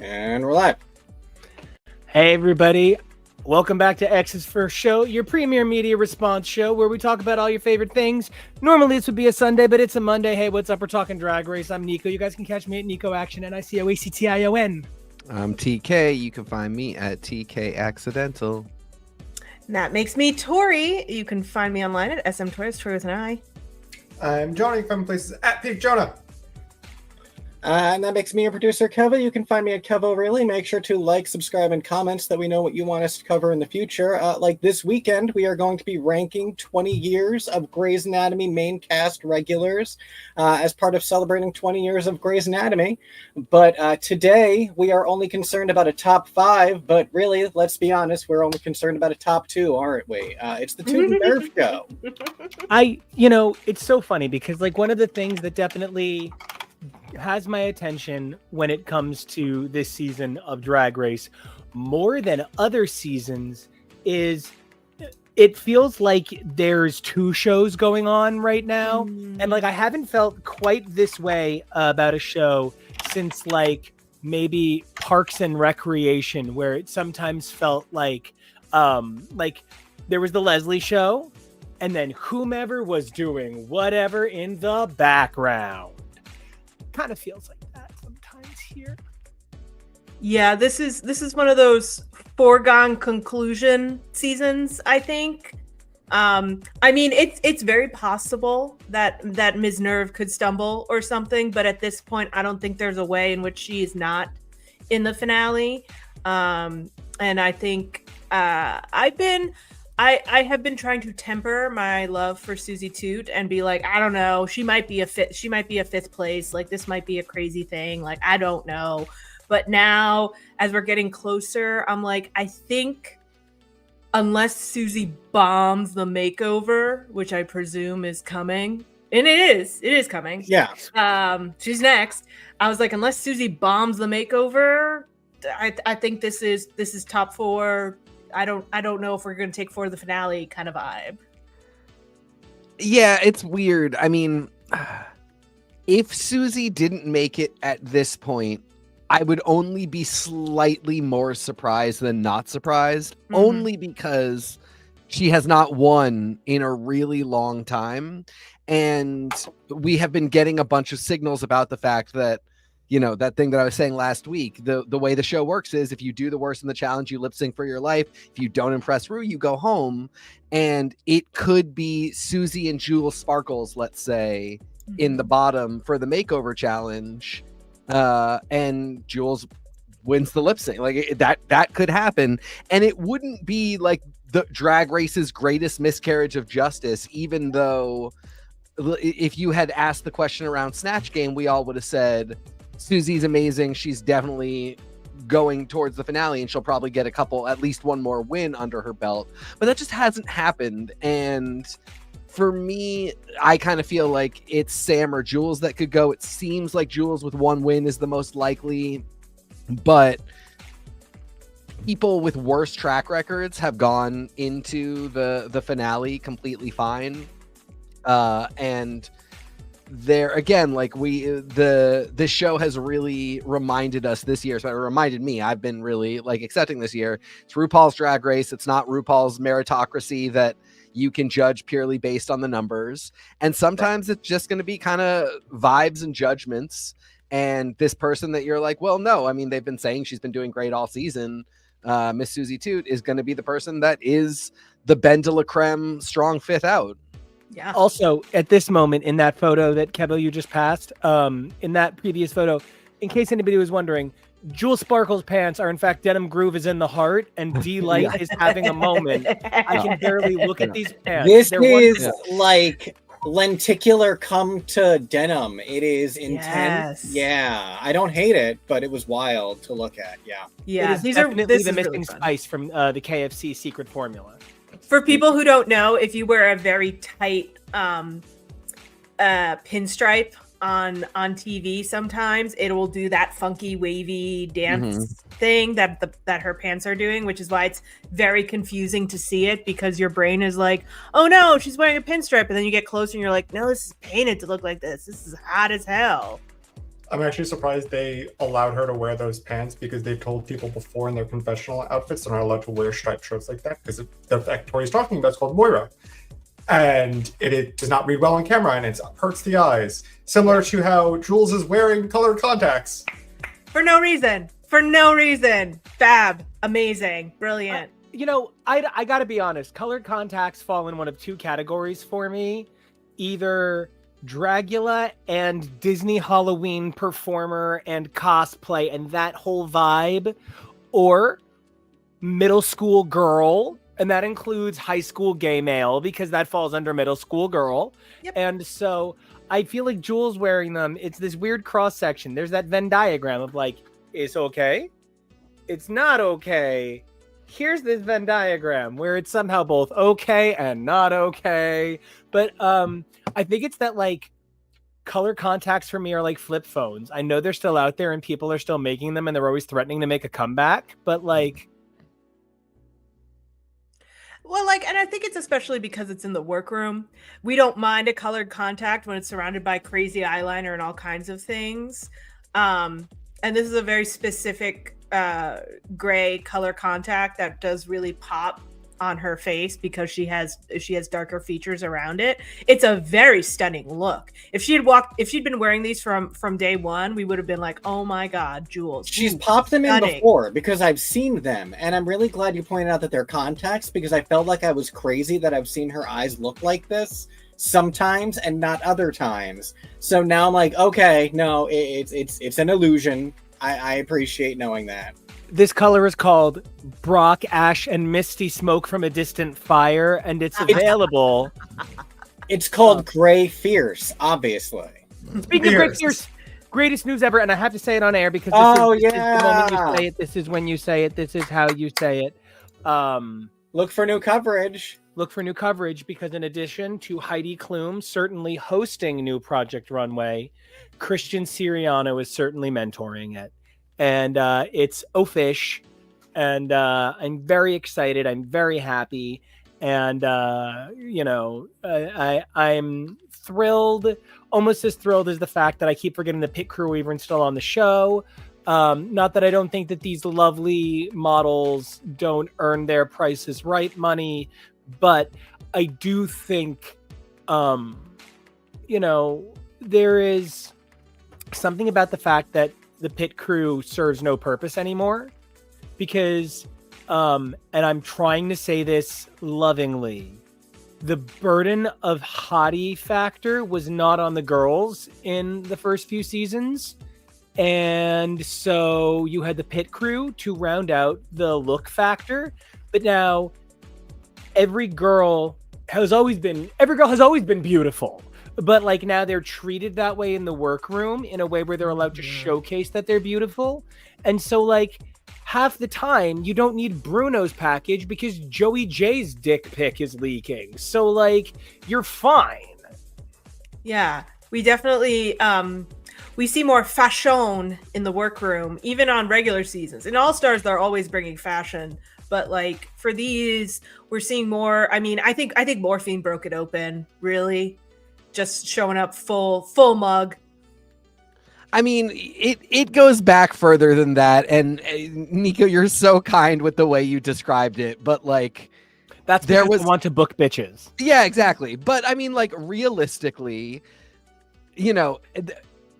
And we're live. Hey, everybody. Welcome back to X's First Show, your premier media response show where we talk about all your favorite things. Normally, this would be a Sunday, but it's a Monday. Hey, what's up? We're talking Drag Race. I'm NICO. You guys can catch me at NICO Action, NICOACTION. I'm TK. You can find me at TK Accidental. That makes me Tori. You can find me online at SM Toys, Tori with an I. I'm Johnny from places at Pig Jonah. And that makes me your producer, KEVO. You can find me at KEVO Really. Make sure to like, subscribe, and comment so that we know what you want us to cover in the future. Like this weekend, we are going to be ranking 20 years of Grey's Anatomy main cast regulars as part of celebrating 20 years of Grey's Anatomy. But today, we are only concerned about a top 5. But really, let's be honest, we're only concerned about a top 2, aren't we? It's the Toot and Nerve Show. It's so funny because like one of the things that definitely has my attention when it comes to this season of Drag Race more than other seasons is it feels like there's 2 shows going on right now. And like I haven't felt quite this way about a show since like maybe Parks and Recreation, where it sometimes felt like there was the Leslie show and then whomever was doing whatever in the background. Kind of feels like that sometimes here. Yeah, this is one of those foregone conclusion seasons, I think. I mean, it's very possible that Ms. Nerve could stumble or something, but at this point, I don't think there's a way in which she is not in the finale. And I think I have been trying to temper my love for Suzie Toot and be like, I don't know, she might be a 5th place. Like this might be a crazy thing. Like, I don't know. But now as we're getting closer, I'm like, I think unless Suzie bombs the makeover, which I presume is coming, and it is coming. Yeah. She's next. I was like, unless Suzie bombs the makeover, I think this is top 4. I don't know if we're going to take 4 of the finale kind of vibe. Yeah, it's weird. I mean, if Suzie didn't make it at this point, I would only be slightly more surprised than not surprised, only because she has not won in a really long time. And we have been getting a bunch of signals about the fact that, you know, that thing that I was saying last week, the way the show works is if you do the worst in the challenge, you lip sync for your life. If you don't impress Rue, you go home. And it could be Suzie and Jules Sparkles, let's say, in the bottom for the makeover challenge. And Jules wins the lip sync. Like that could happen. And it wouldn't be like the Drag Race's greatest miscarriage of justice, even though if you had asked the question around Snatch Game, we all would have said, Suzie's amazing. She's definitely going towards the finale and she'll probably get at least one more win under her belt. But that just hasn't happened. And for me, I kind of feel like it's Sam or Jules that could go. It seems like Jules with 1 win is the most likely, but people with worse track records have gone into the finale completely fine. And there again, like this show has really reminded us this year. So it reminded me, I've been really like accepting this year. It's RuPaul's Drag Race. It's not RuPaul's meritocracy that you can judge purely based on the numbers. And sometimes it's just going to be kind of vibes and judgments. And this person that you're like, well, no, I mean, they've been saying she's been doing great all season. Miss Suzie Toot is going to be the person that is the Ben de la Creme strong 5th out. Yeah. Also, at this moment in that photo that KEVO you just passed, in that previous photo, in case anybody was wondering, Jules Sparkle's pants are in fact Denim Groove is in the heart, and D-Light is having a moment. I can barely look at these pants. This is like lenticular come to denim. It is intense. Yes. Yeah, I don't hate it, but it was wild to look at. Yeah. Yeah, These are definitely the missing spice from the KFC secret formula. For people who don't know, if you wear a very tight pinstripe on TV, sometimes it will do that funky wavy dance thing that her pants are doing, which is why it's very confusing to see it, because your brain is like, oh no, she's wearing a pinstripe, and then you get closer and you're like, no, this is painted to look like this. This is hot as hell. I'm actually surprised they allowed her to wear those pants because they've told people before in their confessional outfits they're not allowed to wear striped shirts like that because the fact Tori's talking about is called Moira. And it does not read well on camera and it hurts the eyes. Similar to how Jules is wearing colored contacts. For no reason. For no reason. Fab. Amazing. Brilliant. I gotta be honest. Colored contacts fall in one of two categories for me. Either Dragula and Disney Halloween performer and cosplay and that whole vibe, or middle school girl, and that includes high school gay male because that falls under middle school girl. Yep. And so I feel like Jules wearing them, it's this weird cross section. There's that Venn diagram of like, it's okay, it's not okay. Here's this Venn diagram where it's somehow both okay and not okay. But I think it's that like color contacts for me are like flip phones. I know they're still out there and people are still making them and they're always threatening to make a comeback, but like. Well, and I think it's especially because it's in the workroom. We don't mind a colored contact when it's surrounded by crazy eyeliner and all kinds of things. And this is a very specific gray color contact that does really pop on her face because she has darker features around it. It's a very stunning look. If she'd been wearing these from day one, we would have been like, oh my God, Jules. She's popped them in before because I've seen them. And I'm really glad you pointed out that they're contacts because I felt like I was crazy that I've seen her eyes look like this sometimes and not other times. So now I'm like, okay, no, it's an illusion. I appreciate knowing that. This color is called Brock Ash and Misty Smoke from a Distant Fire, and it's available. It's called Gray Fierce, obviously. Speaking of Gray Fierce, greatest news ever, and I have to say it on air because this is the moment you say it. This is when you say it. This is how you say it. Look for new coverage. Look for new coverage because in addition to Heidi Klum certainly hosting New Project Runway, Christian Siriano is certainly mentoring it. And it's Ofish, and I'm very excited. I'm very happy, and I'm thrilled. Almost as thrilled as the fact that I keep forgetting the pit crew even still on the show. Not that I don't think that these lovely models don't earn their prices right money, but I do think, there is something about the fact that the pit crew serves no purpose anymore because, and I'm trying to say this lovingly, the burden of hottie factor was not on the girls in the first few seasons. And so you had the pit crew to round out the look factor. But now every girl has always been beautiful. But like now they're treated that way in the workroom in a way where they're allowed to showcase that they're beautiful. And so like half the time you don't need Bruno's package because Joey J's dick pic is leaking. So like you're fine. Yeah, we definitely we see more fashion in the workroom, even on regular seasons. In All Stars, they're always bringing fashion. But like for these, we're seeing more. I mean, I think Morphine broke it open, really. Just showing up full mug. I mean, it goes back further than that. And Nico, you're so kind with the way you described it. But like, that's because I want to book bitches. Yeah, exactly. But I mean, like realistically,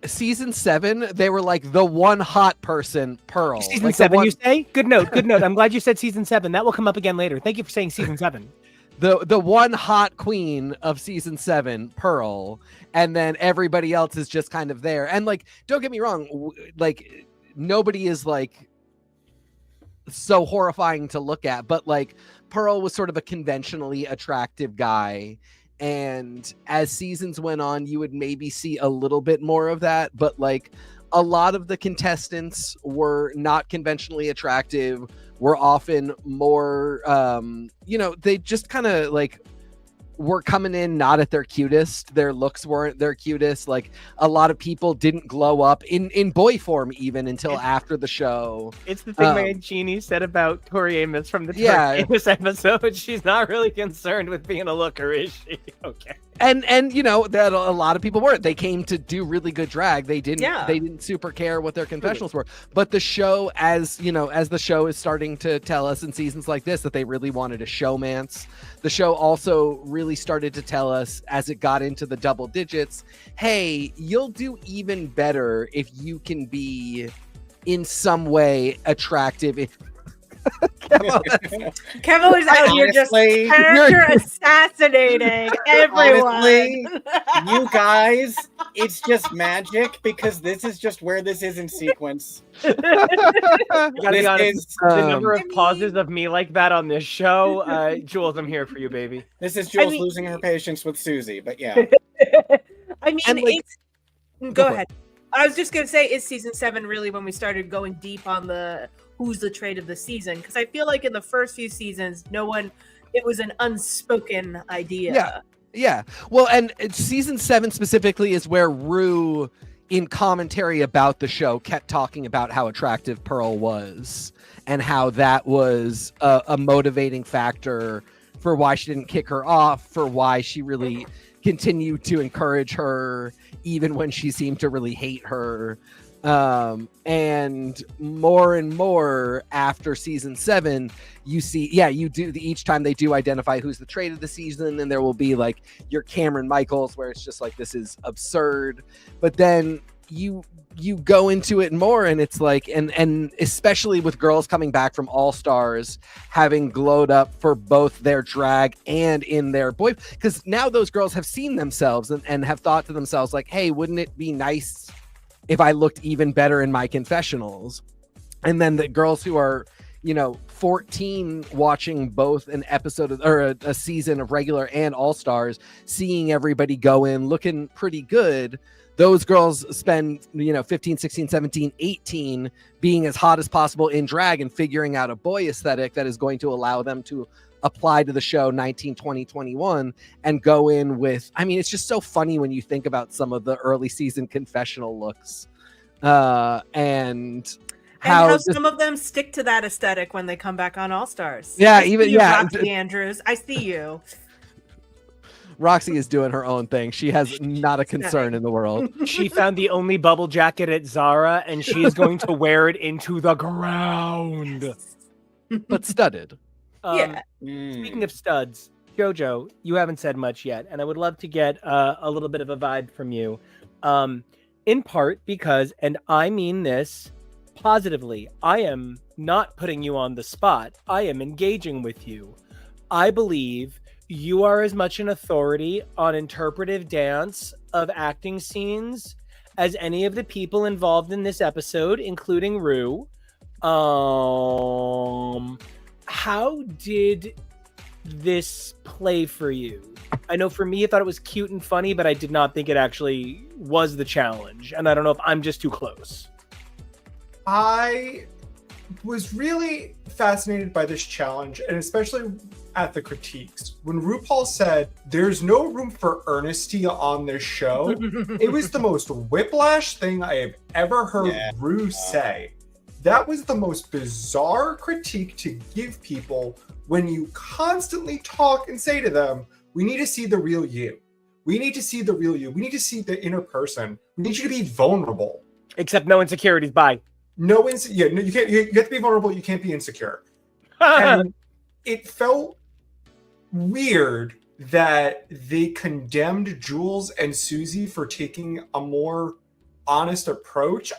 season 7, they were like the one hot person, Pearl. Season like 7, you say? Good note. I'm glad you said season 7. That will come up again later. Thank you for saying season 7. The one hot queen of season 7, Pearl, and then everybody else is just kind of there. And like, don't get me wrong, like nobody is like so horrifying to look at, but like Pearl was sort of a conventionally attractive guy. And as seasons went on, you would maybe see a little bit more of that, but like a lot of the contestants were not conventionally attractive, were often more, they just kind of like were coming in not at their cutest. Their looks weren't their cutest. Like a lot of people didn't glow up in boy form even until after the show. It's the thing my Aunt Jeannie said about Tori Amos from the Tori Amos episode. She's not really concerned with being a looker, is she? Okay. And you know that a lot of people weren't. They came to do really good drag. They didn't super care what their confessionals were. But the show, as the show is starting to tell us in seasons like this that they really wanted a showmance. The show also really started to tell us as it got into the double digits, hey, you'll do even better if you can be in some way attractive. Kevo is out here just character assassinating everyone. Honestly, you guys, it's just magic because this is just where this is in sequence. You gotta be honest, Is, the number of pauses of me like that on this show, Jules, I'm here for you, baby. this is Jules losing her patience with Suzie, but yeah. I mean, And, like, go ahead. I was just gonna say, is season 7 really when we started going deep on the who's the trait of the season? Because I feel like in the first few seasons, it was an unspoken idea. Yeah. Well, and season 7 specifically is where Rue, in commentary about the show, kept talking about how attractive Pearl was and how that was a motivating factor for why she didn't kick her off, for why she really continued to encourage her even when she seemed to really hate her. And more after season 7, you see, each time they do identify who's the trait of the season, and there will be like your Cameron Michaels, where it's just like, this is absurd. But then you go into it more, and it's like, and especially with girls coming back from All Stars, having glowed up for both their drag and in their boy, because now those girls have seen themselves and have thought to themselves like, hey, wouldn't it be nice if I looked even better in my confessionals? And then the girls who are, 14 watching both an episode or a season of regular and All Stars, seeing everybody go in looking pretty good. Those girls spend, 15, 16, 17, 18 being as hot as possible in drag and figuring out a boy aesthetic that is going to allow them to apply to the show 19, 20, 21 and go in with, it's just so funny when you think about some of the early season confessional looks and how some of them stick to that aesthetic when they come back on All Stars. Yeah, Roxy Andrews, I see you. Roxy is doing her own thing. She has not a concern in the world. She found the only bubble jacket at Zara, and she is going to wear it into the ground. But studded. Speaking of studs, Jojo, you haven't said much yet, and I would love to get a little bit of a vibe from you. In part because, and I mean this positively, I am not putting you on the spot. I am engaging with you. I believe you are as much an authority on interpretive dance of acting scenes as any of the people involved in this episode, including Rue. How did this play for you? I know for me, I thought it was cute and funny, but I did not think it actually was the challenge. And I don't know if I'm just too close. I was really fascinated by this challenge, and especially at the critiques. When RuPaul said, there's no room for earnesty on this show, it was the most whiplash thing I have ever heard Ru say. That was the most bizarre critique to give people when you constantly talk and say to them, we need to see the real you. We need to see the real you. We need to see the inner person. We need you to be vulnerable. Except no insecurities. Bye. You can't. You have to be vulnerable. You can't be insecure. And it felt weird that they condemned Jules and Suzie for taking a more honest approach.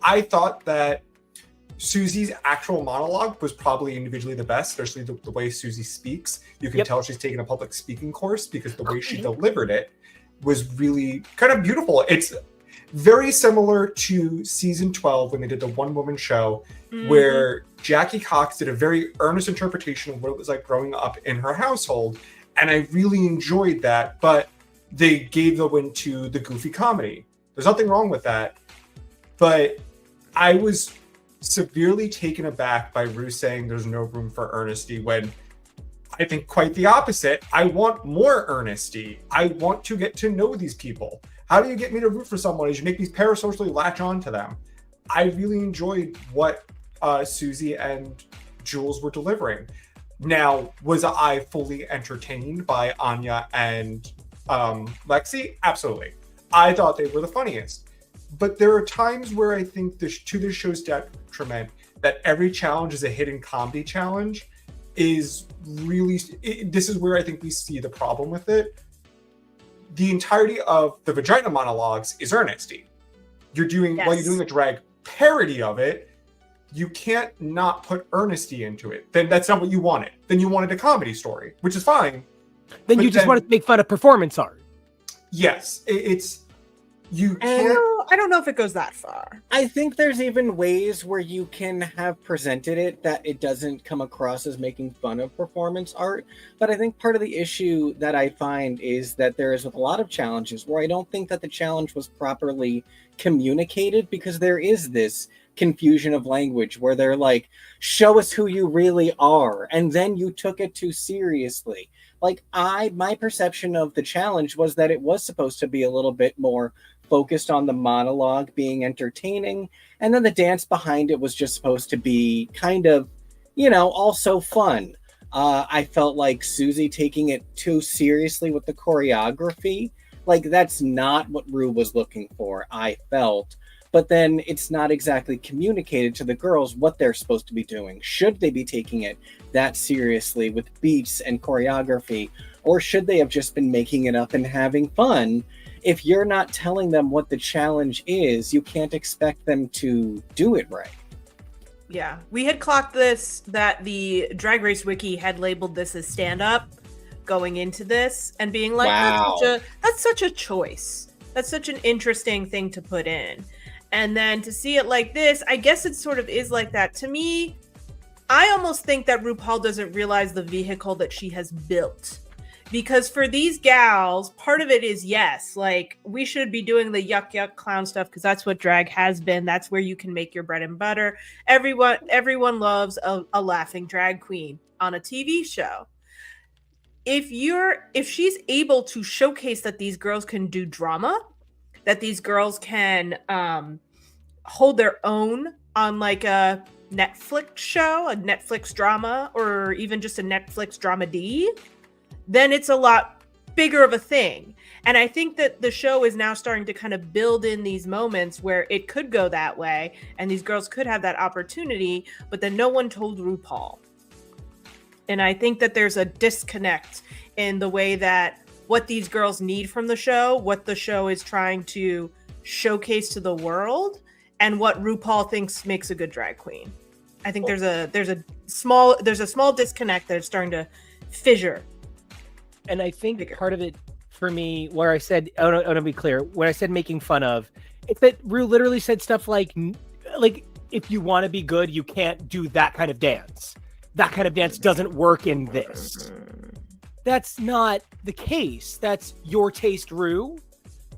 I thought that Suzie's actual monologue was probably individually the best, especially the way Suzie speaks. You can tell she's taken a public speaking course because the way she delivered it was really kind of beautiful. It's very similar to season 12 when they did the one-woman show, where Jackie Cox did a very earnest interpretation of what it was like growing up in her household. And I really enjoyed that, but they gave the win to the goofy comedy. There's nothing wrong with that. But I was severely taken aback by Ru saying there's no room for earnesty, when I think quite the opposite. I want more earnesty. I want to get to know these people. How do you get me to root for someone? Is you make me parasocially latch on to them. I really enjoyed what Suzie and Jules were delivering. Now, was I fully entertained by Anya and Lexi? Absolutely. I thought they were the funniest. But there are times where I think to the show's detriment that every challenge is a hidden comedy challenge is really, this is where I think we see the problem with it. The entirety of the vagina monologues is earnesty. While you're doing a drag parody of it, you can't not put earnesty into it. Then that's not what you wanted. Then you wanted a comedy story, which is fine. Then you just wanted to make fun of performance art. Yes, you can't. I don't know if it goes that far. I think there's even ways where you can have presented it that it doesn't come across as making fun of performance art. But I think part of the issue that I find is that there is with a lot of challenges where I don't think that the challenge was properly communicated, because there is this confusion of language where they're like, show us who you really are, and then you took it too seriously. Like, my perception of the challenge was that it was supposed to be a little bit more focused on the monologue being entertaining, and then the dance behind it was just supposed to be kind of, also fun. I felt like Suzie taking it too seriously with the choreography. Like, that's not what Rue was looking for, I felt. But then it's not exactly communicated to the girls what they're supposed to be doing. Should they be taking it that seriously with beats and choreography? Or should they have just been making it up and having fun? If you're not telling them what the challenge is, you can't expect them to do it right. Yeah, we had clocked this, that the Drag Race Wiki had labeled this as stand-up going into this, and being like, wow, that's such a choice. That's such an interesting thing to put in. And then to see it like this, I guess it sort of is like that. To me, I almost think that RuPaul doesn't realize the vehicle that she has built. Because for these gals, part of it is, yes, like, we should be doing the yuck clown stuff because that's what drag has been. That's where you can make your bread and butter. Everyone loves a laughing drag queen on a TV show. If she's able to showcase that these girls can do drama, that these girls can hold their own on like a Netflix show, a Netflix drama, or even just a Netflix dramedy, then it's a lot bigger of a thing. And I think that the show is now starting to kind of build in these moments where it could go that way and these girls could have that opportunity, but then no one told RuPaul. And I think that there's a disconnect in the way that what these girls need from the show, what the show is trying to showcase to the world, and what RuPaul thinks makes a good drag queen. I think there's a small disconnect that's starting to fissure. And I think part of it for me, where I said, I want to be clear, when I said making fun of, it's that Rue literally said stuff like if you want to be good, you can't do that kind of dance. That kind of dance doesn't work in this. That's not the case. That's your taste, Rue.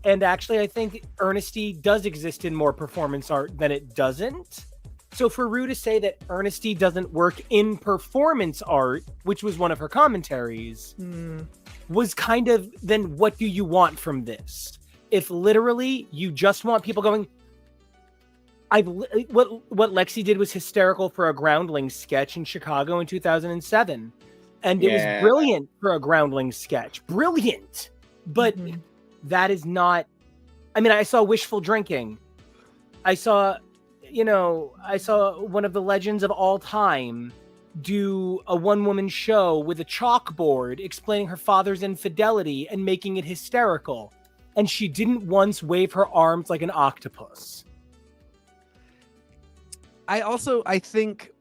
And actually, I think earnesty does exist in more performance art than it doesn't. So for Rue to say that earnesty doesn't work in performance art, which was one of her commentaries, was kind of, then what do you want from this? If literally you just want people going, what Lexi did was hysterical for a Groundling sketch in Chicago in 2007. And it was brilliant for a Groundling sketch. Brilliant. But that is not, I mean, I saw Wishful Drinking. I saw one of the legends of all time do a one-woman show with a chalkboard explaining her father's infidelity and making it hysterical. And she didn't once wave her arms like an octopus. I think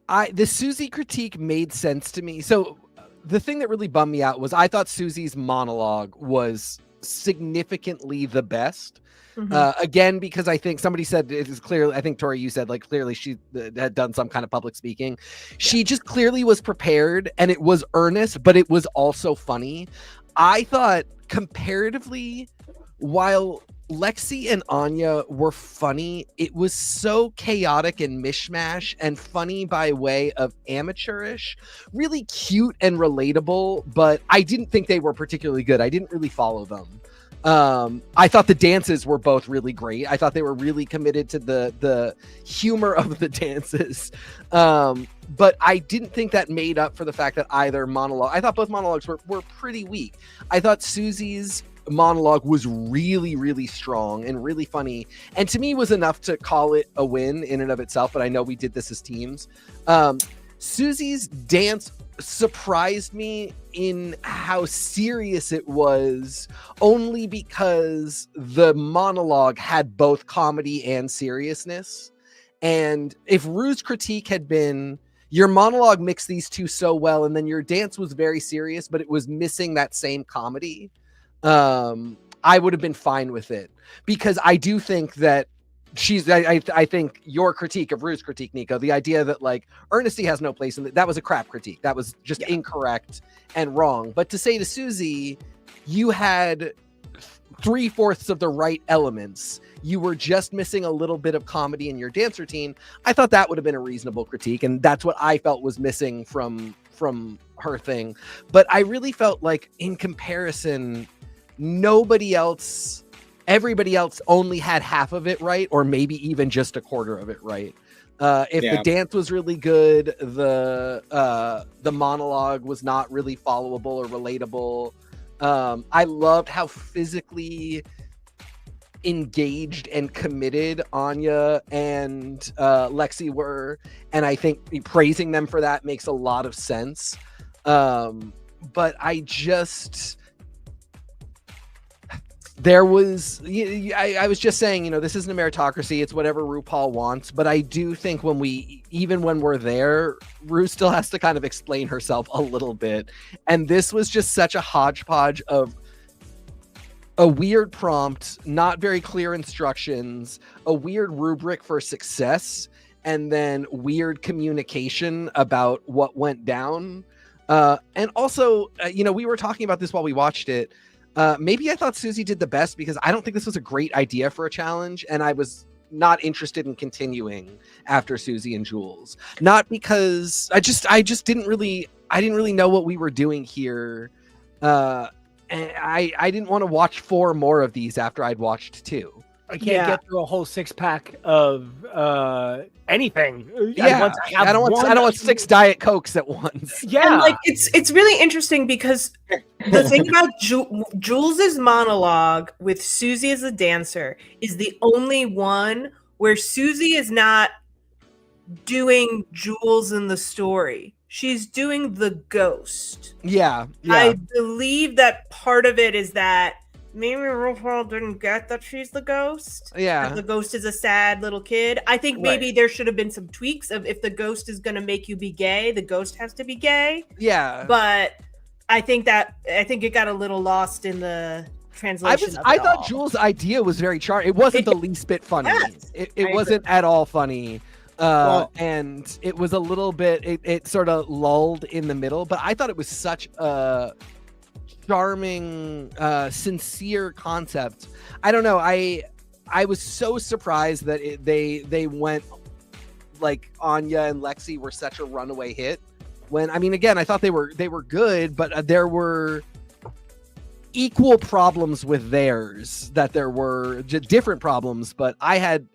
the Suzie critique made sense to me. So the thing that really bummed me out was I thought Suzie's monologue was significantly the best. Again, because I think somebody said it is clearly, I think Tori, you said like clearly she had done some kind of public speaking. She just clearly was prepared and it was earnest, but it was also funny. I thought comparatively, while Lexi and Anya were funny, it was so chaotic and mishmash and funny by way of amateurish, really cute and relatable, but I didn't think they were particularly good. I didn't really follow them. I thought the dances were both really great. I thought they were really committed to the humor of the dances. But I didn't think that made up for the fact that either monologue, I thought both monologues were pretty weak. I thought Suzie's monologue was really, really strong and really funny. And to me was enough to call it a win in and of itself. But I know we did this as teams. Suzie's dance surprised me in how serious it was, only because the monologue had both comedy and seriousness. And if Rue's critique had been, your monologue mixed these two so well, and then your dance was very serious, but it was missing that same comedy, I would have been fine with it. Because I do think that I think your critique of Rue's critique, Nico, the idea that like earnesty has no place in that was a crap critique. That was just incorrect and wrong. But to say to Suzie, you had 3/4 of the right elements. You were just missing a little bit of comedy in your dance routine. I thought that would have been a reasonable critique. And that's what I felt was missing from her thing. But I really felt like in comparison, everybody else only had half of it right, or maybe even just a quarter of it right. If the dance was really good, the monologue was not really followable or relatable. I loved how physically engaged and committed Anya and Lexi were, and I think praising them for that makes a lot of sense. But I just... I was just saying, this isn't a meritocracy. It's whatever RuPaul wants. But I do think even when we're there, Ru still has to kind of explain herself a little bit. And this was just such a hodgepodge of a weird prompt, not very clear instructions, a weird rubric for success, and then weird communication about what went down. And also, we were talking about this while we watched it. Maybe I thought Suzie did the best because I don't think this was a great idea for a challenge, and I was not interested in continuing after Suzie and Jules. Not because I didn't really know what we were doing here. And I didn't want to watch 4 more of these after I'd watched 2. I can't get through a whole 6-pack of anything. Yeah, I don't want 6 Diet Cokes at once. Yeah, and like it's really interesting because the thing about Jules's monologue with Suzie as a dancer is the only one where Suzie is not doing Jules in the story. She's doing the ghost. Yeah. I believe that part of it is that maybe RuPaul didn't get that she's the ghost. Yeah. The ghost is a sad little kid. I think maybe there should have been some tweaks of if the ghost is going to make you be gay, the ghost has to be gay. Yeah. But I think it got a little lost in the translation. I thought Jules' idea was very charming. It wasn't the least bit funny. Yes, it wasn't at all funny. And it was a little bit, it sort of lulled in the middle, but I thought it was such a charming, sincere concept. I don't know. I was so surprised that they went like Anya and Lexi were such a runaway hit. When again, I thought they were good, but there were equal problems with theirs. That there were different problems, but I had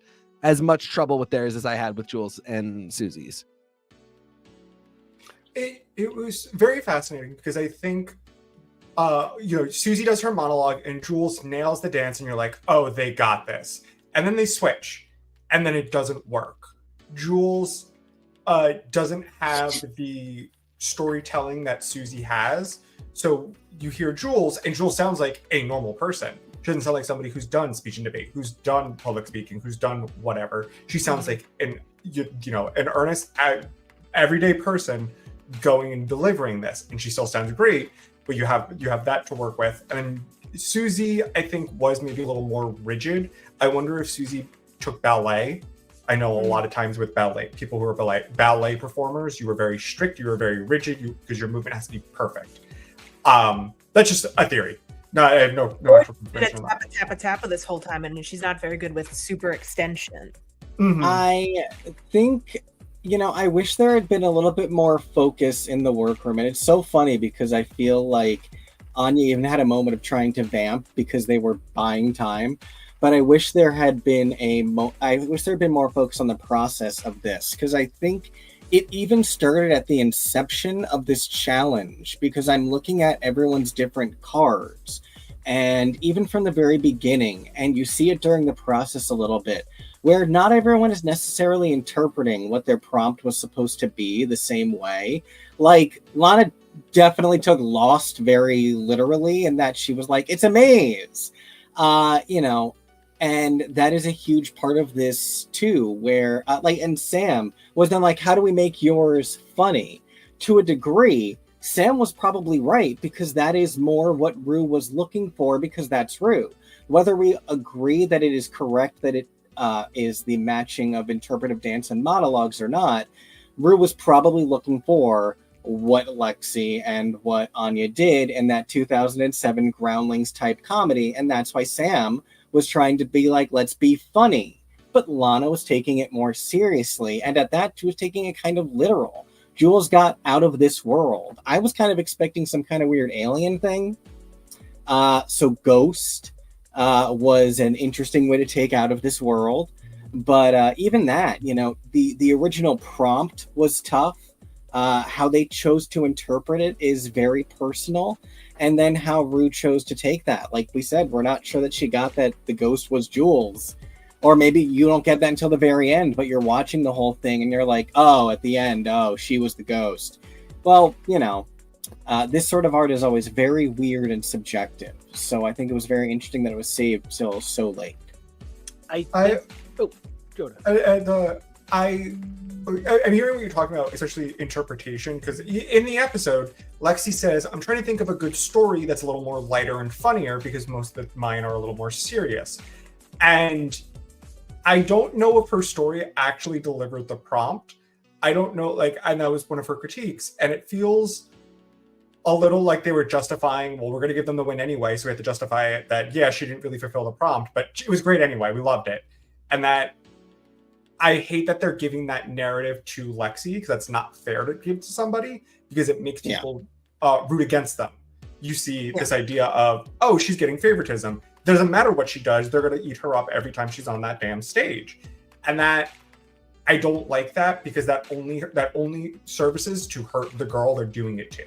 as much trouble with theirs as I had with Jules and Suzie's. It was very fascinating because I think Suzie does her monologue and Jules nails the dance and you're like, oh, they got this. And then they switch and then it doesn't work. Jules doesn't have the storytelling that Suzie has. So you hear Jules and Jules sounds like a normal person. She doesn't sound like somebody who's done speech and debate, who's done public speaking, who's done whatever. She sounds like an earnest, everyday person going and delivering this. And she still sounds great. But you have that to work with. And then Suzie, I think, was maybe a little more rigid. I wonder if Suzie took ballet. I know a lot of times with people who are ballet performers, you were very strict, you were very rigid, because your movement has to be perfect. That's just a theory. No, I have no actual information on that. Tapa this whole time, and she's not very good with super extension. Mm-hmm. I think, I wish there had been a little bit more focus in the workroom. And it's so funny because I feel like Anya even had a moment of trying to vamp because they were buying time. But I wish there had been more focus on the process of this, because I think it even started at the inception of this challenge, because I'm looking at everyone's different cards, and even from the very beginning, and you see it during the process a little bit, where not everyone is necessarily interpreting what their prompt was supposed to be the same way. Like, Lana definitely took Lost very literally, in that she was like, it's a maze, and that is a huge part of this too, where and Sam was then like, how do we make yours funny? To a degree, Sam was probably right, because that is more what Rue was looking for, because that's Rue. Whether we agree that it is correct that it is the matching of interpretive dance and monologues or not, Rue was probably looking for what Lexi and what Anya did in that 2007 Groundlings type comedy, and that's why Sam was trying to be like, let's be funny. But Lana was taking it more seriously, and at that, she was taking it kind of literal. Jules got out of this world. I was kind of expecting some kind of weird alien thing. So Ghost was an interesting way to take out of this world. But even that, the original prompt was tough. How they chose to interpret it is very personal. And then how Rue chose to take that. Like we said, we're not sure that she got that the ghost was Jules. Or maybe you don't get that until the very end, but you're watching the whole thing and you're like, oh, at the end, oh, she was the ghost. Well, this sort of art is always very weird and subjective. So I think it was very interesting that it was saved till so late. I'm hearing what you're talking about, especially interpretation, because in the episode, Lexi says, I'm trying to think of a good story that's a little more lighter and funnier, because most of mine are a little more serious. And I don't know if her story actually delivered the prompt. I don't know, and that was one of her critiques. And it feels a little like they were justifying, well, we're going to give them the win anyway, so we have to justify it that, yeah, she didn't really fulfill the prompt, but it was great anyway. We loved it. And that I hate that they're giving that narrative to Lexi, because that's not fair to give to somebody, because it makes people root against them. You see this idea of, oh, she's getting favoritism. Doesn't matter what she does, they're going to eat her up every time she's on that damn stage. And that, I don't like that, because that only services to hurt the girl they're doing it to.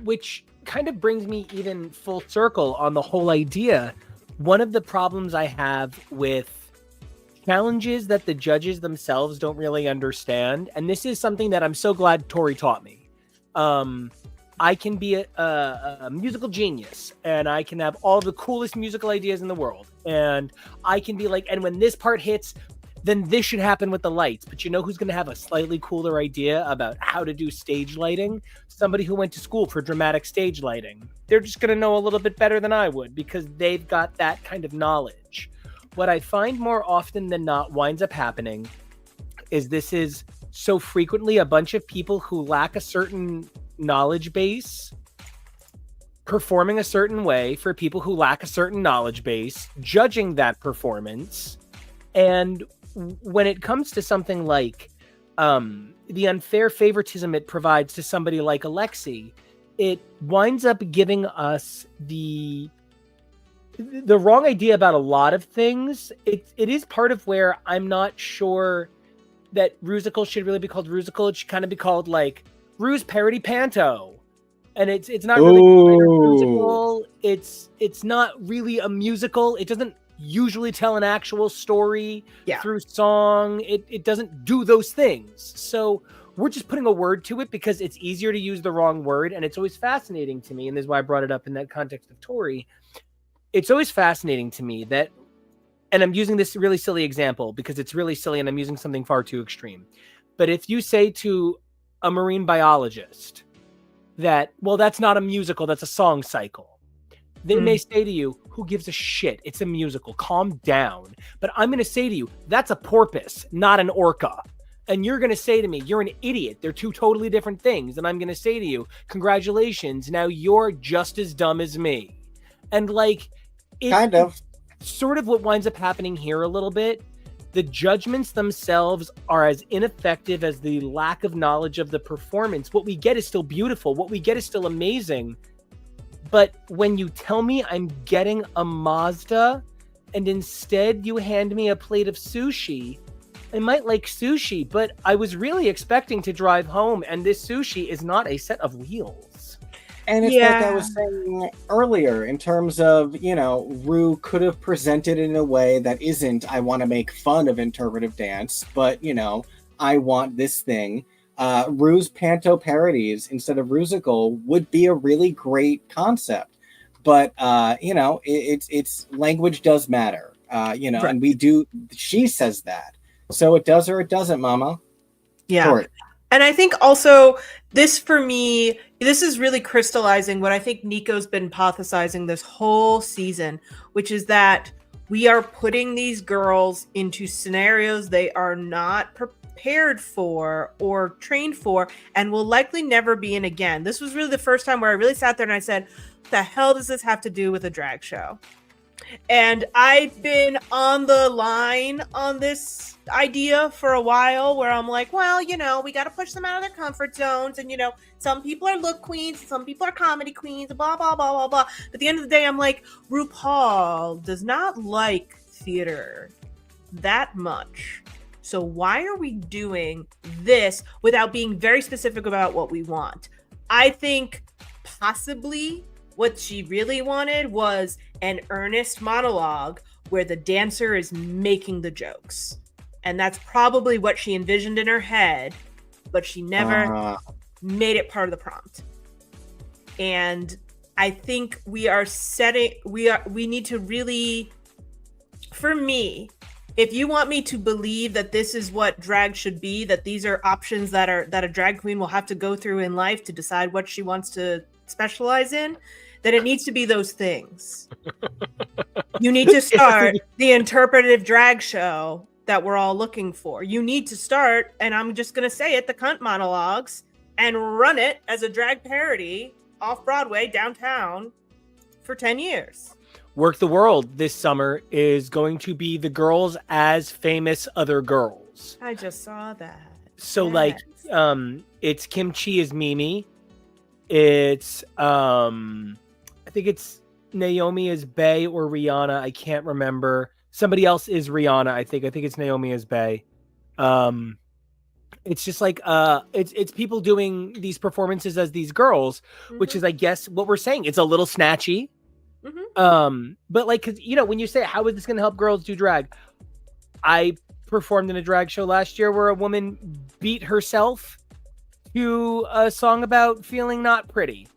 Which kind of brings me even full circle on the whole idea. One of the problems I have with challenges that the judges themselves don't really understand, and this is something that I'm so glad Tori taught me. I can be a musical genius, and I can have all the coolest musical ideas in the world, and I can be like, and when this part hits, then this should happen with the lights. But you know who's going to have a slightly cooler idea about how to do stage lighting? Somebody who went to school for dramatic stage lighting. They're just going to know a little bit better than I would, because they've got that kind of knowledge. What I find more often than not winds up happening is this is so frequently a bunch of people who lack a certain knowledge base performing a certain way for people who lack a certain knowledge base, judging that performance. And when it comes to something like the unfair favoritism it provides to somebody like Lexi, it winds up giving us the wrong idea about a lot of things. It is part of where I'm not sure that Rusical should really be called Rusical. It should kind of be called like Rue's Parody Panto. And it's not really a musical. It's not really a musical. It doesn't usually tell an actual story through song. It doesn't do those things. So we're just putting a word to it because it's easier to use the wrong word. And it's always fascinating to me. And this is why I brought it up in that context of Tori. It's always fascinating to me that, and I'm using this really silly example because it's really silly and I'm using something far too extreme. But if you say to a marine biologist that, well, that's not a musical, that's a song cycle, they may say to you, who gives a shit? It's a musical. Calm down. But I'm going to say to you, that's a porpoise, not an orca. And you're going to say to me, you're an idiot. They're two totally different things. And I'm going to say to you, congratulations. Now you're just as dumb as me. And like, kind of sort of what winds up happening here a little bit. The judgments themselves are as ineffective as the lack of knowledge of the performance. What we get is still beautiful. What we get is still amazing. But when you tell me I'm getting a Mazda and instead you hand me a plate of sushi, I might like sushi, but I was really expecting to drive home, and this sushi is not a set of wheels. And it's like I was saying earlier, in terms of, Rue could have presented in a way that isn't, I want to make fun of interpretive dance, but, I want this thing. Rue's panto parodies instead of Rusical would be a really great concept. But, it's language does matter, right. And she says that. So it does or it doesn't, Mama. Yeah. Short. And I think also this, for me, this is really crystallizing what I think NICO's been hypothesizing this whole season, which is that we are putting these girls into scenarios they are not prepared for or trained for and will likely never be in again. This was really the first time where I really sat there and I said, what the hell does this have to do with a drag show? And I've been on the line on this idea for a while where I'm like, well, we got to push them out of their comfort zones. And, some people are look queens, some people are comedy queens, blah, blah, blah, blah, blah. But at the end of the day, I'm like, RuPaul does not like theater that much. So why are we doing this without being very specific about what we want? I think possibly what she really wanted was an earnest monologue where the dancer is making the jokes. And that's probably what she envisioned in her head, but she never made it part of the prompt. And I think we need to really, for me, if you want me to believe that this is what drag should be, that these are options that a drag queen will have to go through in life to decide what she wants to specialize in, then it needs to be those things. You need to start the interpretive drag show that we're all looking for. You need to start, and I'm just going to say it, the Cunt Monologues, and run it as a drag parody off Broadway downtown for 10 years. Work the World this summer is going to be the girls as famous other girls. I just saw that. So yes. It's Kimchi as Mimi. It's I think it's Naomi as Bae or Rihanna. I can't remember. Somebody else is Rihanna. I think it's Naomi as Bae. It's just like it's people doing these performances as these girls, which is, I guess, what we're saying. It's a little snatchy. But like, cause when you say, how is this going to help girls do drag? I performed in a drag show last year where a woman beat herself to a song about feeling not pretty.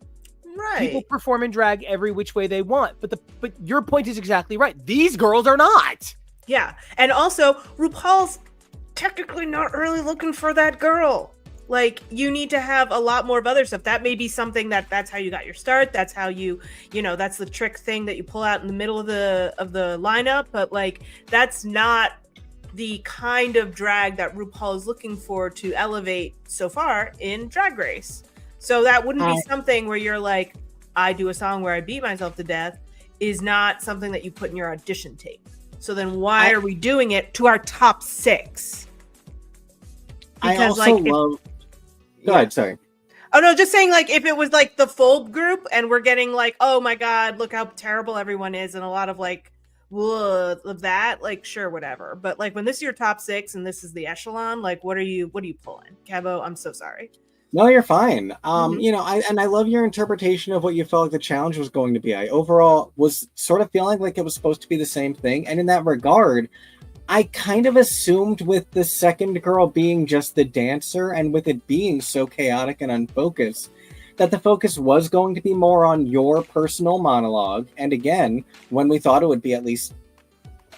Right. People perform in drag every which way they want, but your point is exactly right. These girls are not. Yeah, and also RuPaul's technically not really looking for that girl. Like, you need to have a lot more of other stuff. That may be something that's how you got your start. That's how that's the trick thing that you pull out in the middle of the lineup. But like, that's not the kind of drag that RuPaul is looking for to elevate so far in Drag Race. So that wouldn't be something where you're like, I do a song where I beat myself to death, is not something that you put in your audition tape. So then why are we doing it to our top 6? Because, I also love... Go ahead, sorry. Oh, no, just saying, like, if it was, like, the full group and we're getting, like, oh, my God, look how terrible everyone is, and a lot of, like, of that, like, sure, whatever. But, like, when this is your top 6 and this is the echelon, like, what are you pulling? KEVO, I'm so sorry. No, you're fine. I love your interpretation of what you felt like the challenge was going to be. I overall was sort of feeling like it was supposed to be the same thing. And in that regard, I kind of assumed with the second girl being just the dancer and with it being so chaotic and unfocused, that the focus was going to be more on your personal monologue. And again, when we thought it would be, at least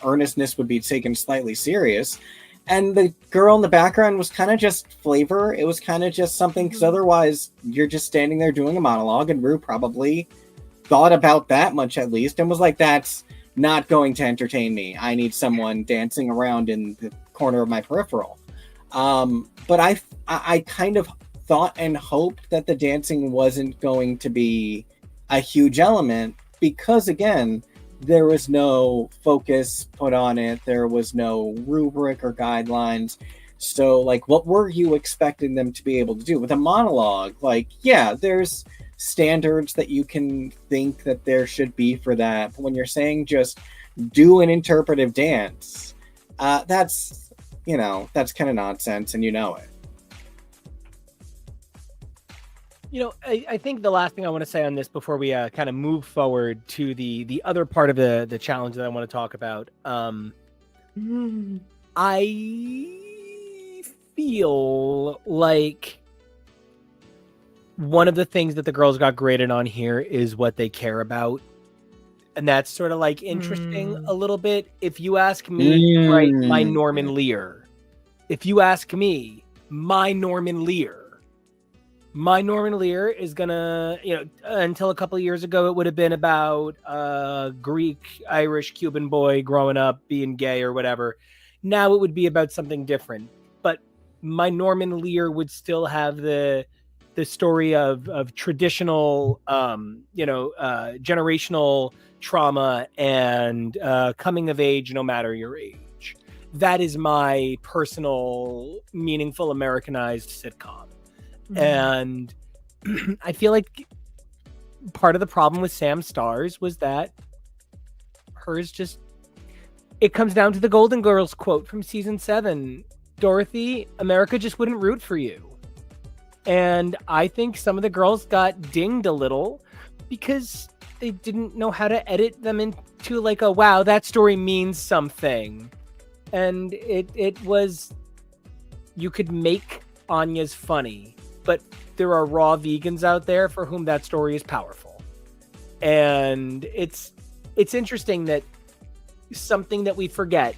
earnestness would be taken slightly serious. And the girl in the background was kind of just flavor. It was kind of just something, because otherwise you're just standing there doing a monologue, and Rue probably thought about that much at least and was like, that's not going to entertain me. I need someone dancing around in the corner of my peripheral. But I kind of thought and hoped that the dancing wasn't going to be a huge element, because again, there was no focus put on it. There was no rubric or guidelines. So, like, what were you expecting them to be able to do with a monologue? Like, yeah, there's standards that you can think that there should be for that. But when you're saying just do an interpretive dance, that's kind of nonsense, and you know it. I think the last thing I want to say on this before we kind of move forward to the other part of the challenge that I want to talk about. I feel like one of the things that the girls got graded on here is what they care about. And that's sort of like interesting a little bit. If you ask me, right, my Norman Lear. If you ask me, my Norman Lear is gonna, until a couple of years ago, it would have been about a Greek, Irish, Cuban boy growing up, being gay or whatever. Now it would be about something different. But my Norman Lear would still have the story of traditional, generational trauma and coming of age, no matter your age. That is my personal, meaningful Americanized sitcom. And I feel like part of the problem with Sam's stars was that hers just, it comes down to the Golden Girls quote from season 7. Dorothy, America just wouldn't root for you. And I think some of the girls got dinged a little because they didn't know how to edit them into like a, wow, that story means something. And it was, you could make Anya's funny, but there are raw vegans out there for whom that story is powerful. And it's interesting that something that we forget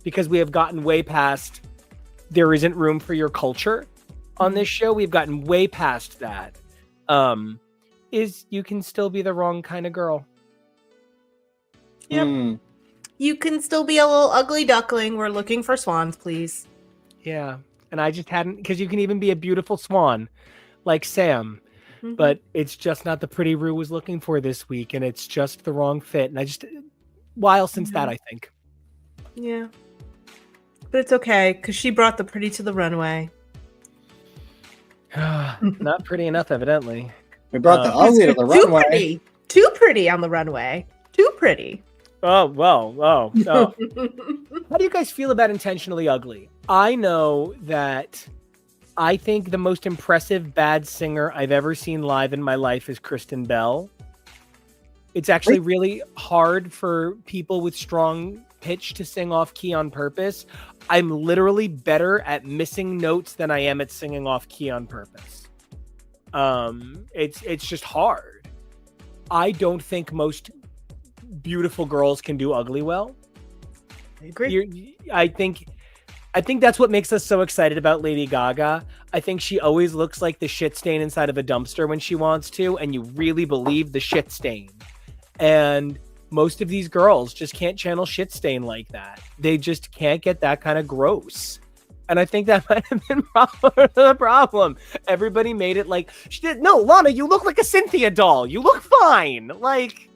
because we have gotten way past there isn't room for your culture on this show. We've gotten way past that. Is you can still be the wrong kind of girl. Yep. You can still be a little ugly duckling. We're looking for swans, please. Yeah. And I just hadn't, because you can even be a beautiful swan like Sam, but it's just not the pretty Rue was looking for this week, and it's just the wrong fit. And I just, while since that, I think. Yeah. But it's okay, because she brought the pretty to the runway. Not pretty enough, evidently. We brought the ugly to the runway. Too pretty on the runway. Too pretty. Oh. How do you guys feel about intentionally ugly? I know that I think the most impressive bad singer I've ever seen live in my life is Kristen Bell. It's actually really hard for people with strong pitch to sing off key on purpose. I'm literally better at missing notes than I am at singing off key on purpose. It's just hard. I don't think most beautiful girls can do ugly well. I agree. I think that's what makes us so excited about Lady Gaga. I think she always looks like the shit stain inside of a dumpster when she wants to, and you really believe the shit stain. And most of these girls just can't channel shit stain like that. They just can't get that kind of gross. And I think that might have been the problem. Everybody made it like, she did. No, Lana, you look like a Cynthia doll. You look fine. Like,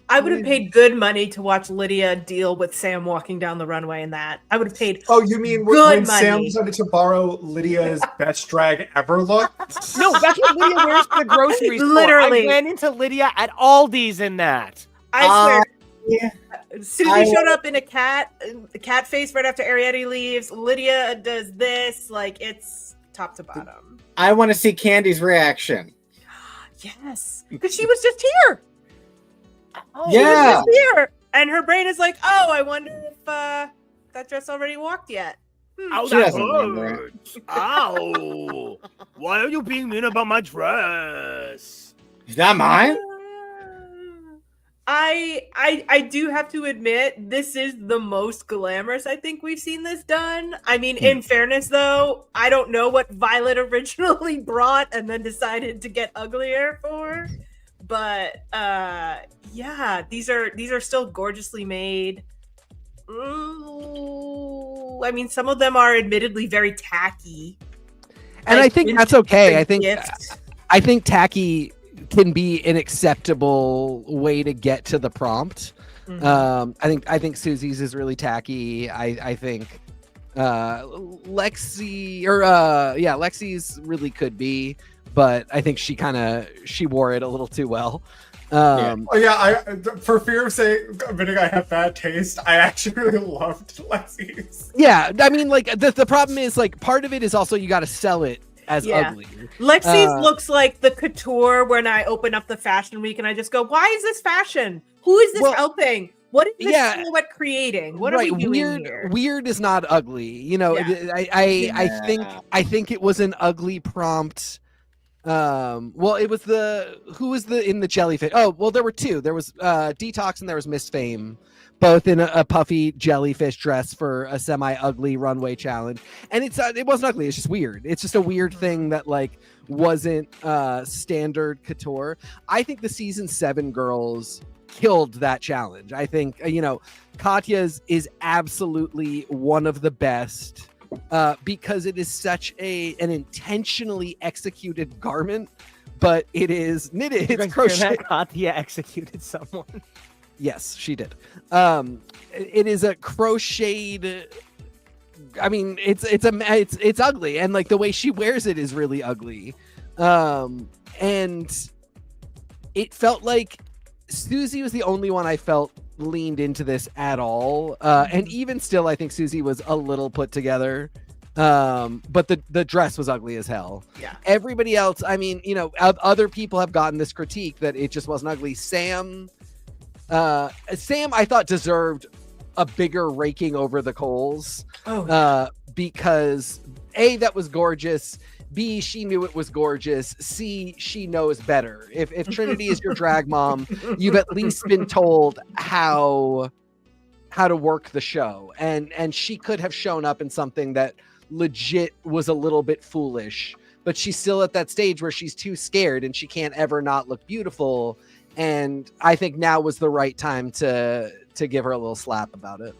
I would have paid good money to watch Lydia deal with Sam walking down the runway in that. I would have paid. Oh, you mean when Sam decided to borrow Lydia's best drag ever look? No, that's what Lydia wears to the grocery store. Literally. I ran into Lydia at Aldi's in that. I swear. Yeah. Suzie showed up in a cat face right after Ariete leaves. Lydia does this. Like, it's top to bottom. I want to see Candy's reaction. Yes. Because she was just here. Oh, yeah. She was just here. And her brain is like, oh, I wonder if that dress already walked yet. Oh, that hurts. Ow. Why are you being mean about my dress? Is that mine? I do have to admit, this is the most glamorous I think we've seen this done. I mean, in fairness, though, I don't know what Violet originally brought and then decided to get uglier for. But yeah, these are still gorgeously made. Ooh, I mean, some of them are admittedly very tacky. And like, I think that's okay. I think gift. I think tacky can be an acceptable way to get to the prompt. Mm-hmm. I think Suzie's is really tacky. I think Lexi's really could be, but I think she wore it a little too well. For fear of admitting I have bad taste, I actually really loved Lexi's. Yeah, I mean, like the problem is like part of it is also you got to sell it as ugly. Lexi's looks like the couture when I open up the fashion week and I just go, why is this fashion? Who is this helping? What is this silhouette creating? What are we doing here? Weird is not ugly. You know, I think it was an ugly prompt. Well, it was in the jellyfish. Oh, well, there were two. There was Detox and there was Miss Fame, both in a puffy jellyfish dress for a semi-ugly runway challenge. And it wasn't ugly. It's just weird. It's just a weird thing that like wasn't standard couture. I think the season 7 girls killed that challenge. I think Katya's is absolutely one of the best. Because it is such an intentionally executed garment, but it is knitted. It's crochet. Katya executed someone. Yes, she did. It is a crocheted. I mean, it's ugly, and like the way she wears it is really ugly. And it felt like Suzie was the only one I felt leaned into this at all, and even still I think Suzie was a little put together, but the dress was ugly as hell. Everybody else, I mean, other people have gotten this critique that it just wasn't ugly. Sam I thought deserved a bigger raking over the coals, because A, that was gorgeous, B, she knew it was gorgeous, C, she knows better. If Trinity is your drag mom, you've at least been told how to work the show, and she could have shown up in something that legit was a little bit foolish, but she's still at that stage where she's too scared and she can't ever not look beautiful, and I think now was the right time to give her a little slap about it.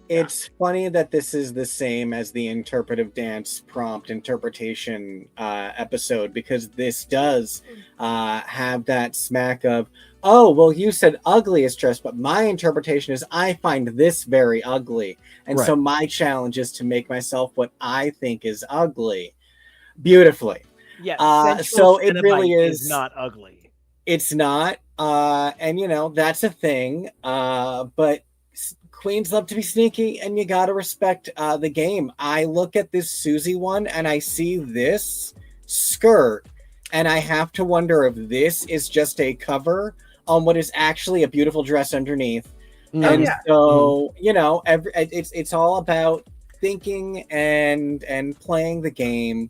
It's funny that this is the same as the interpretive dance prompt interpretation episode, because this does have that smack of, oh, well, you said ugliest dress, but my interpretation is I find this very ugly. And so my challenge is to make myself what I think is ugly beautifully. Yeah. So it really is not ugly. It's not. And, that's a thing. But queens love to be sneaky, and you got to respect the game. I look at this Suzie one and I see this skirt, and I have to wonder if this is just a cover on what is actually a beautiful dress underneath. And so, it's all about thinking and playing the game.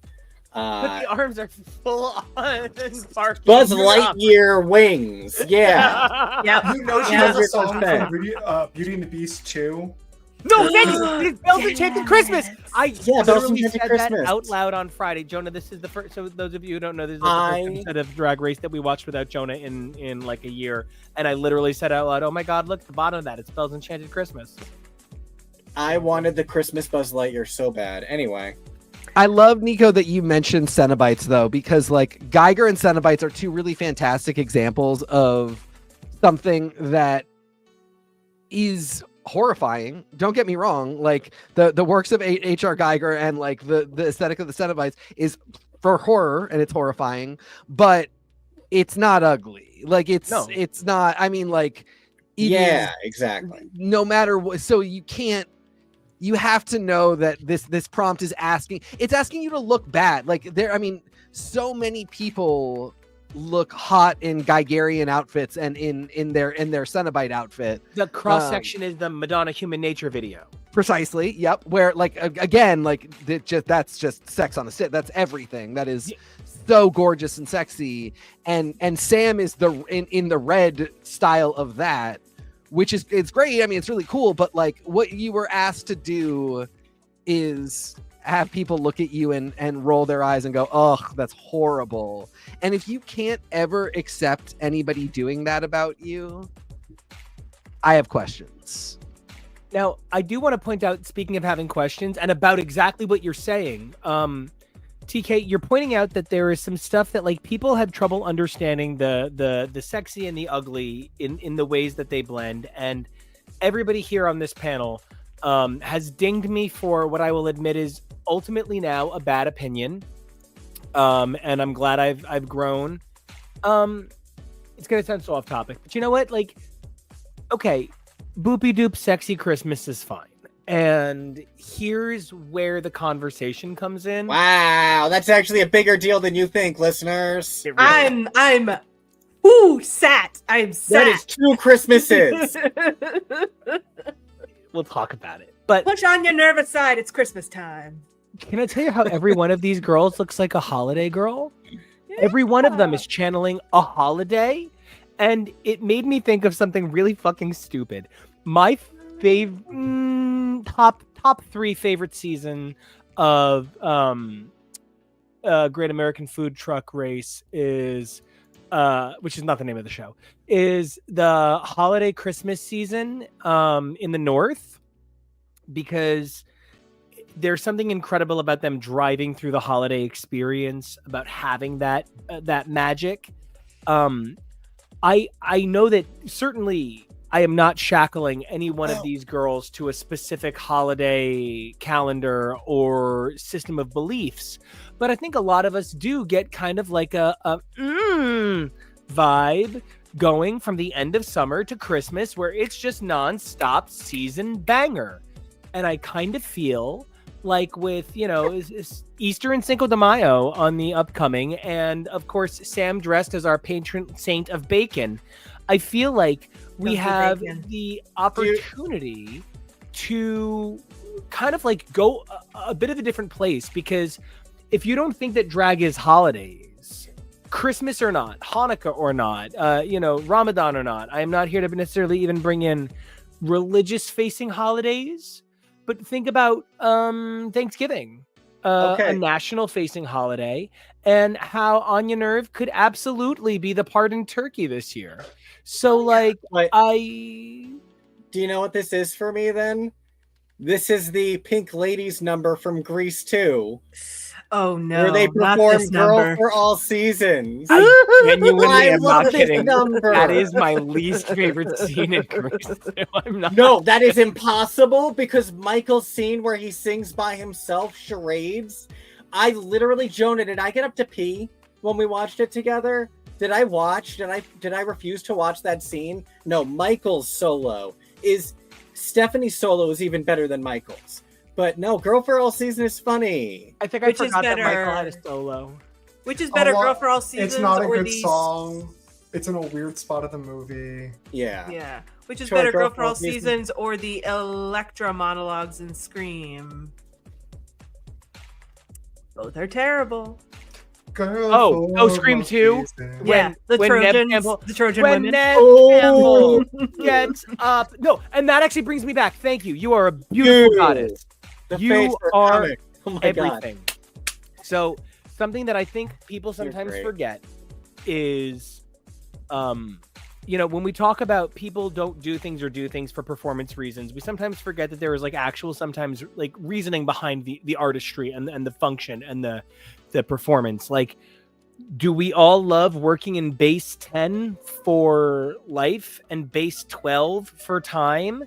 But the arms are full on Buzz Lightyear wings. Yeah. She has a song from Beauty and the Beast too. No, it's Bells Enchanted Christmas. I literally said Christmas. that out loud on Friday. Jonah, this is the first. So those of you who don't know, this is the first episode of Drag Race that we watched without Jonah in like a year. And I literally said out loud, "Oh my God, look at the bottom of that. It's Bells Enchanted Christmas." I wanted the Christmas Buzz Lightyear so bad. Anyway. I love, Nico, that you mentioned Cenobites, though, because like Geiger and Cenobites are two really fantastic examples of something that is horrifying. Don't get me wrong. Like the works of H.R. Geiger and like the aesthetic of the Cenobites is for horror, and it's horrifying, but it's not ugly. Like it's not. I mean, like exactly. No matter what. So you can't. You have to know that this prompt is asking you to look bad. Like so many people look hot in Geigerian outfits and in their Cenobite outfit. The cross section is the Madonna Human Nature video. Precisely. Yep. Where like again, like that's just sex on the stick. That's everything. That is so gorgeous and sexy. And Sam is in the red style of that. Which is, it's great. I mean, it's really cool, but like what you were asked to do is have people look at you and roll their eyes and go, "Oh, that's horrible." And if you can't ever accept anybody doing that about you, I have questions. Now, I do want to point out, speaking of having questions and about exactly what you're saying, TK, you're pointing out that there is some stuff that like people have trouble understanding the sexy and the ugly in the ways that they blend, and everybody here on this panel has dinged me for what I will admit is ultimately now a bad opinion. and I'm glad I've grown. It's gonna sound so off topic, but you know what? Like, okay, boopy doop sexy Christmas is fine. And here's where the conversation comes in. Wow, that's actually a bigger deal than you think, listeners. It really is. I'm sat. I'm sat. That is 2 Christmases. We'll talk about it. But Push on your nervous side. It's Christmas time. can I tell you how every one of these girls looks like a holiday girl? Every one of them is channeling a holiday, and it made me think of something really fucking stupid. My top 3 favorite season of Great American Food Truck Race is, which is not the name of the show, is the holiday Christmas season in the North, because there's something incredible about them driving through the holiday experience, about having that magic. I know that certainly I am not shackling any one of these girls to a specific holiday calendar or system of beliefs, but I think a lot of us do get kind of like a vibe going from the end of summer to Christmas, where it's just nonstop season banger. And I kind of feel like with, Easter and Cinco de Mayo on the upcoming, and of course Sam dressed as our patron saint of bacon, I feel like we have the opportunity to kind of like go a bit of a different place, because if you don't think that drag is holidays, Christmas or not, Hanukkah or not, Ramadan or not, I am not here to necessarily even bring in religious facing holidays, but think about Thanksgiving, a national facing holiday, and how Anya Nerve could absolutely be the pardoned turkey this year. So do you know what this is for me then? This is the Pink Ladies number from Grease 2. Oh no, where they perform Girl for All Seasons. I genuinely am love not this kidding. number. That is my least favorite scene in Grease 2. I'm not. No, that is impossible, because Michael's scene where he sings by himself charades, I literally, Jonah, did I get up to pee when we watched it together? Did I refuse to watch that scene? No, Michael's solo is, Stephanie's solo is even better than Michael's. But no, Girl for All Season is funny. I think I forgot that Michael had a solo. Which is better, Girl for All Seasons? It's not a or good these... song. It's in a weird spot of the movie. Yeah. Which is better, Girl for All Seasons or the Electra monologues in Scream? Both are terrible. Girl Scream 2? Yeah, the Trojan when women. Ned Campbell gets up. No, and that actually brings me back. Thank you. You are a beautiful goddess. You are everything. So something that I think people sometimes forget is, when we talk about people don't do things for performance reasons, we sometimes forget that there is like actual sometimes like reasoning behind the artistry and the function and the performance. Like, do we all love working in base 10 for life and base 12 for time?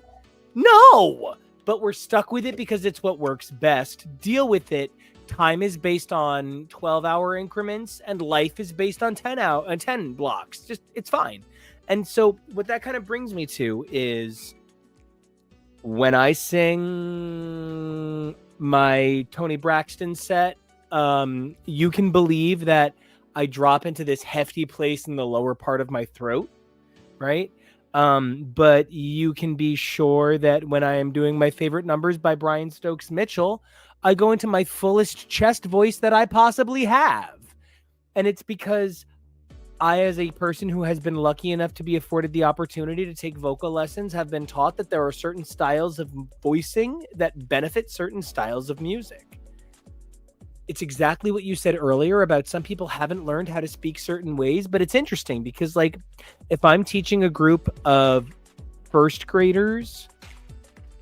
No, but we're stuck with it because it's what works best. Deal with it. Time is based on 12-hour increments and life is based on 10 blocks. Just, it's fine. And so what that kind of brings me to is when I sing my Toni Braxton set, you can believe that I drop into this hefty place in the lower part of my throat, right? But you can be sure that when I am doing my favorite numbers by Brian Stokes Mitchell, I go into my fullest chest voice that I possibly have. And it's because I, as a person who has been lucky enough to be afforded the opportunity to take vocal lessons, have been taught that there are certain styles of voicing that benefit certain styles of music. It's exactly what you said earlier about some people haven't learned how to speak certain ways, but it's interesting because, like, if I'm teaching a group of first graders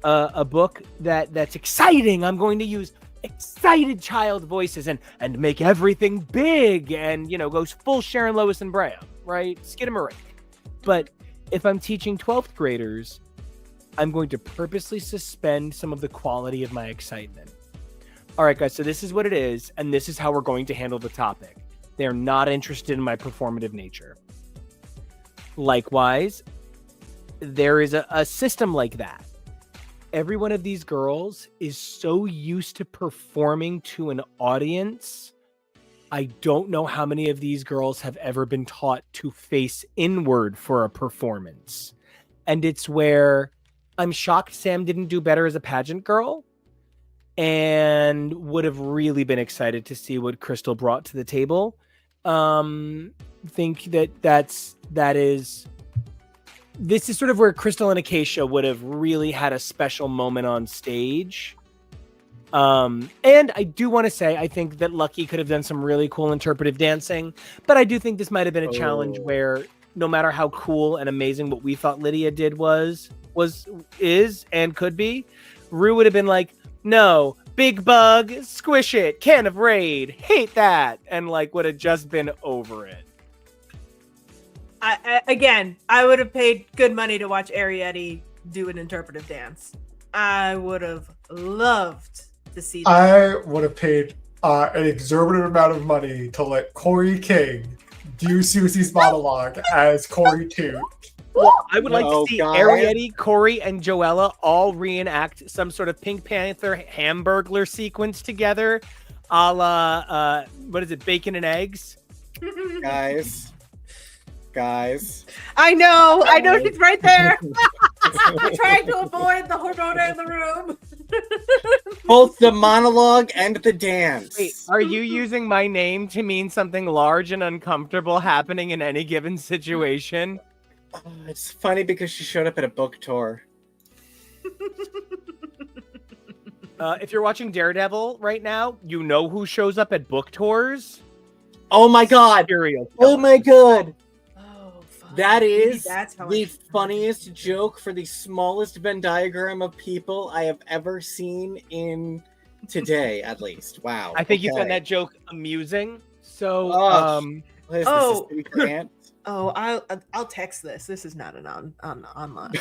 a book that's exciting, I'm going to use excited child voices and make everything big and, goes full Sharon Lois and Bram, right? Skidamarink. But if I'm teaching 12th graders, I'm going to purposely suspend some of the quality of my excitement. all right, guys, so this is what it is, and this is how we're going to handle the topic. They're not interested in my performative nature. Likewise, there is a system like that. Every one of these girls is so used to performing to an audience. I don't know how many of these girls have ever been taught to face inward for a performance. And it's where I'm shocked Sam didn't do better as a pageant girl, and would have really been excited to see what Crystal brought to the table. Think this is sort of where Crystal and Acacia would have really had a special moment on stage. And I do want to say, I think that Lucky could have done some really cool interpretive dancing, but I do think this might have been a challenge where no matter how cool and amazing what we thought Lydia did is, and could be, Rue would have been like, no, big bug, squish it, can of Raid, hate that, and like would have just been over it. I would have paid good money to watch Arietti do an interpretive dance. I would have loved to see that. I would have paid an exorbitant amount of money to let Corey King do Susie's monologue as Corey Toot. Well, I would like to see God. Arietti, Corey, and Joella all reenact some sort of Pink Panther Hamburglar sequence together, a la, what is it, Bacon and Eggs? Guys. I know, she's right there. I'm trying to avoid the hormona in the room. Both the monologue and the dance. Wait, are you using my name to mean something large and uncomfortable happening in any given situation? It's funny because she showed up at a book tour. If you're watching Daredevil right now, you know who shows up at book tours? Oh my god! Serial Oh killer. my god! Oh, fuck. That Maybe is that's how I the should know. funniest joke for the smallest Venn diagram of people I have ever seen in today, at least. Wow. I think you found okay. that joke amusing. So, Oh. What is Oh. this? Is this Grant? Oh, I'll text this. This is not an online.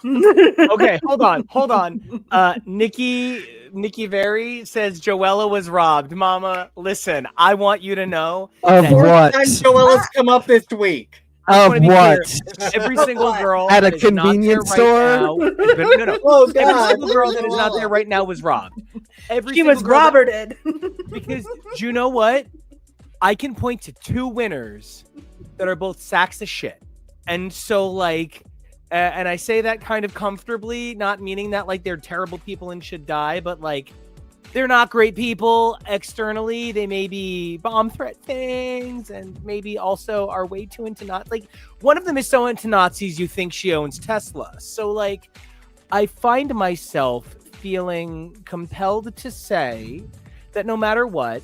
okay, hold on. Nikki Very says Joella was robbed. Mama, listen, I want you to know Of that what? Time Joella's come up this week. I just Of wanna be what? clear, every single girl At a that is not there convenience right store? now has been- no. Oh Every god! single girl that is not there right now was robbed. Every She single was girl that- Roberted. because do you know what? I can point to two winners that are both sacks of shit. And so like, and I say that kind of comfortably, not meaning that like they're terrible people and should die, but like they're not great people externally. They may be bomb threat things and maybe also are way too into not like one of them is so into Nazis you think she owns Tesla. So like I find myself feeling compelled to say that no matter what,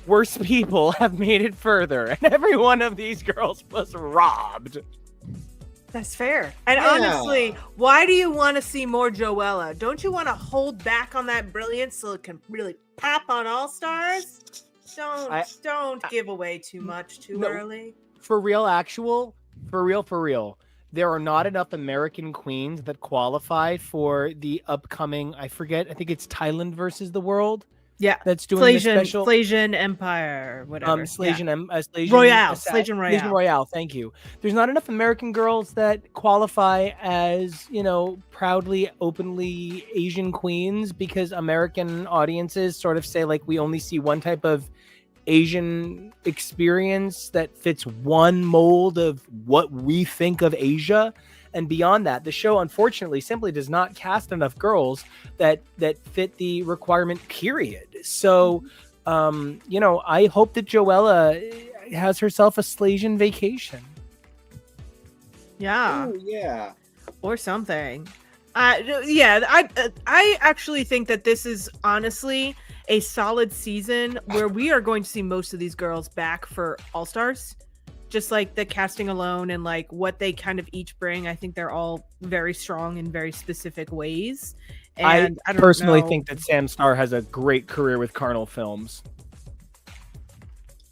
worse people have made it further, and every one of these girls was robbed. That's fair. And Yeah. honestly, why do you want to see more Joella? Don't you want to hold back on that brilliance so it can really pop on All Stars? Don't give away too much too No. early. For real, there are not enough American queens that qualify for the upcoming, I think it's Thailand versus the world. Yeah. That's doing the special Flasion Empire, whatever. Slasian Royale. Slasian Royale. Royale. Thank you. There's not enough American girls that qualify as, proudly, openly Asian queens because American audiences sort of say like we only see one type of Asian experience that fits one mold of what we think of Asia. And beyond that, the show, unfortunately, simply does not cast enough girls that fit the requirement, period. So, I hope that Joella has herself a Slasian vacation. Yeah. Oh yeah. Or something. I actually think that this is honestly a solid season where we are going to see most of these girls back for All Stars. Just like the casting alone and like what they kind of each bring, I think they're all very strong in very specific ways. And I don't personally know. think that Sam Starr has a great career with Carnal Films.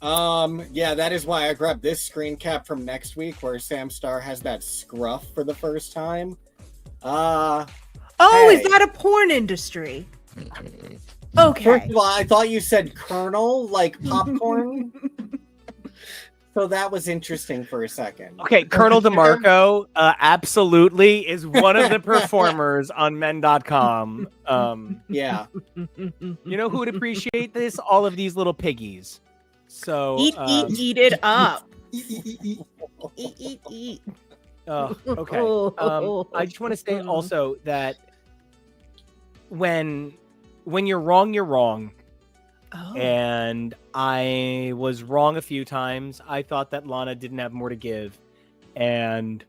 Yeah, that is why I grabbed this screen cap from next week where Sam Starr has that scruff for the first time. Oh, Hey. is that a porn industry? Okay. First of all, I thought you said kernel, like popcorn. So that was interesting for a second. Okay, Colonel DeMarco absolutely is one of the performers on men.com. Yeah. You know who would appreciate this? All of these little piggies. So Eat it up. E, Eat. oh, okay. I just want to say also that when you're wrong, you're wrong. Oh. And I was wrong a few times. I thought that Lana didn't have more to give, and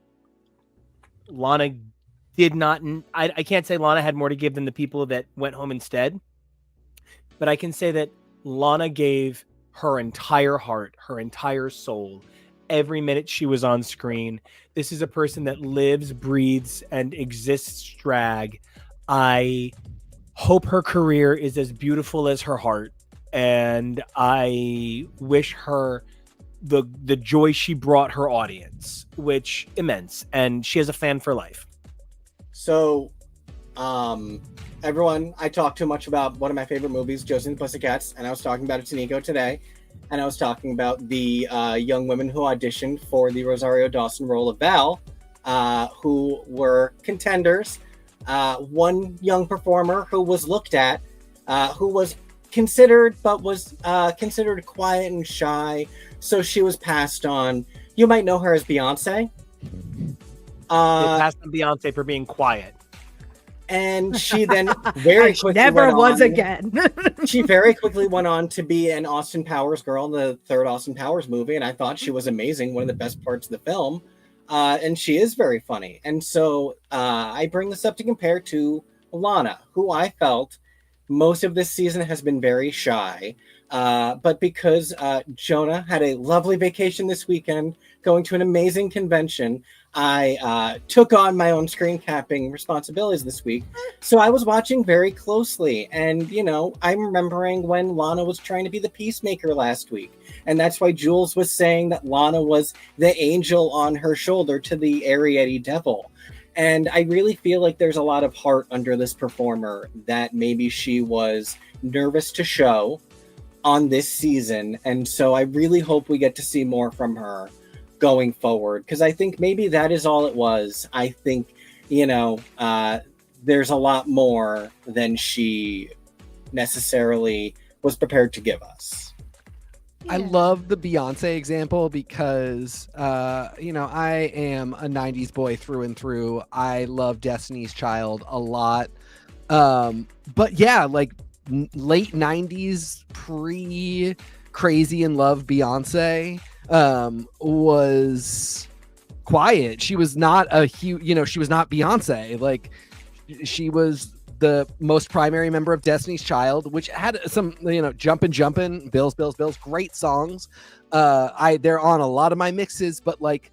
Lana did not. I can't say Lana had more to give than the people that went home instead, but I can say that Lana gave her entire heart, her entire soul, every minute she was on screen. This is a person that lives, breathes, and exists drag. I hope her career is as beautiful as her heart. And I wish her the joy she brought her audience, which immense, and she has a fan for life. So, everyone, I talked too much about one of my favorite movies, Josie and the Pussycats, and I was talking about it to NICO today, and I was talking about the young women who auditioned for the Rosario Dawson role of Val, who were contenders. One young performer who was looked at, who was considered, but was considered quiet and shy, so she was passed on. You might know her as Beyonce. They passed on Beyonce for being quiet, and she then very quickly never was on, again. She very quickly went on to be an Austin Powers girl in the third Austin Powers movie, and I thought she was amazing, one of the best parts of the film. And she is very funny. And so I bring this up to compare to Lana, who I felt most of this season has been very shy, but because Jonah had a lovely vacation this weekend, going to an amazing convention, I took on my own screen capping responsibilities this week. So I was watching very closely, and I'm remembering when Lana was trying to be the peacemaker last week, and that's why Jules was saying that Lana was the angel on her shoulder to the Ariete devil. And I really feel like there's a lot of heart under this performer that maybe she was nervous to show on this season. And so I really hope we get to see more from her going forward, because I think maybe that is all it was. I think, there's a lot more than she necessarily was prepared to give us. I love the Beyonce example because, I am a 90s boy through and through. I love Destiny's Child a lot. But yeah, like late 90s, pre-Crazy in Love Beyonce was quiet. She was not a huge, she was not Beyonce. Like, she was the most primary member of Destiny's Child, which had some, Jumpin', Bills, great songs. They're on a lot of my mixes, but like,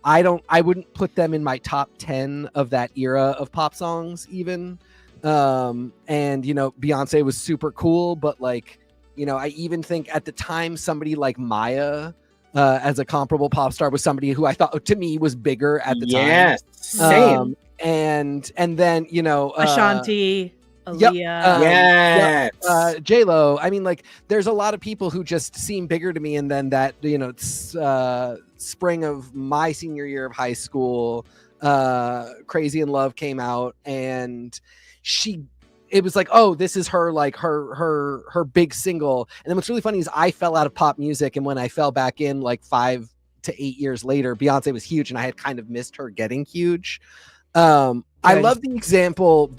I wouldn't put them in my top 10 of that era of pop songs even. And, Beyonce was super cool, but like, I even think at the time, somebody like Maya, as a comparable pop star was somebody who I thought to me was bigger at the time. Yes, same. And then Ashanti, Aaliyah, J-Lo. I mean, like, there's a lot of people who just seem bigger to me. And then that spring of my senior year of high school, Crazy in Love came out, and it was like, oh, this is her, like her big single. And then what's really funny is I fell out of pop music, and when I fell back in like 5 to 8 years later, Beyonce was huge, and I had kind of missed her getting huge. I love the example.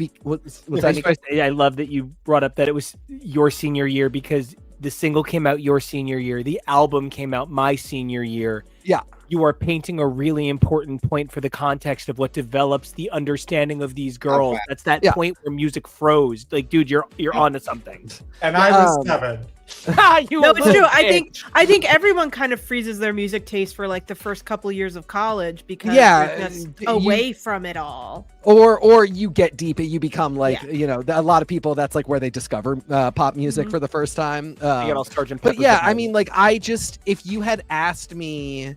I love that you brought up that it was your senior year, because the single came out your senior year. The album came out my senior year. Yeah. You are painting a really important point for the context of what develops the understanding of these girls. Okay. That's that point where music froze. Like, dude, you're onto something. And I was 7. No, it's true. I think everyone kind of freezes their music taste for like the first couple years of college because they're just away from it all. Or you get deep, you become like a lot of people. That's like where they discover pop music for the first time. You get all Sgt. But I mean, like, if you had asked me,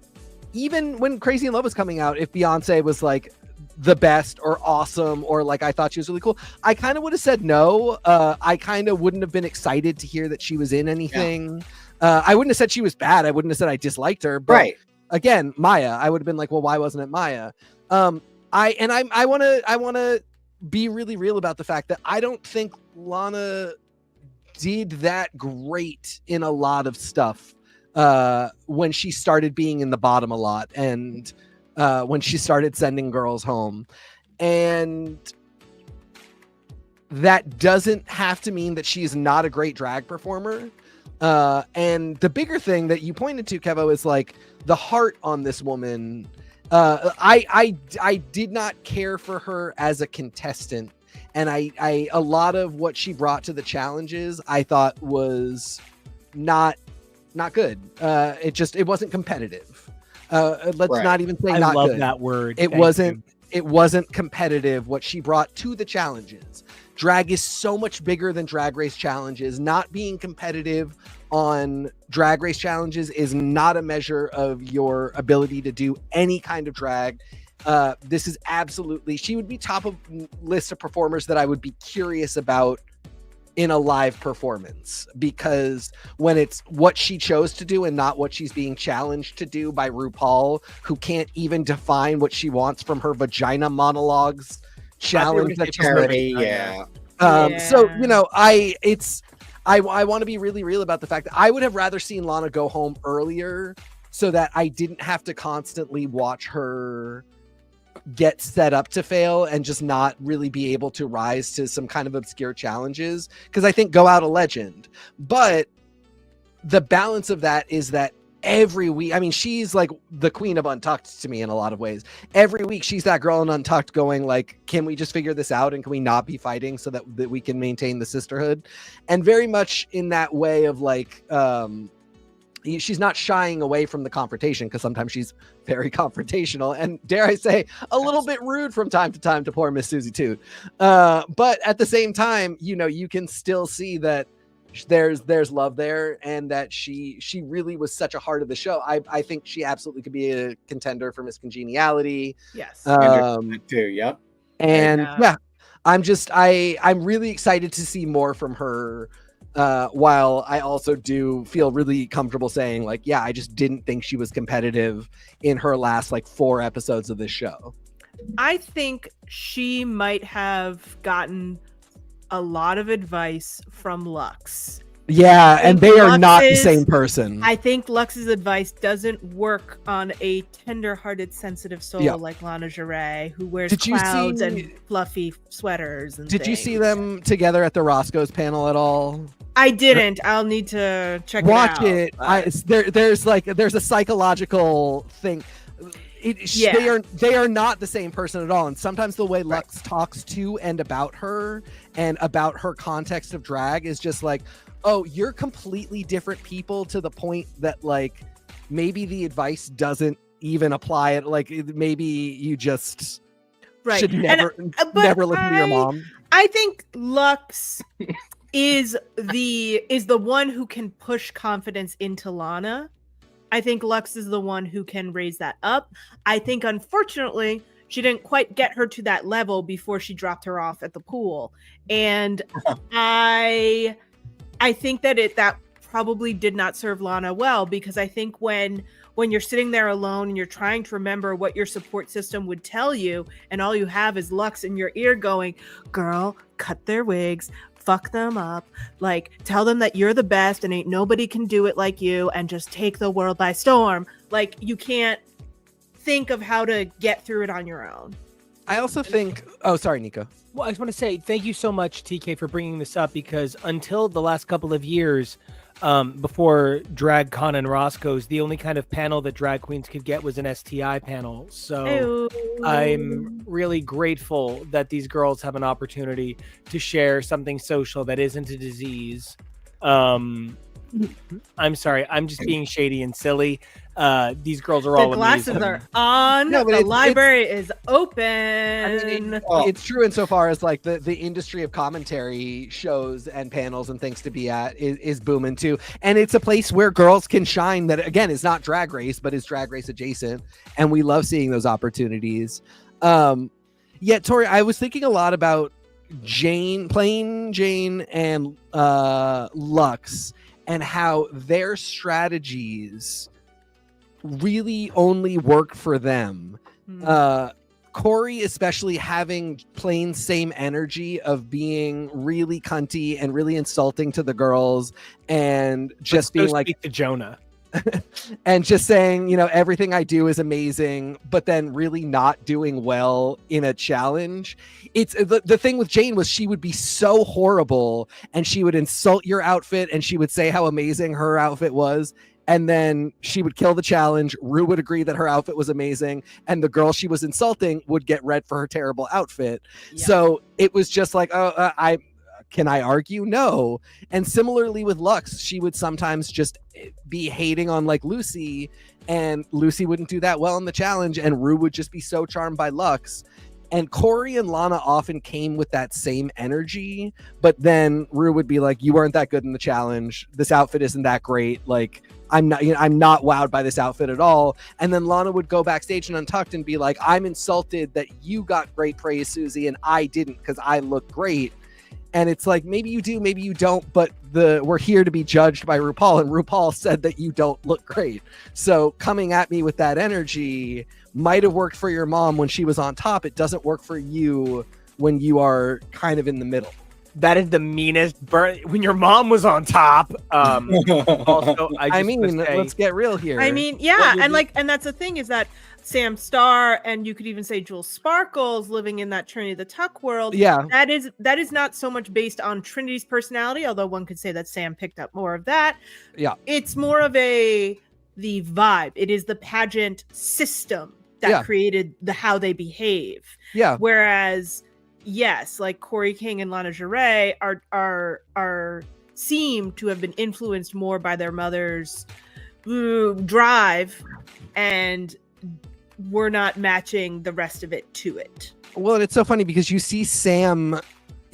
even when Crazy in Love was coming out, if Beyonce was like the best or awesome or like I thought she was really cool. I kind of would have said no. I kind of wouldn't have been excited to hear that she was in anything. I wouldn't have said she was bad. I wouldn't have said I disliked her. But Right. again, Maya, I would have been like, well, why wasn't it Maya? I want to be really real about the fact that I don't think Lana did that great in a lot of stuff when she started being in the bottom a lot and when she started sending girls home. And that doesn't have to mean that she's not a great drag performer. And the bigger thing that you pointed to, Kevo, is like the heart on this woman. I did not care for her as a contestant, and I a lot of what she brought to the challenges I thought was not good. It wasn't competitive. Let's not even say not good. I love that word. It wasn't competitive what she brought to the challenges. Drag is so much bigger than Drag Race challenges. Not being competitive on Drag Race challenges is not a measure of your ability to do any kind of drag. This is absolutely, she would be top of list of performers that I would be curious about in a live performance, because when it's what she chose to do and not what she's being challenged to do by RuPaul, who can't even define what she wants from her vagina monologues challenge that charity, So, you know, I want to be really real about the fact that I would have rather seen Lana go home earlier so that I didn't have to constantly watch her get set up to fail and just not really be able to rise to some kind of obscure challenges, because I think go out a legend. But the balance of that is that every week, I mean, she's like the queen of Untucked to me in a lot of ways. Every week she's that girl in Untucked going like, can we just figure this out and can we not be fighting so that we can maintain the sisterhood? And very much in that way of like, she's not shying away from the confrontation, because sometimes she's very confrontational and, dare I say, a little bit rude from time to time to poor Miss Suzie Toot. But at the same time, you know, you can still see that there's love there, and that she really was such a heart of the show. I think she absolutely could be a contender for Miss Congeniality. Yes. Too. Yep. And yeah, I'm really excited to see more from her. While I also do feel really comfortable saying like, yeah, I just didn't think she was competitive in her last like 4 episodes of this show. I think she might have gotten a lot of advice from Lux. Yeah, and they are not the same person. I think Lux's advice doesn't work on a tender-hearted, sensitive soul like Lana Jarre, who wears clouds and fluffy sweaters. And did you see them together at the Roscoe's panel at all? I didn't. I'll need to check Watch it out. There's a psychological thing. They are not the same person at all, and sometimes the way Lux talks to and about her and about her context of drag is just like, oh, you're completely different people, to the point that like maybe the advice doesn't even apply. It like maybe you just should never listen to your mom. I think Lux is the one who can push confidence into Lana. I think Lux is the one who can raise that up. I think, unfortunately, she didn't quite get her to that level before she dropped her off at the pool. And I think that probably did not serve Lana well, because I think when you're sitting there alone and you're trying to remember what your support system would tell you, and all you have is Lux in your ear going, girl, cut their wigs, fuck them up, like tell them that you're the best and ain't nobody can do it like you, and just take the world by storm. Like, you can't think of how to get through it on your own. I also think, oh, sorry, Nico. Well, I just want to say thank you so much, TK, for bringing this up, because until the last couple of years, before DragCon and Roscoe's, the only kind of panel that drag queens could get was an STI panel. So I'm really grateful that these girls have an opportunity to share something social that isn't a disease. I'm sorry, I'm just being shady and silly. These girls are all the glasses amazing. Are on. No, the library is open. I mean, it's true insofar as like the industry of commentary shows and panels and things to be at is booming too, and it's a place where girls can shine. That again is not Drag Race, but is Drag Race adjacent, and we love seeing those opportunities. Yeah, Tori, I was thinking a lot about plain Jane and Lux, and how their strategies really only work for them. Corey, especially, having plain same energy of being really cunty and really insulting to the girls, and just being like to Jonah. and just saying, everything I do is amazing, but then really not doing well in a challenge. It's the thing with Jane was she would be so horrible, and she would insult your outfit, and she would say how amazing her outfit was. And then she would kill the challenge. Rue would agree that her outfit was amazing, and the girl she was insulting would get red for her terrible outfit. Yeah. So it was just like, can I argue? No. And similarly with Lux, she would sometimes just be hating on like Lucy, and Lucy wouldn't do that well in the challenge, and Rue would just be so charmed by Lux. And Corey and Lana often came with that same energy, but then Rue would be like, you weren't that good in the challenge. This outfit isn't that great. Like, I'm not wowed by this outfit at all. And then Lana would go backstage and Untucked and be like, I'm insulted that you got great praise, Suzie, and I didn't because I look great. And it's like, maybe you do, maybe you don't, but we're here to be judged by RuPaul, and RuPaul said that you don't look great. So coming at me with that energy might have worked for your mom when she was on top. It doesn't work for you when you are kind of in the middle. That is the meanest when your mom was on top. Also, let's get real here. I mean, yeah, and that's the thing is that Sam Starr, and you could even say Jules Sparkles, living in that Trinity the Tuck world. Yeah, that is not so much based on Trinity's personality, although one could say that Sam picked up more of that. Yeah, it's more of the vibe. It is the pageant system that created how they behave. Yeah, whereas. Yes, like Corey King and Lana Jarre are seem to have been influenced more by their mother's drive, and we're not matching the rest of it to it. Well, it's so funny because you see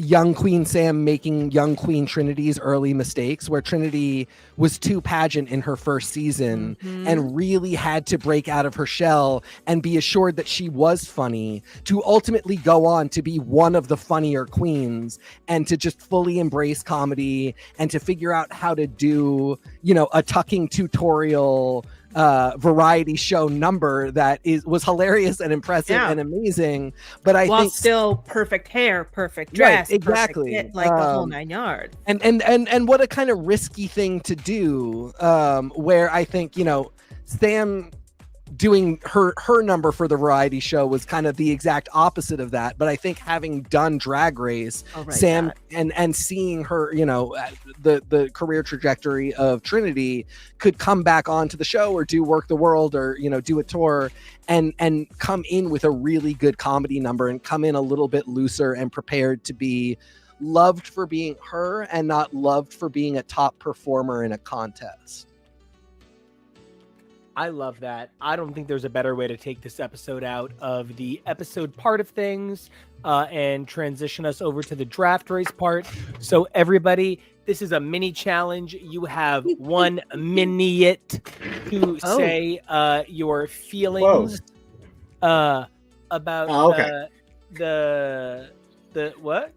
young Queen Sam making young Queen Trinity's early mistakes, where Trinity was too pageant in her first season and really had to break out of her shell and be assured that she was funny to ultimately go on to be one of the funnier queens, and to just fully embrace comedy and to figure out how to do, a tucking tutorial variety show number that was hilarious and impressive and amazing, but I think still perfect hair, perfect dress, right, exactly, perfect fit, like the whole 9 yards. And what a kind of risky thing to do, where I think Sam doing her number for the variety show was kind of the exact opposite of that. But I think having done Drag Race, Sam and seeing her, the career trajectory of Trinity, could come back onto the show or do Work the World or, do a tour and come in with a really good comedy number and come in a little bit looser and prepared to be loved for being her and not loved for being a top performer in a contest. I love that. I don't think there's a better way to take this episode out of the episode part of things and transition us over to the draft race part. So everybody, this is a mini challenge. You have 1 minute to say your feelings about the what?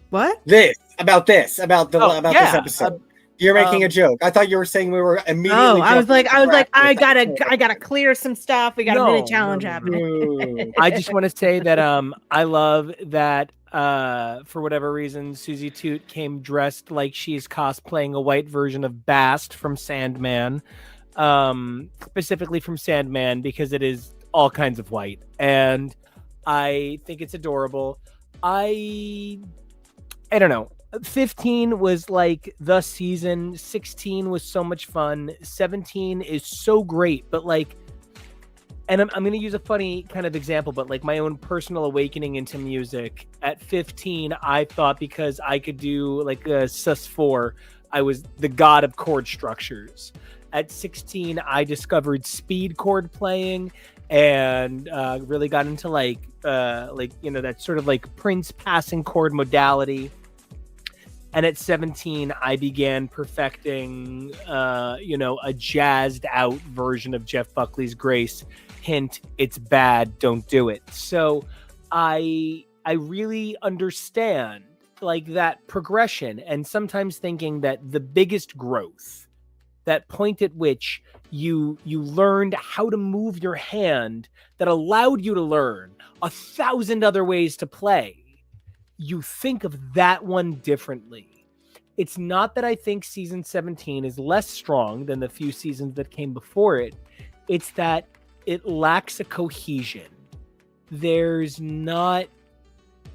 What? This episode. You're making a joke. I thought you were saying we were immediately. Oh, I was like, I gotta clear some stuff. We got a minute challenge happening. I just want to say that I love that for whatever reason Suzie Toot came dressed like she's cosplaying a white version of Bast from Sandman, specifically from Sandman because it is all kinds of white, and I think it's adorable. I don't know. 15 was like the season. 16 was so much fun. 17 is so great, but like, and I'm going to use a funny kind of example, but like my own personal awakening into music. At 15, I thought because I could do like a sus4, I was the god of chord structures. At 16, I discovered speed chord playing and really got into that sort of like Prince passing chord modality. And at 17, I began perfecting, a jazzed out version of Jeff Buckley's Grace. Hint, it's bad, don't do it. So I really understand like that progression, and sometimes thinking that the biggest growth, that point at which you learned how to move your hand, that allowed you to learn 1,000 other ways to play, you think of that one differently. It's not that I think season 17 is less strong than the few seasons that came before it. It's that it lacks a cohesion. There's not,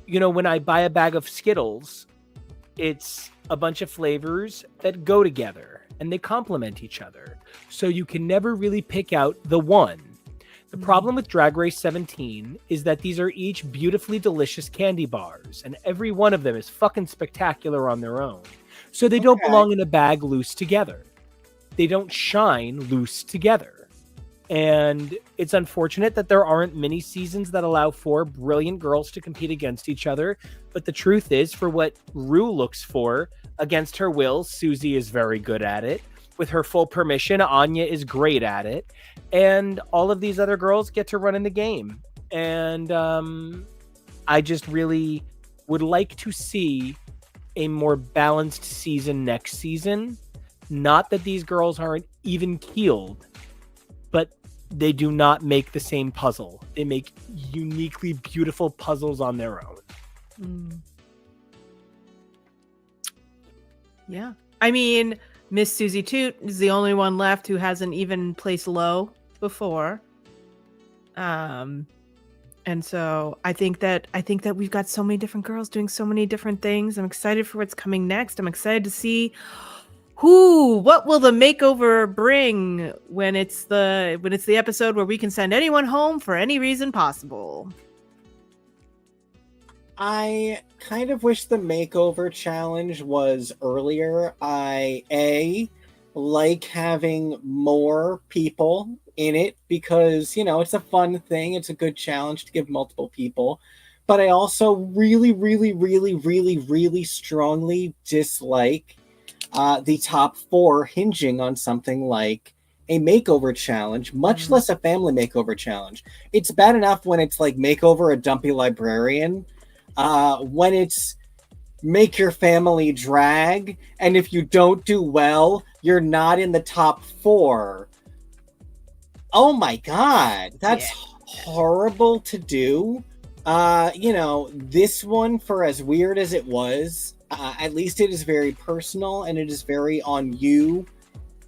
when I buy a bag of Skittles, it's a bunch of flavors that go together and they complement each other. So you can never really pick out the one. The problem with Drag Race 17 is that these are each beautifully delicious candy bars, and every one of them is fucking spectacular on their own. So they don't belong in a bag loose together. They don't shine loose together. And it's unfortunate that there aren't many seasons that allow 4 brilliant girls to compete against each other. But the truth is, for what Rue looks for, against her will, Suzie is very good at it. With her full permission, Anya is great at it. And all of these other girls get to run in the game. And I just really would like to see a more balanced season next season. Not that these girls aren't even keeled, but they do not make the same puzzle. They make uniquely beautiful puzzles on their own. Yeah. I mean, Miss Suzie Toot is the only one left who hasn't even placed low before. And so I think that we've got so many different girls doing so many different things. I'm excited for what's coming next. I'm excited to see what will the makeover bring when it's the episode where we can send anyone home for any reason possible. I kind of wish the makeover challenge was earlier. I like having more people in it because, it's a fun thing. It's a good challenge to give multiple people. But I also really, really, really, really, really strongly dislike the top 4 hinging on something like a makeover challenge, much less a family makeover challenge. It's bad enough when it's like makeover a dumpy librarian. When it's make your family drag, and if you don't do well, you're not in the top 4. Oh my god, that's horrible to do. This one, for as weird as it was, at least it is very personal and it is very on you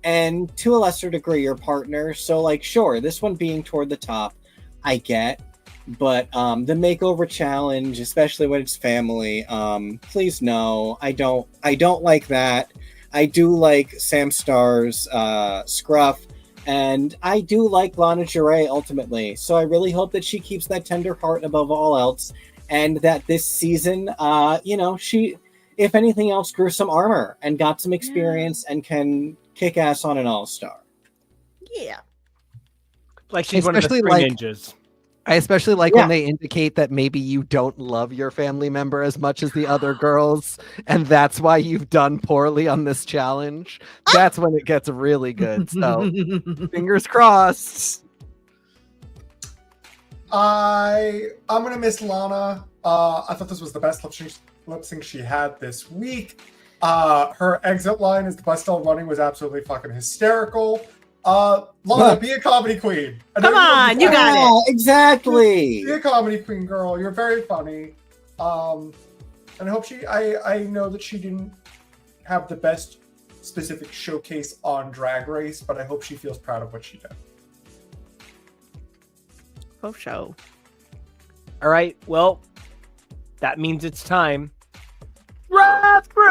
and to a lesser degree your partner. So sure, this one being toward the top, I get. But the makeover challenge, especially when it's family, please no. I don't like that. I do like Sam Starr's Scruff, and I do like Lana Jarre ultimately. So I really hope that she keeps that tender heart above all else, and that this season, she, if anything else, grew some armor and got some experience and can kick ass on an all-star. Yeah. Like she's one of the 3 ninjas. I especially like when they indicate that maybe you don't love your family member as much as the other girls, and that's why you've done poorly on this challenge. That's when it gets really good. So, fingers crossed. I'm gonna miss Lana. I thought this was the best lip sync she had this week. Her exit line as the bus still running was absolutely fucking hysterical. Lana, be a comedy queen. Come on, you got it. Exactly. Be a comedy queen, girl. You're very funny. And I hope I know that she didn't have the best specific showcase on Drag Race, but I hope she feels proud of what she did. Oh, show. All right, well, that means it's time. Wrath Race!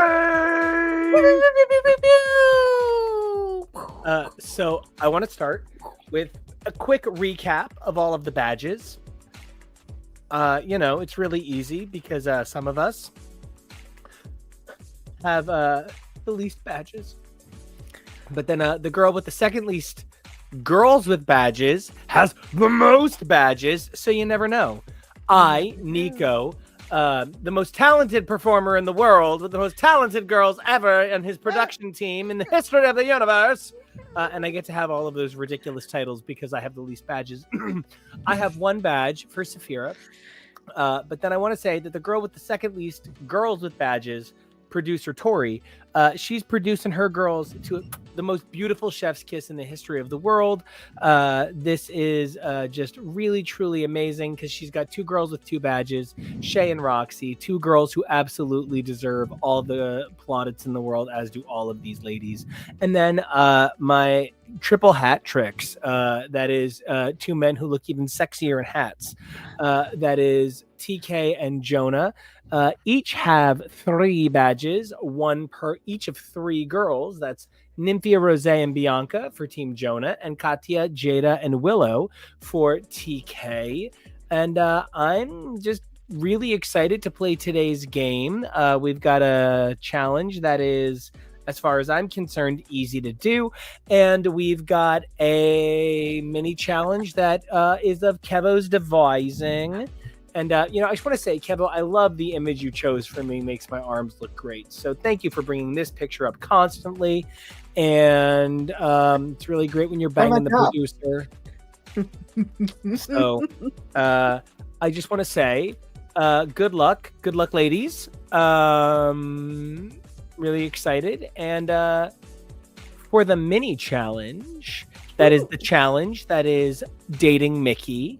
So I want to start with a quick recap of all of the badges. It's really easy because some of us have the least badges. But then the girl with the second least girls with badges has the most badges, so you never know. NICO, the most talented performer in the world with the most talented girls ever and his production team in the history of the universe. And I get to have all of those ridiculous titles because I have the least badges. I have 1 badge for Saphira. But then I want to say that the girl with the second least girls with badges, producer Tori, she's producing her girls to the most beautiful chef's kiss in the history of the world. This is just really, truly amazing because she's got 2 girls with 2 badges, Shay and Roxy, 2 girls who absolutely deserve all the plaudits in the world, as do all of these ladies. And then my triple hat tricks, that is 2 men who look even sexier in hats. That is TK and Jonah. Each have 3 badges, 1 per each of 3 girls. That's Nymphia, Rose, and Bianca for Team Jonah, and Katya, Jada, and Willow for TK. And I'm just really excited to play today's game. We've got a challenge that is, as far as I'm concerned, easy to do. And we've got a mini challenge that is of KEVO's devising. And, I just want to say, KEVO, I love the image you chose for me. Makes my arms look great. So thank you for bringing this picture up constantly. And it's really great when you're banging the producer. So I just want to say, good luck. Good luck, ladies. Really excited. And for the mini challenge, that is the challenge that is dating Mickey.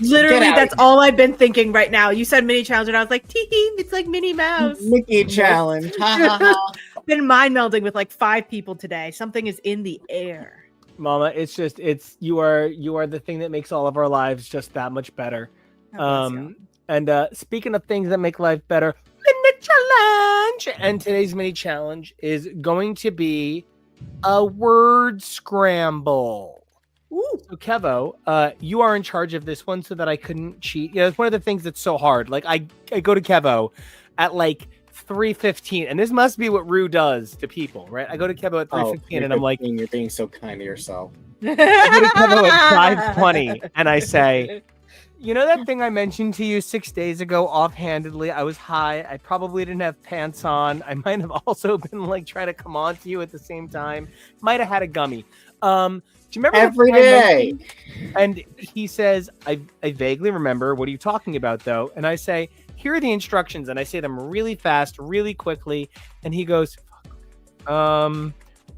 Literally, that's all I've been thinking right now. You said mini challenge, and I was like, tee, it's like Minnie Mouse. Mickey challenge. I've been mind melding with like 5 people today. Something is in the air. Mama, you are the thing that makes all of our lives just that much better. And speaking of things that make life better, mini challenge. And today's mini challenge is going to be a word scramble. Ooh. So KEVO, you are in charge of this one so that I couldn't cheat. It's one of the things that's so hard. Like I go to KEVO at like 3:15, and this must be what Rue does to people, right? I go to KEVO at 3:15, and I'm like, you're being so kind to yourself. I go to KEVO at 5:20, and I say, you know that thing I mentioned to you 6 days ago offhandedly? I was high. I probably didn't have pants on. I might have also been like trying to come on to you at the same time. Might have had a gummy. Do you remember every day? And he says, I vaguely remember. What are you talking about, though? And I say, here are the instructions. And I say them really fast, really quickly. And he goes, I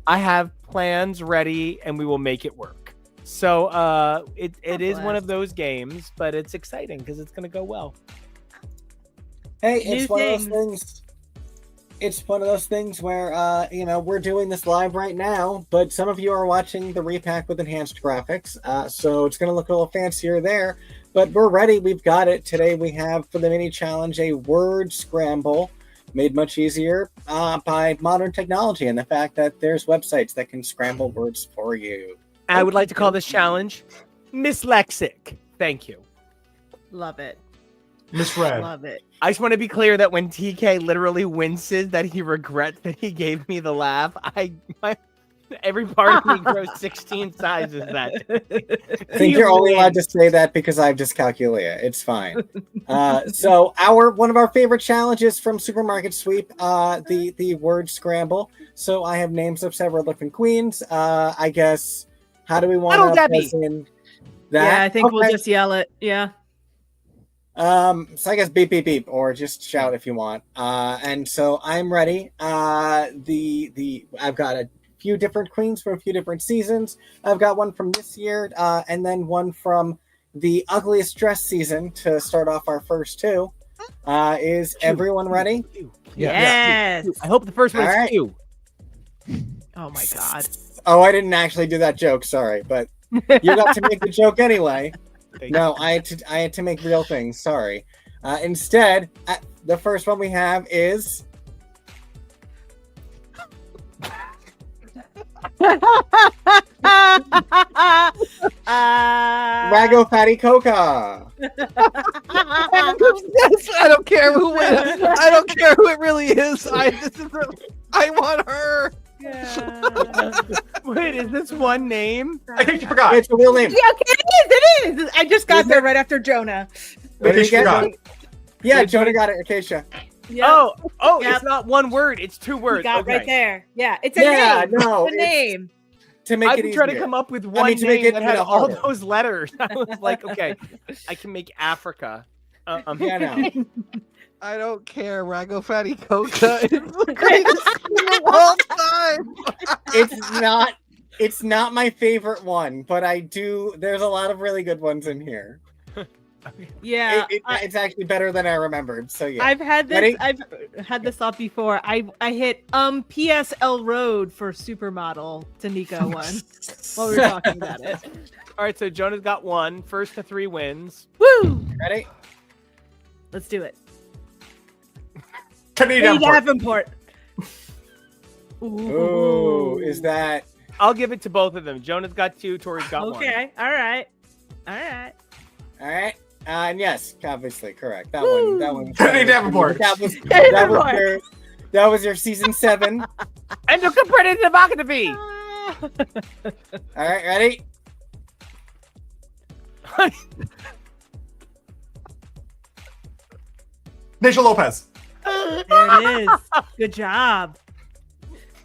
have plans ready and we will make it work. So it is one of those games, but it's exciting because it's going to go well. Hey, it's one of those things. It's one of those things where, we're doing this live right now, but some of you are watching the repack with enhanced graphics, so it's going to look a little fancier there. But we're ready. We've got it. Today we have, for the mini challenge, a word scramble made much easier by modern technology and the fact that there's websites that can scramble words for you. I would like to call this challenge Mislexic. Thank you. Love it. Misread. Love it. I just want to be clear that when TK literally winces that he regrets that he gave me the laugh, every part of me grows 16 sizes that day. I think you're only allowed to say that because I have dyscalculia. It's fine. So one of our favorite challenges from Supermarket Sweep, the word scramble. So I have names of several different queens. I guess, how do we want to present that? Yeah, I think we'll just yell it. Yeah. So I guess beep beep beep, or just shout if you want. And so I'm ready. I've got a few different queens from a few different seasons. I've got one from this year, and then one from the ugliest dress season to start off our first 2. Is everyone ready? Yes. I hope the first one is Q. Oh my god. Oh, I didn't actually do that joke. Sorry, but you got to make the joke anyway. No, I had to make real things. Sorry. Instead, the first one we have is Rago Fatty Coca. I don't care who wins. I don't care who it really is. I want her. Yeah. Wait, is this one name? I think you forgot. It's a real name. Yeah, okay, it is. I just got there right after Jonah. What did you get? Forgot. Yeah, Jonah got it. Acacia. Yep. Oh, Yep. It's not one word. It's 2 words. You got okay. right there. Yeah, it's a name. No, It's a name. To make I've it been easier. trying to come up with one to make name it that had even all harder. those letters. I was like, okay, I can make Africa. Yeah, no. I don't care. Rago Fatty Coca is the greatest thing of all time. It's not my favorite one, but I do. There's a lot of really good ones in here. Yeah, It's actually better than I remembered. So yeah. I've had this. Ready? I've had this thought before. I hit PSL Road for Supermodel to NICO once while we were talking about it. All right, so Jonah's got 1. First to 3 wins. Woo! Ready? Let's do it. Kenny Hey, Davenport. Davenport. Ooh, is that? I'll give it to both of them. Jonah's got 2. Tori's got 1. Okay. All right. All right. All right. And yes, obviously correct. That Woo! one. Kenny Davenport. That was your season 7. And look at in the back of the bee. All right, ready? Nasia Lopez. There it is. Good job.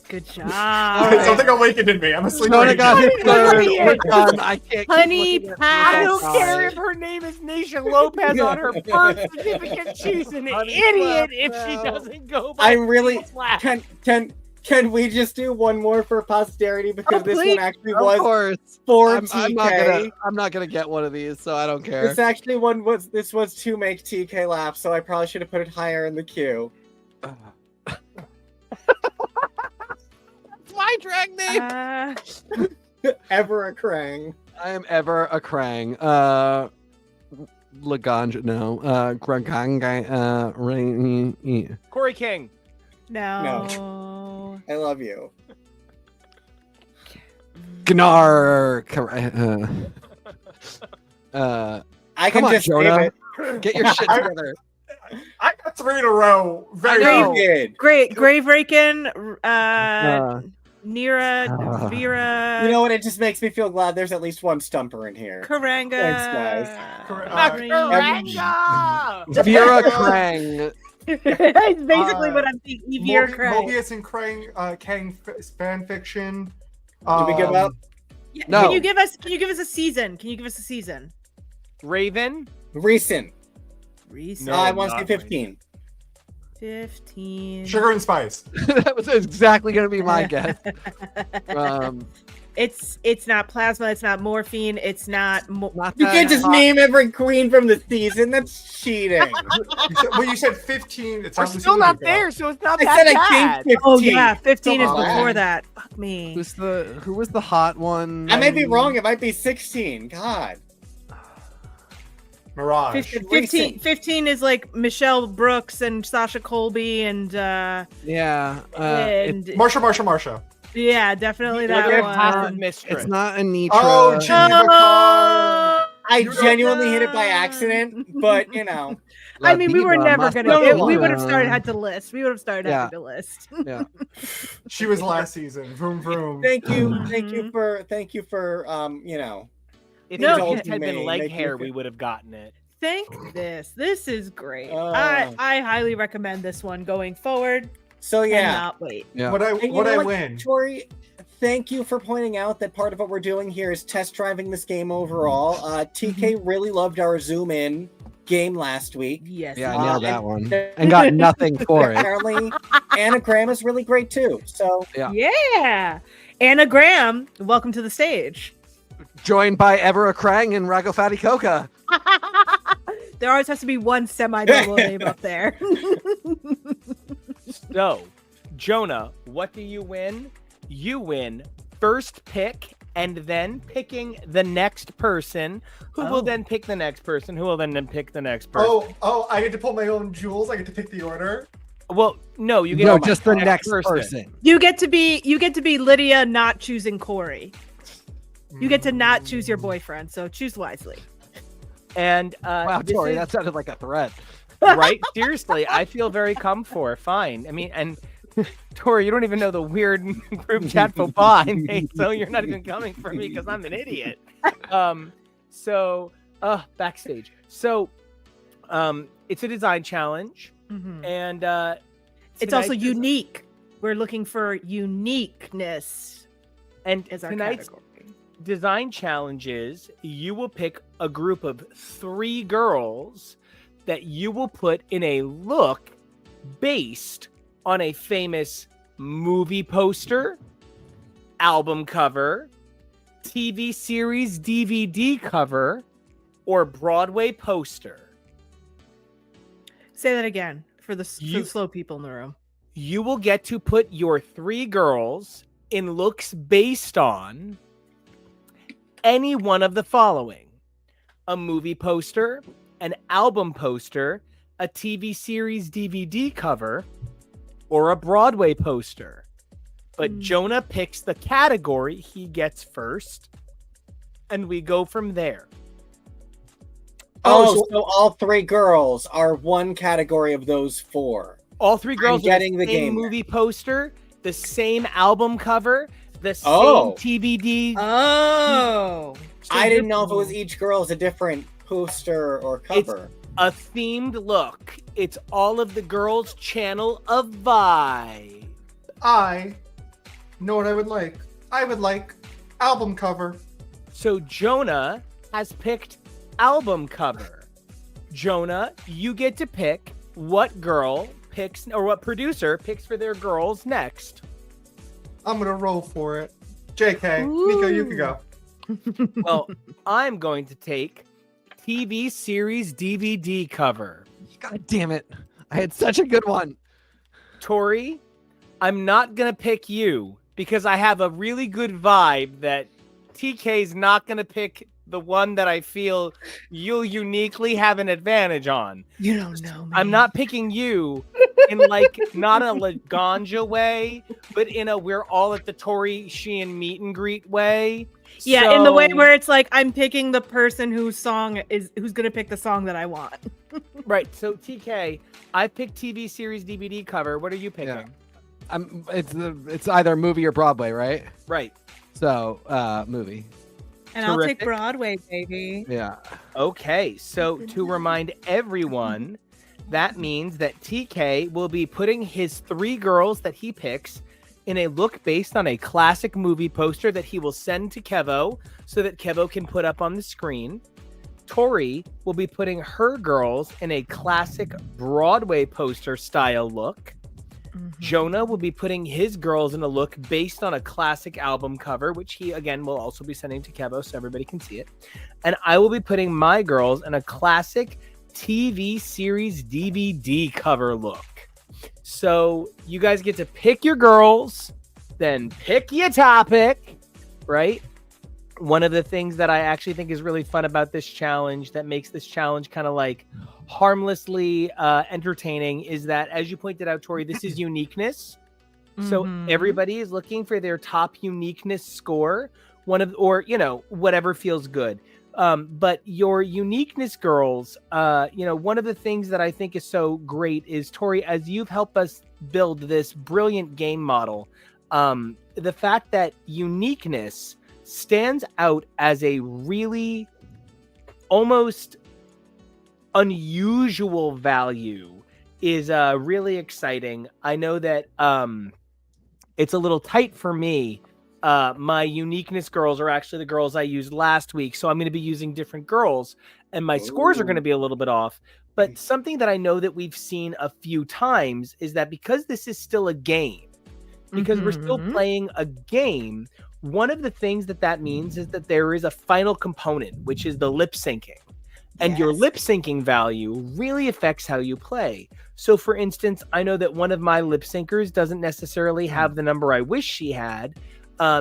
Good job. Something awakened in me. I'm asleep. Jonah right got now. his third. We're done. I can't. keep Honey looking at pie. I this don't care outside. if her name is Nasia Lopez on her birth certificate. She's an Honey idiot slap if she now. doesn't go by. I'm really slap. Can we just do one more for posterity because this please. one actually Of was course. for I'm TK. not gonna get one of these, so I don't care. This was to make TK laugh, so I probably should have put it higher in the queue. My drag name. Ever a Krang. I am ever a Krang. Lagrange, no. Graganga, Corey King. No. I love you. Gnar. I Come can on, just Jonah. save it. Get your shit together. I got 3 in a row. Very I know. good. Good. Great. Grave Raken. Nira. Vera. You know what? It just makes me feel glad there's at least one stumper in here. Karanga. Thanks, guys. Macarena! Vera Krang. It's basically what I'm thinking. Vera Krang. Mobius and Kang fan fiction. Did we give up? No. Can you give us a season? Raven. Recent. Recent. No, I want to say not 15. 15. Sugar and Spice. That was exactly going to be my guess. It's not plasma. It's not morphine. It's not. Not You that can't just hot. name every queen from the season. That's cheating. You said 15. It's We're not still Lucy not Nico. there, so it's not I that said I bad. think 15. Oh yeah, 15 is Come on. before that. Fuck me. Who was the hot one? I may be wrong. It might be 16. God. Mirage. 15 is like Michelle Brooks and Sasha Colby and Yeah. and Marsha. yeah, definitely Look that at one. Passive Mistress. It's not Anitra. Oh, Geneva Carr. I You don't genuinely hit it by accident, but you know. I mean, we were never gonna. We would have started had had to list. We would have started Yeah. having to list. She was last season. Vroom vroom. Thank you Mhm. for you know. If No, it had been me, leg make you hair, feel- we would have gotten it. Thank this. This is great. Oh. I highly recommend this one going forward. So And yeah. not wait. Yeah. What And you I know what, win? Tori, thank you for pointing out that part of what we're doing here is test driving this game overall. TK really loved our zoom in game last week. Yes. Yeah, it I nailed is. that one and got nothing for it. Apparently, Anagram is really great too. So Yeah. Anna Graham, welcome to the stage. Joined by Ever a Krang and Rago Fatty Coca. There always has to be one semi-double name up there. So, Jonah, what do you win? You win first pick and then picking the next person, who Oh. will then pick the next person, who will then pick the next person. Oh, I get to pull my own jewels. I get to pick the order. Well, no, you get No, to just the next person. You get to be Lydia not choosing Corey. You get to not choose your boyfriend, so choose wisely. And Wow, this Tori, is- that sounded like a threat. right? Seriously, I feel very come for. Fine. I mean, and Tori, you don't even know the weird group chat faux pas I made, so you're not even coming for me because I'm an idiot. So backstage. So, it's a design challenge, and It's also tonight's- unique. We're looking for uniqueness And as our tonight's category. design challenges, you will pick a group of 3 girls that you will put in a look based on a famous movie poster, album cover, TV series DVD cover, or Broadway poster. Say that again for the slow people in the room. You will get to put your 3 girls in looks based on any one of the following: a movie poster, an album poster, a TV series DVD cover, or a Broadway poster. But Jonah picks the category he gets first, and we go from there. So all 3 girls are one category of those 4. All 3 girls getting the same game movie poster, the same album cover, the same TBD. Oh. I didn't know if it was each girl's a different poster or cover. It's a themed look. It's all of the girls' channel of vibe. I know what I would like. I would like album cover. So Jonah has picked album cover. Jonah, you get to pick what girl picks, or what producer picks for their girls next. I'm gonna roll for it. JK, NICO, you can go. Well, I'm going to take TV series DVD cover. God damn it. I had such a good one. Tori, I'm not going to pick you because I have a really good vibe that TK's not going to pick the one that I feel you'll uniquely have an advantage on. You don't know me. I'm not picking you in like not a Laganja way, but in a we're all at the Tori Sheehan meet and greet way. Yeah, in the way where it's like I'm picking the person who's gonna pick the song that I want. Right. So TK, I picked TV series DVD cover. What are you picking? Yeah. It's either movie or Broadway, right? Right. So movie. And I'll take Broadway, baby. Yeah. Okay. So to remind everyone, that means that TK will be putting his 3 girls that he picks in a look based on a classic movie poster that he will send to KEVO so that KEVO can put up on the screen. Tori will be putting her girls in a classic Broadway poster style look. Jonah will be putting his girls in a look based on a classic album cover, which he, again, will also be sending to KEVO so everybody can see it. And I will be putting my girls in a classic TV series DVD cover look. So you guys get to pick your girls, then pick your topic, right? One of the things that I actually think is really fun about this challenge that makes this challenge kind of like harmlessly entertaining is that, as you pointed out, Tori, this is uniqueness. So everybody is looking for their top uniqueness score, whatever feels good. But your uniqueness girls, one of the things that I think is so great is, Tori, as you've helped us build this brilliant game model, the fact that uniqueness stands out as a really almost unusual value is really exciting. I know that it's a little tight for me. My uniqueness girls are actually the girls I used last week, so I'm going to be using different girls, and my scores are going to be a little bit off. But something that I know that we've seen a few times is that because this is still a game, because we're still playing a game, one of the things that means is that there is a final component, which is the lip syncing. And your lip syncing value really affects how you play. So, for instance, I know that one of my lip syncers doesn't necessarily have the number I wish she had,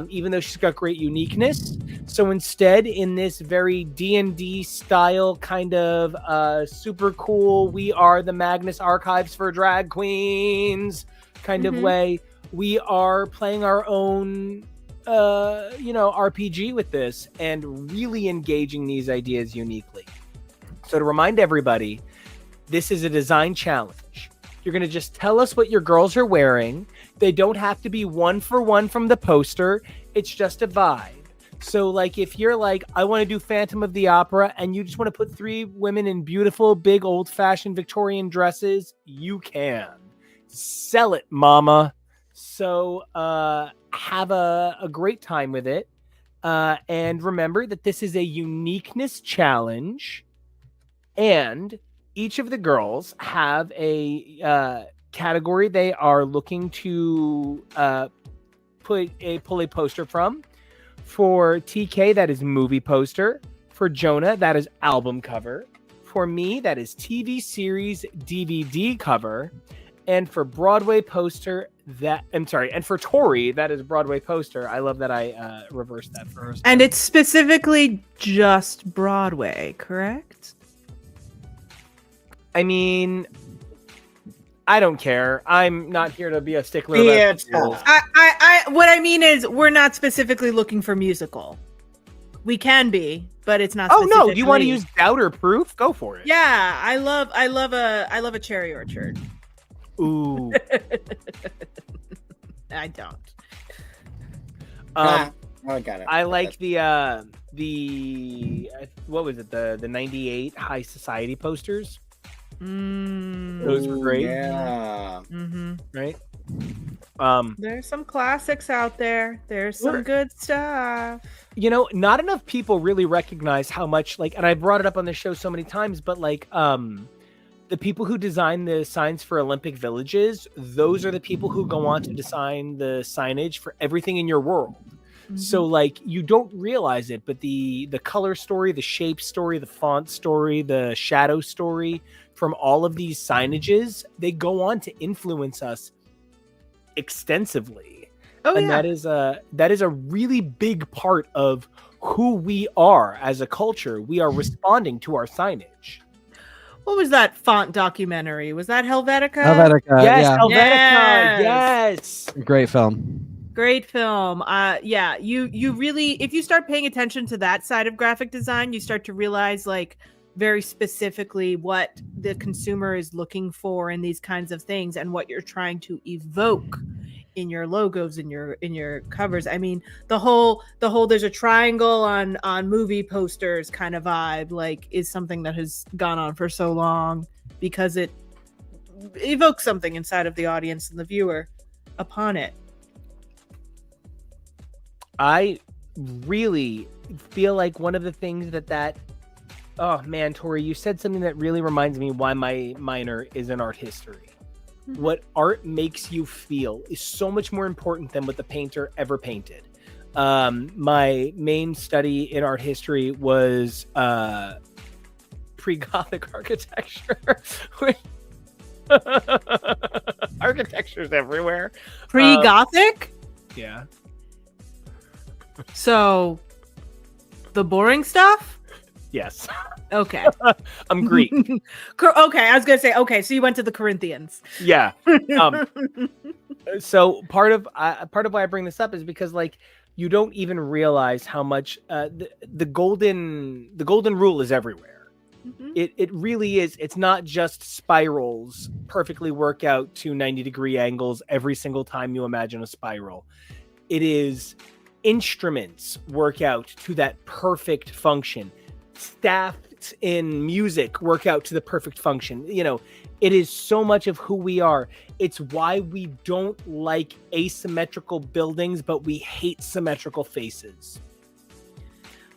even though she's got great uniqueness. So instead, in this very D&D style kind of super cool, we are the Magnus Archives for drag queens kind of way, we are playing our own RPG with this and really engaging these ideas uniquely. So to remind everybody, this is a design challenge. You're going to just tell us what your girls are wearing. They don't have to be one for one from the poster. It's just a vibe. So like if you're like, I want to do Phantom of the Opera and you just want to put 3 women in beautiful, big, old-fashioned Victorian dresses, you can. Sell it, mama. So have a great time with it. And remember that this is a uniqueness challenge. And each of the girls have a category they are looking to pull a poster from. For TK, that is movie poster. For Jonah, that is album cover. For me, that is TV series DVD cover. And for Broadway poster, and for Tori, that is Broadway poster. I love that I reversed that first. And it's specifically just Broadway, correct? I mean, I don't care. I'm not here to be a stickler. Yeah, about rules. What I mean is, we're not specifically looking for musical. We can be, but it's not. Oh no! Do you want to use doubt or proof? Go for it. Yeah, I love a cherry orchard. Ooh. I don't. I got it. I like the what was it, the 98 High Society posters. Those were great. Yeah. Mm-hmm. Right. There's some classics out there. There's some good stuff. You know, not enough people really recognize how much, like, and I brought it up on the show so many times, but like the people who design the signs for Olympic villages, those are the people who go on to design the signage for everything in your world. Mm-hmm. So like, you don't realize it, but the color story, the shape story, the font story, the shadow story from all of these signages, they go on to influence us extensively. And that is a really big part of who we are as a culture. We are responding to our signage. What was that font documentary? Was that Helvetica? Helvetica, yes, yeah. Helvetica, yes. Great film. Great film. Yeah, you really, if you start paying attention to that side of graphic design, you start to realize like very specifically what the consumer is looking for in these kinds of things and what you're trying to evoke in your logos, in your covers. I mean, the whole there's a triangle on movie posters kind of vibe, like, is something that has gone on for so long because it evokes something inside of the audience and the viewer upon it. I really feel like one of the things that oh man, Tori, you said something that really reminds me why my minor is in art history. Mm-hmm. What art makes you feel is so much more important than what the painter ever painted. My main study in art history was pre-Gothic architecture. Architecture's everywhere. Pre-Gothic? Yeah. So, the boring stuff? Yes. Okay. I'm Greek. Okay, I was gonna say, okay, so you went to the Corinthians. Yeah. So part of why I bring this up is because, like, you don't even realize how much the golden rule is everywhere. Mm-hmm. It really is. It's not just spirals perfectly work out to 90-degree angles every single time you imagine a spiral. It is instruments work out to that perfect function. Staffs in music work out to the perfect function. You know, it is so much of who we are. It's why we don't like asymmetrical buildings, but we hate symmetrical faces.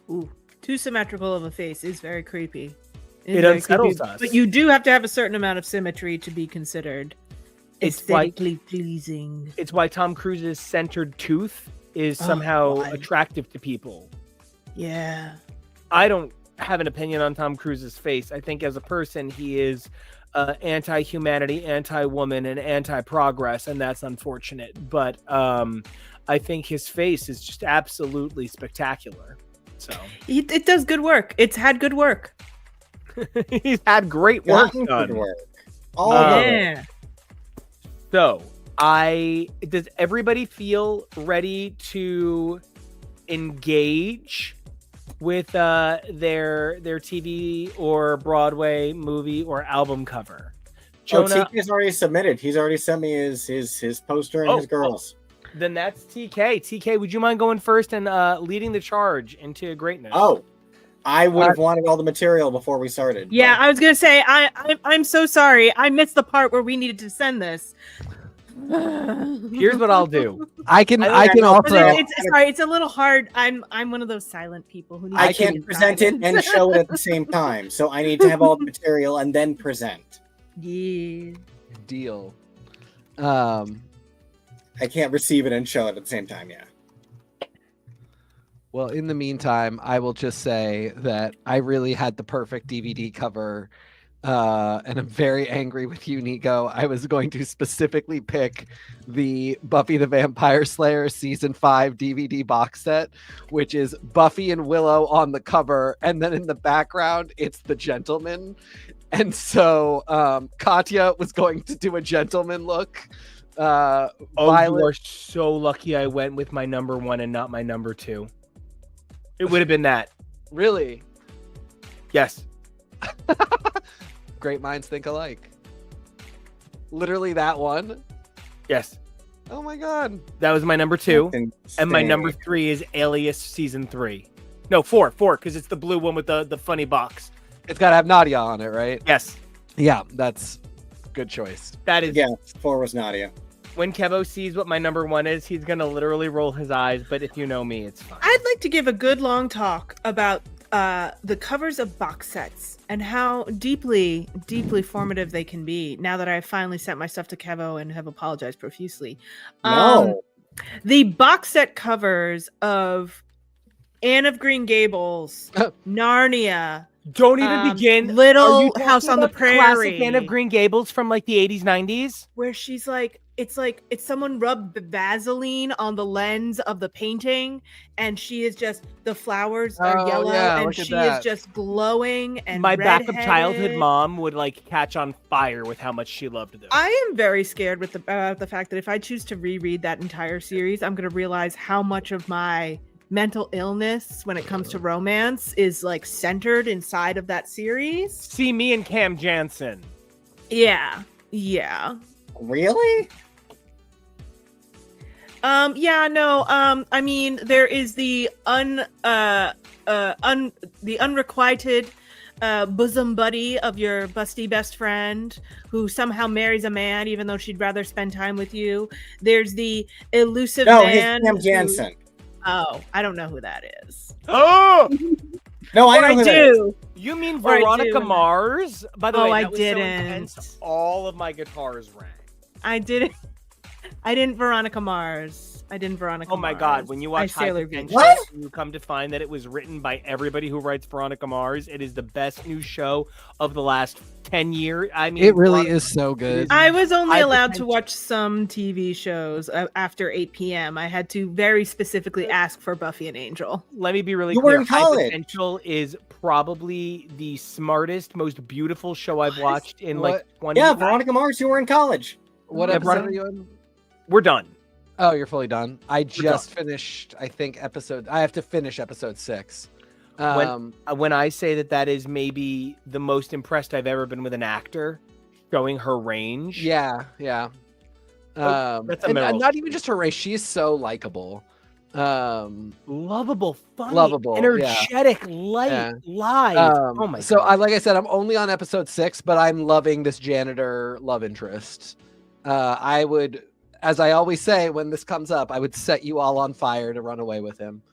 Ooh, too symmetrical of a face is very creepy. It unsettles us. But you do have to have a certain amount of symmetry to be considered aesthetically pleasing. It's why Tom Cruise's centered tooth is somehow attractive to people. Yeah. I don't have an opinion on Tom Cruise's face. I think as a person, he is anti-humanity, anti-woman, and anti-progress, and that's unfortunate. But I think his face is just absolutely spectacular. So it does good work. It's had good work. He's had great work done. Good work. Yeah. So does everybody feel ready to engage with their TV or Broadway movie or album cover? Jonah, TK's already submitted. He's already sent me his poster and his girls. Then that's TK. TK, would you mind going first and leading the charge into greatness? Oh, I would have wanted all the material before we started. Yeah, I was gonna say I'm so sorry. I missed the part where we needed to send this. Here's what I'll do. I can But also. It's a little hard. I'm one of those silent people who need I to can't be in present it and silence. show it at the same time, so I need to have all the material and then present. Yeah. Deal. I can't receive it and show it at the same time. Yeah. Well, in the meantime, I will just say that I really had the perfect DVD cover, and I'm very angry with you, Nico. I was going to specifically pick the Buffy the Vampire Slayer Season 5 DVD box set, which is Buffy and Willow on the cover, and then in the background, it's the gentleman. And so Katya was going to do a gentleman look. You are so lucky I went with my number 1 and not my number 2. It would have been that. Really? Yes. Great minds think alike. Literally that one? Yes. Oh my god. That was my number 2. And my number 3 is Alias Season 3. No, 4, because it's the blue one with the funny box. It's got to have Nadia on it, right? Yes. Yeah, that's good choice. That is. Yeah, 4 was Nadia. When Kevo sees what my number 1 is, he's going to literally roll his eyes. But if you know me, it's fine. I'd like to give a good long talk about the covers of box sets and how deeply, deeply formative they can be now that I've finally sent my stuff to Kevo and have apologized profusely. No. The box set covers of Anne of Green Gables, Narnia, Don't even begin. Little House on the Prairie. Classic Anne of Green Gables from like the 80s, 90s. Where she's like it's someone rubbed the Vaseline on the lens of the painting, and she is just the flowers are yellow, and she is just glowing. And my backup childhood mom would like catch on fire with how much she loved them. I am very scared with the fact that if I choose to reread that entire series, I'm going to realize how much of my mental illness when it comes to romance is like centered inside of that series. See me and Cam Jansen. Yeah. Really? I mean, there is the unrequited bosom buddy of your busty best friend who somehow marries a man even though she'd rather spend time with you. There's the elusive man. No, he's Cam Jansen. Oh, I don't know who that is. Oh! No, I know who that is. You mean Veronica Mars? By the way, I that was didn't. So intense, all of my guitars rang. I didn't Veronica Mars. Oh my god, when you watch High Potential, you come to find that it was written by everybody who writes Veronica Mars. It is the best new show of the last 10 years. I mean, it really is so good. I was only allowed to watch some TV shows after 8 p.m. I had to very specifically ask for Buffy and Angel. Let me be really clear. You were in college. High Potential is probably the smartest, most beautiful show I've watched in like 20 years. Yeah, Veronica Mars, you were in college. What episode are you in? We're done. Oh, you're fully done. I just finished, I think, I have to finish episode 6. When I say that is maybe the most impressed I've ever been with an actor, showing her range. Yeah. That's a and not even just her range. She is so likable. Lovable, funny, live. energetic, oh my god. So like I said, I'm only on episode 6, but I'm loving this janitor love interest. I would, as I always say when this comes up, I would set you all on fire to run away with him.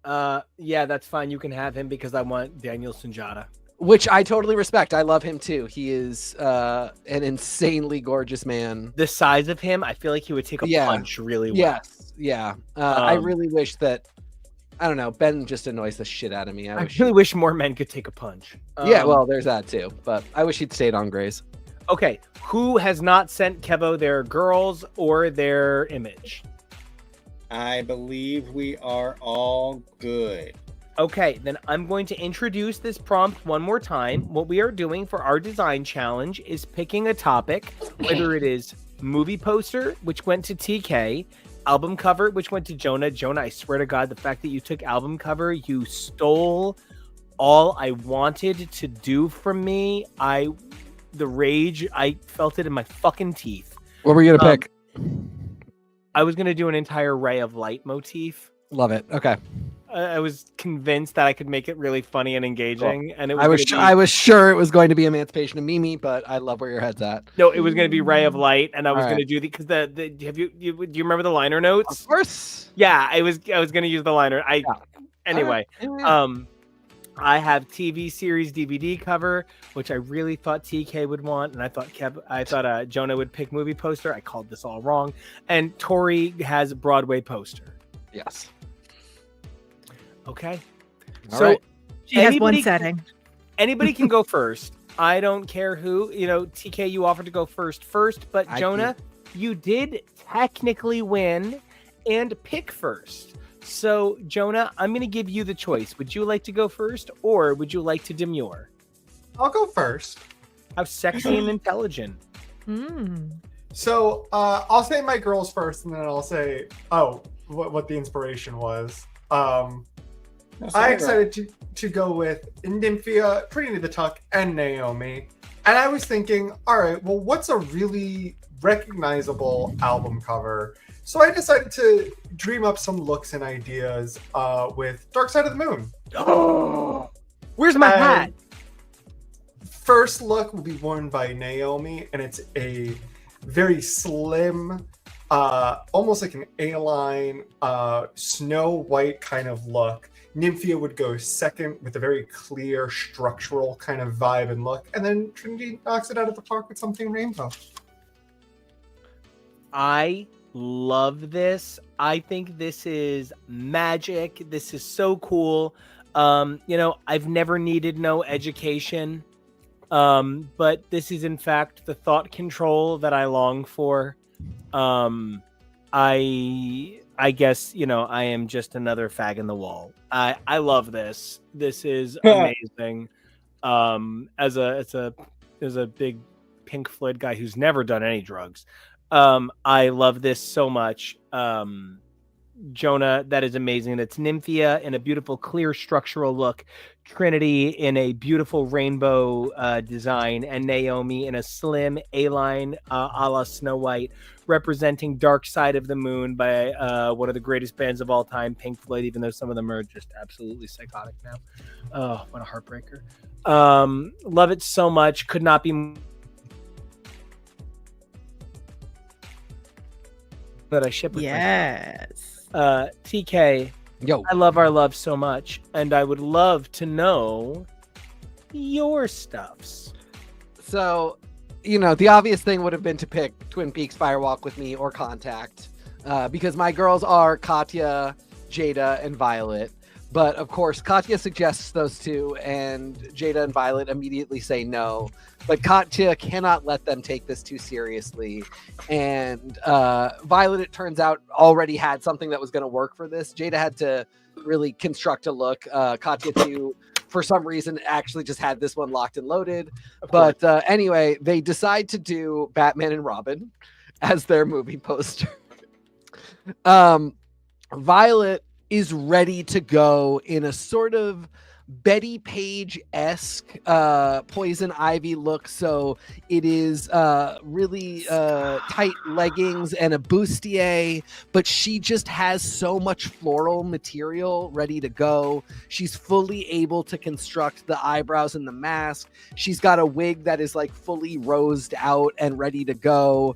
Yeah, that's fine. You can have him because I want Daniel Sunjata. Which I totally respect. I love him too. He is an insanely gorgeous man. The size of him, I feel like he would take a punch really well. Yes, yeah. I really wish that, I don't know, Ben just annoys the shit out of me. I really wish more men could take a punch. Yeah, well, there's that too. But I wish he'd stayed on Grey's. Okay, who has not sent Kevo their girls or their image? I believe we are all good. Okay, then I'm going to introduce this prompt one more time. What we are doing for our design challenge is picking a topic, whether it is movie poster, which went to TK, album cover, which went to Jonah. Jonah, I swear to God, the fact that you took album cover, you stole all I wanted to do from me. The rage, I felt it in my fucking teeth. What were you going to pick? I was going to do an entire Ray of Light motif. Love it. Okay. I was convinced that I could make it really funny and engaging, and it was I was sure it was going to be Emancipation of Mimi, but I love where your head's at. no, it was going to be Ray of Light, and I was All going to do because do you remember the liner notes? Of course. Yeah, I was going to use the liner. Anyway, Alright. I have TV series DVD cover, which I really thought TK would want, and I thought Jonah would pick movie poster. I called this all wrong, and Tori has Broadway poster. Yes. Okay, All so right. She has one setting. Anybody can go first. I don't care who. TK, you offered to go first, but Jonah, you did technically win and pick first. So, Jonah, I'm going to give you the choice. Would you like to go first, or would you like to demure? I'll go first. How sexy and intelligent. So I'll say my girls first, and then I'll say, what the inspiration was. I decided to go with Nymphia, Pretty Near the Tuck, and Naomi. And I was thinking, all right, well, what's a really recognizable album cover? So I decided to dream up some looks and ideas with Dark Side of the Moon. Oh, where's my hat? First look will be worn by Naomi, and it's a very slim, almost like an A-line, Snow White kind of look. Nymphia would go second with a very clear structural kind of vibe and look, and then Trinity knocks it out of the park with something rainbow. I love this. I think this is magic. This is so cool. I've never needed no education, but this is in fact the thought control that I long for. I guess, I am just another fag in the wall. I love this. This is amazing. As a big Pink Floyd guy who's never done any drugs, I love this so much. Jonah, that is amazing. That's Nymphia in a beautiful, clear structural look, Trinity in a beautiful rainbow design, and Naomi in a slim A-line a la Snow White, representing Dark Side of the Moon by one of the greatest bands of all time, Pink Floyd, even though some of them are just absolutely psychotic now. Oh, what a heartbreaker. Love it so much. Could not be that I ship with Yes. TK, Yo. I love our love so much, and I would love to know your stuffs. So, the obvious thing would have been to pick Twin Peaks Firewalk with Me or Contact, because my girls are Katya, Jada, and Violet. But of course, Katya suggests those two, and Jada and Violet immediately say no. But Katya cannot let them take this too seriously. And Violet, it turns out, already had something that was going to work for this. Jada had to really construct a look. Katya, too, for some reason, actually just had this one locked and loaded. But anyway, they decide to do Batman and Robin as their movie poster. Violet is ready to go in a sort of Betty Page-esque Poison Ivy look. So it is really tight leggings and a bustier, but she just has so much floral material ready to go. She's fully able to construct the eyebrows and the mask. She's got a wig that is like fully rosed out and ready to go.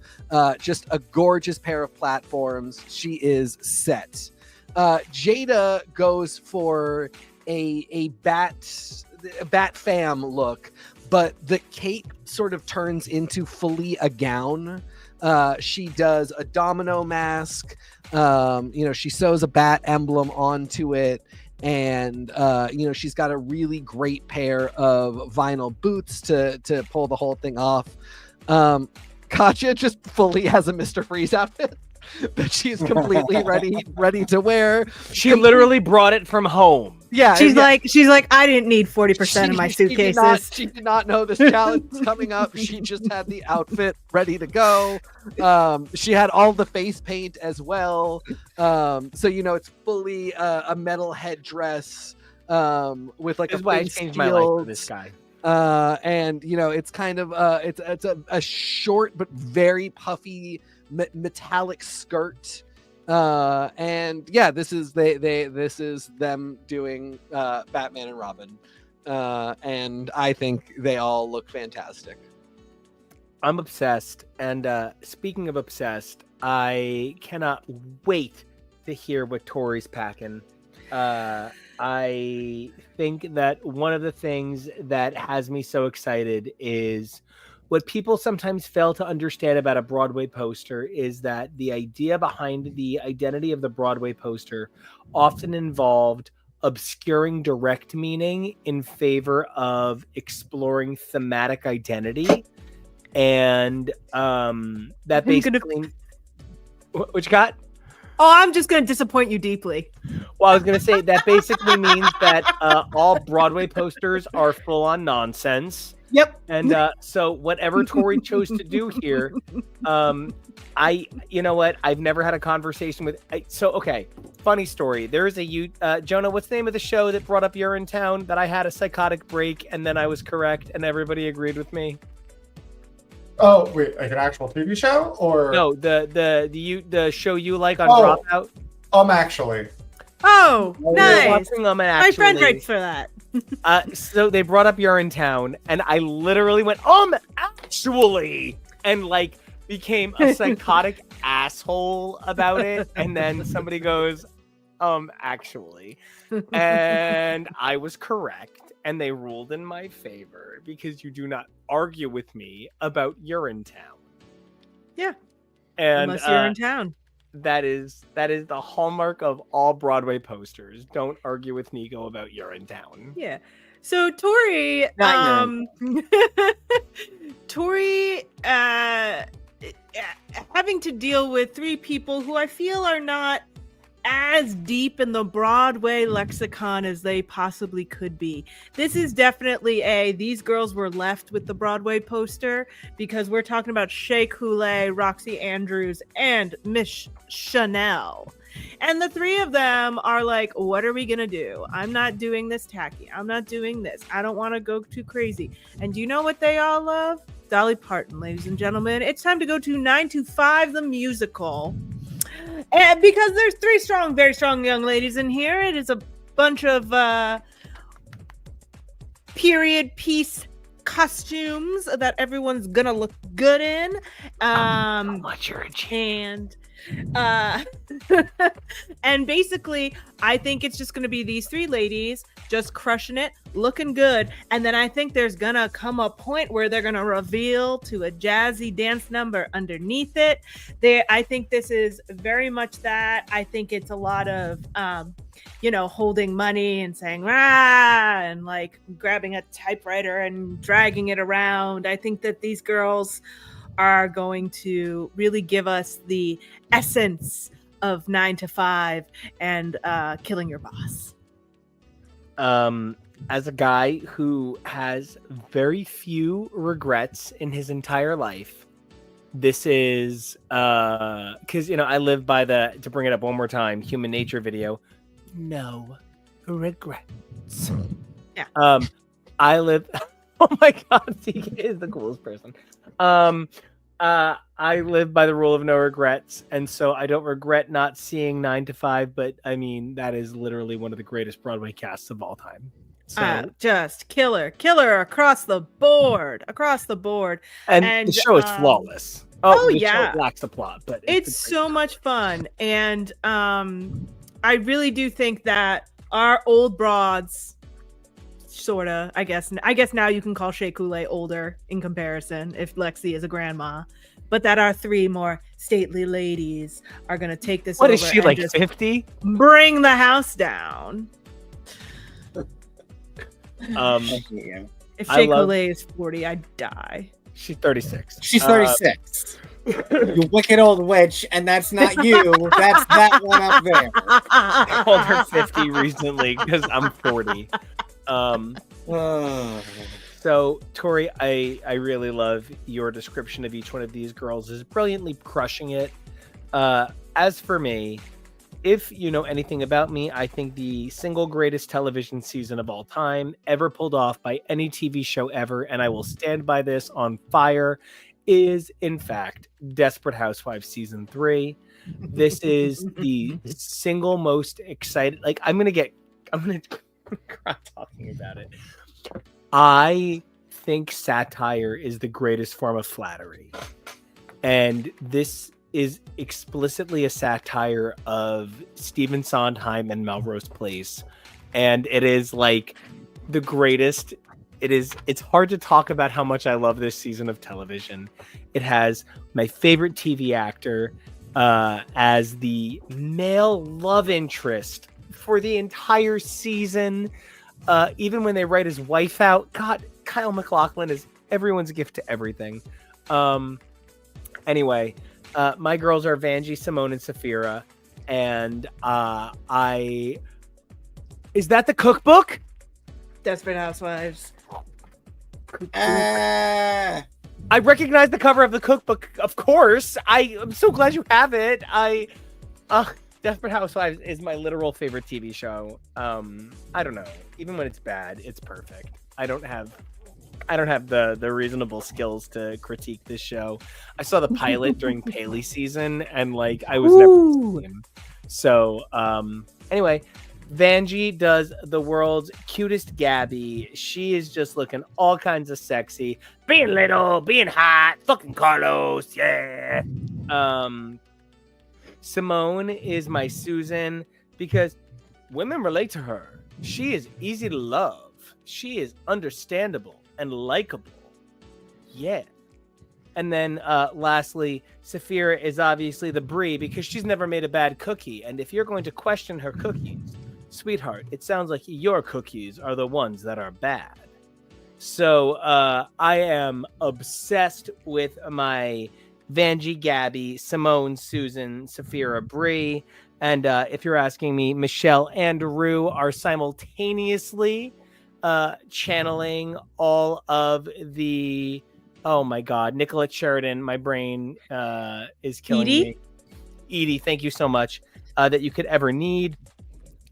Just a gorgeous pair of platforms. She is set. Jada goes for a bat fam look, but the cape sort of turns into fully a gown. She does a domino mask. She sews a bat emblem onto it, and she's got a really great pair of vinyl boots to pull the whole thing off. Katya just fully has a Mr. Freeze outfit that she's completely ready to wear. She literally brought it from home. Yeah, she's like, I didn't need 40% of my suitcases. She did not know this challenge was coming up. She just had the outfit ready to go. She had all the face paint as well. So it's fully a metal headdress with like This a is why I face changed my life for shield. this guy. And it's kind of it's a short but very puffy metallic skirt, And yeah, this is this is them doing Batman and Robin. And I think they all look fantastic. I'm obsessed. And speaking of obsessed, I cannot wait to hear what Tori's packing. I think that one of the things that has me so excited is what people sometimes fail to understand about a Broadway poster is that the idea behind the identity of the Broadway poster often involved obscuring direct meaning in favor of exploring thematic identity. And that basically... What you got? Oh, I'm just going to disappoint you deeply. Well, I was going to say that basically means that all Broadway posters are full on nonsense. Yep. And so whatever Tori chose to do here, you know what? I've never had a conversation with. Okay, funny story. There is Jonah, what's the name of the show that brought up Urinetown that I had a psychotic break and then I was correct and everybody agreed with me? Oh wait, like an actual TV show or no? The show you like on Dropout. Actually. Oh, nice. My friend writes for that. So they brought up Urinetown, and I literally went, actually, and like became a psychotic asshole about it. And then somebody goes, actually, and I was correct. And they ruled in my favor because you do not argue with me about Urinetown. Yeah. And unless you're in town. That is the hallmark of all Broadway posters. Don't argue with NICO about Urinetown. Yeah. So Tori, Tori having to deal with three people who I feel are not as deep in the Broadway lexicon as they possibly could be. This is definitely these girls were left with the Broadway poster because we're talking about Shea Coulee, Roxy Andrews, and Miss Chanel. And the three of them are like, what are we going to do? I'm not doing this tacky. I'm not doing this. I don't want to go too crazy. And do you know what they all love? Dolly Parton, ladies and gentlemen. It's time to go to 9 to 5, the musical. And because there's three very strong young ladies in here, it is a bunch of period piece costumes that everyone's gonna look good in. How much you're and basically, I think it's just gonna be these three ladies just crushing it, looking good, and then I think there's gonna come a point where they're gonna reveal to a jazzy dance number underneath it. I think this is very much that. I think it's a lot of holding money and saying rah and like grabbing a typewriter and dragging it around. I think that these girls are going to really give us the essence of 9 to 5 and killing your boss. As a guy who has very few regrets in his entire life, this is because I live by to bring it up one more time, human nature video. No regrets. Yeah. I live. Oh my God, CK is the coolest person. I live by the rule of no regrets, and so I don't regret not seeing 9 to 5. But I mean, that is literally one of the greatest Broadway casts of all time. So just killer across the board, and the show is flawless. The show lacks the plot, but it's so much fun, and I really do think that our old broads. Sorta, I guess now you can call Shea Coulee older in comparison if Lexi is a grandma, but that our three more stately ladies are gonna take this. What is she, like 50? Bring the house down. If Shea Coulee is 40, I'd die. She's 36. She's 36. You wicked old witch, and that's not you. That's that one up there. I called her 50 recently because I'm 40. So Tori, I really love your description of each one of these girls is brilliantly crushing it. As for me, if you know anything about me, I think the single greatest television season of all time ever pulled off by any TV show ever, and I will stand by this on fire, is in fact Desperate Housewives season 3. This is the single most excited. Like, I'm gonna cry talking about it. I think satire is the greatest form of flattery, and this is explicitly a satire of Stephen Sondheim and Melrose Place, and it is like the greatest. It's hard to talk about how much I love this season of television. It has my favorite TV actor as the male love interest for the entire season. Even when they write his wife out, God, Kyle MacLachlan is everyone's gift to everything. Anyway, my girls are Vanjie, Simone, and Saphira, and is that the cookbook? Desperate Housewives. Ah. I recognize the cover of the cookbook, of course. I'm so glad you have it. Desperate Housewives is my literal favorite TV show. I don't know. Even when it's bad, it's perfect. I don't have the reasonable skills to critique this show. I saw the pilot during Paley season, and like I was never the same. So anyway, Vanjie does the world's cutest Gabby. She is just looking all kinds of sexy, being little, being hot, fucking Carlos, yeah. Simone is my Susan because women relate to her. She is easy to love. She is understandable and likable. Yeah. And then lastly, Saphira is obviously the Brie because she's never made a bad cookie. And if you're going to question her cookies, sweetheart, it sounds like your cookies are the ones that are bad. So I am obsessed with my Vanjie, Gabby, Simone, Susan, Saphira, Brie. And if you're asking me, Michelle and Rue are simultaneously channeling all of the, oh my God, Nicolette Sheridan. My brain is killing me. Edie, thank you so much, that you could ever need.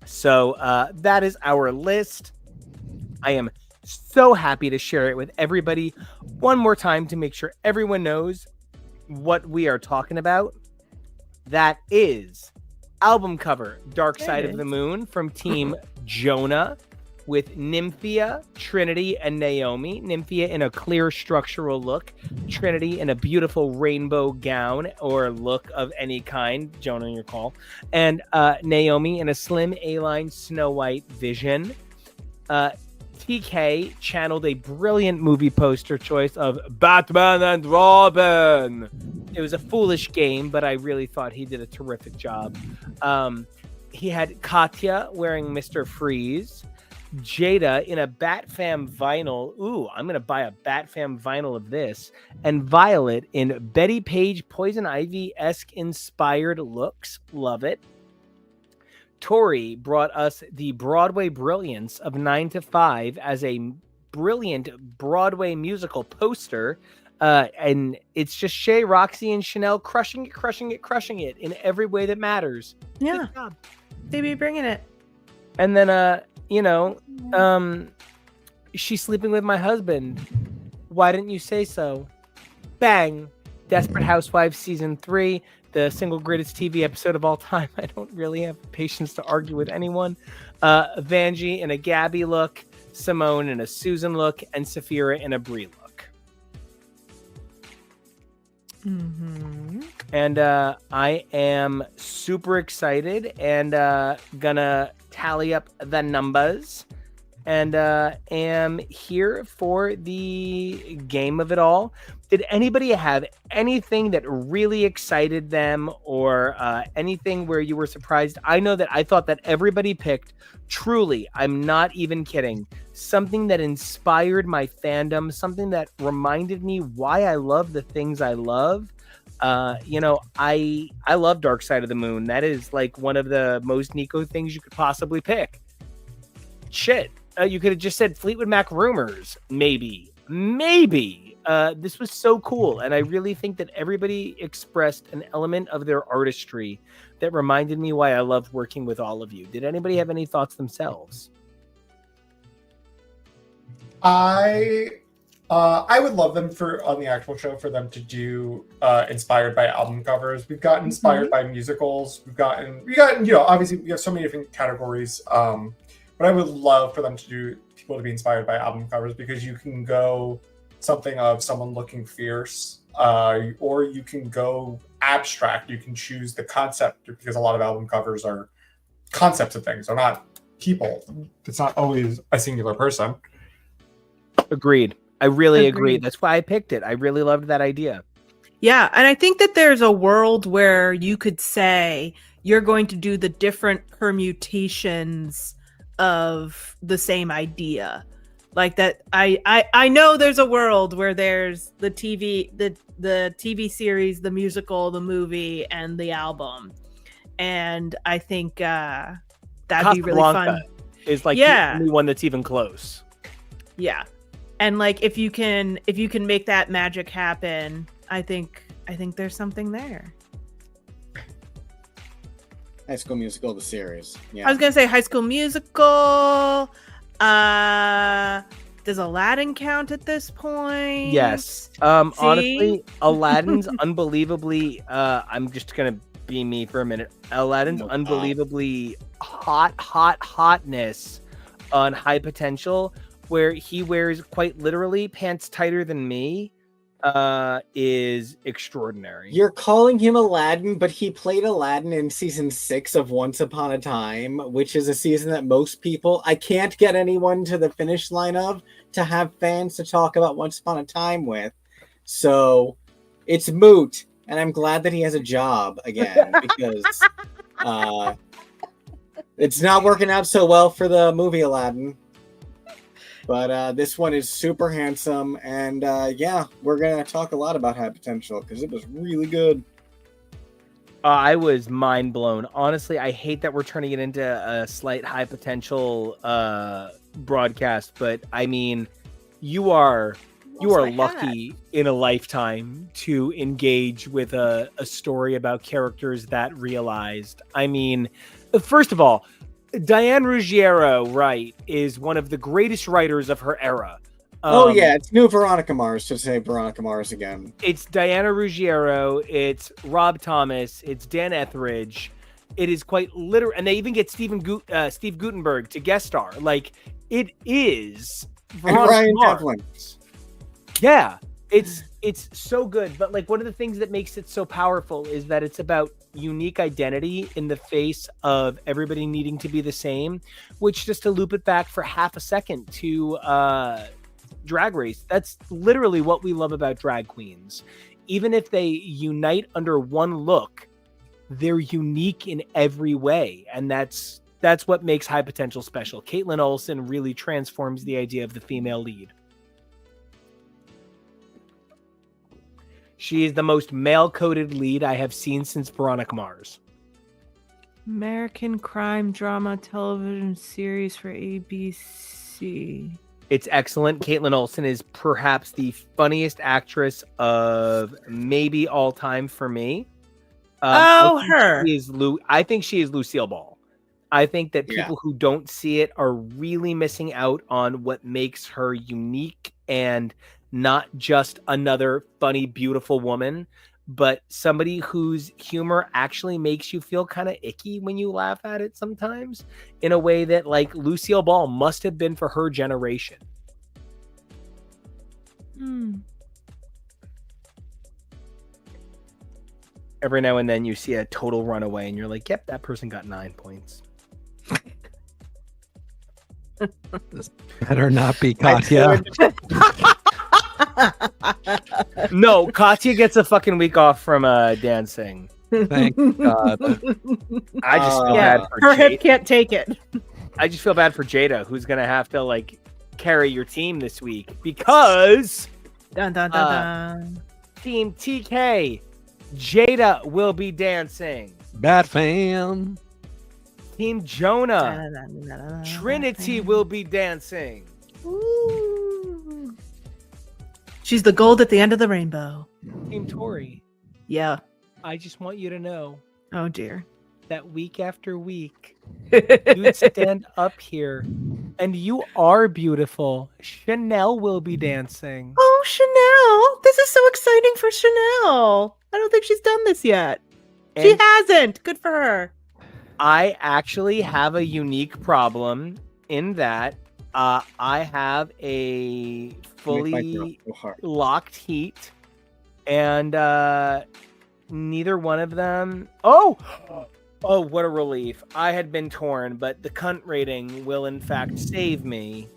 So that is our list. I am so happy to share it with everybody one more time to make sure everyone knows what we are talking about. That is album cover Dark Side of the Moon from Team Jonah with Nymphia, Trinity, and Naomi. Nymphia in a clear structural look, Trinity in a beautiful rainbow gown or look of any kind, Jonah, your call, and Naomi in a slim A-line Snow White vision. TK channeled a brilliant movie poster choice of Batman and Robin. It was a foolish game, but I really thought he did a terrific job. He had Katya wearing Mr. Freeze, Jada in a Batfam vinyl. Ooh, I'm going to buy a Batfam vinyl of this. And Violet in Betty Page Poison Ivy-esque inspired looks. Love it. Tori brought us the Broadway brilliance of 9 to 5 as a brilliant Broadway musical poster. And it's just Shay, Roxy, and Chanel crushing it in every way that matters. Yeah. Good job. They be bringing it. And then, she's sleeping with my husband. Why didn't you say so? Bang. Desperate Housewives Season 3. The single greatest TV episode of all time. I don't really have patience to argue with anyone. Vanjie in a Gabby look, Simone in a Susan look, and Saphira in a Brie look. Mm-hmm. And I am super excited and gonna tally up the numbers and am here for the game of it all. Did anybody have anything that really excited them or anything where you were surprised? I know that I thought that everybody picked, truly, I'm not even kidding, something that inspired my fandom, something that reminded me why I love the things I love. I love Dark Side of the Moon. That is like one of the most NICO things you could possibly pick. Shit. You could have just said Fleetwood Mac Rumors. Maybe. This was so cool. And I really think that everybody expressed an element of their artistry that reminded me why I love working with all of you. Did anybody have any thoughts themselves? I I would love them on the actual show for them to do inspired by album covers. We've gotten inspired by musicals. We've gotten obviously we have so many different categories. But I would love for them to do people to be inspired by album covers, because you can go something of someone looking fierce, or you can go abstract. You can choose the concept, because a lot of album covers are concepts of things. They're not people. It's not always a singular person. Agreed. I really agree. Agreed. That's why I picked it. I really loved that idea. Yeah, and I think that there's a world where you could say you're going to do the different permutations of the same idea. Like that I know there's a world where there's the TV series, the musical, the movie, and the album. And I think that'd be really fun. Is like the only one that's even close. Yeah. And like if you can make that magic happen, I think there's something there. High School Musical, the series. Yeah. I was gonna say High School Musical. Does Aladdin count at this point? Yes. Honestly, Aladdin's unbelievably. I'm just gonna be me for a minute. Aladdin's unbelievably hotness on High Potential, where he wears quite literally pants tighter than me, is extraordinary. You're calling him Aladdin, but he played Aladdin in season 6 of Once Upon a Time, which is a season that most people, I can't get anyone to the finish line of to have fans to talk about Once Upon a Time with. So it's moot, and I'm glad that he has a job again, because it's not working out so well for the movie Aladdin. But this one is super handsome, and we're going to talk a lot about High Potential, because it was really good. I was mind blown. Honestly, I hate that we're turning it into a slight High Potential broadcast, but I mean, you are lucky in a lifetime to engage with a story about characters that realized. I mean, first of all, Diane Ruggiero, right, is one of the greatest writers of her era. It's new Veronica Mars, to say Veronica Mars again. It's Diana Ruggiero, it's Rob Thomas, it's Dan Etheridge. It is quite literal, and they even get Steve Guttenberg to guest star. Like, it is Veronica Ryan Devlin. Yeah, it's so good. But like, one of the things that makes it so powerful is that it's about unique identity in the face of everybody needing to be the same, which, just to loop it back for half a second to Drag Race, that's literally what we love about drag queens. Even if they unite under one look, they're unique in every way, and that's what makes High Potential special. Caitlin Olsen really transforms the idea of the female lead. She is the most male-coded lead I have seen since Veronica Mars. American crime drama television series for ABC. It's excellent. Caitlin Olsen is perhaps the funniest actress of maybe all time for me. Her. I think she is Lucille Ball. I think that people who don't see it are really missing out on what makes her unique, and not just another funny, beautiful woman, but somebody whose humor actually makes you feel kind of icky when you laugh at it sometimes, in a way that, like, Lucille Ball must have been for her generation. Every now and then you see a total runaway and you're like, yep, that person got 9 points. This better not be Katya. No, Katya gets a fucking week off from dancing. Thank God. I just feel bad for her Jada. hip can't take it. I just feel bad for Jada, who's gonna have to like carry your team this week, because Dun, dun, dun, dun. Team TK, Jada will be dancing. Bad fam. Team Jonah, Trinity will be dancing. Ooh. She's the gold at the end of the rainbow. Team Tori, Yeah. I just want you to know Oh dear. that week after week, you stand up here And you are beautiful. Chanel will be dancing. Oh, Chanel. This is so exciting for Chanel. I don't think she's done this yet. She And hasn't. Good for her. I actually have a unique problem in that I have a fully locked heat, and neither one of them. Oh, what a relief! I had been torn, but the cunt rating will in fact save me.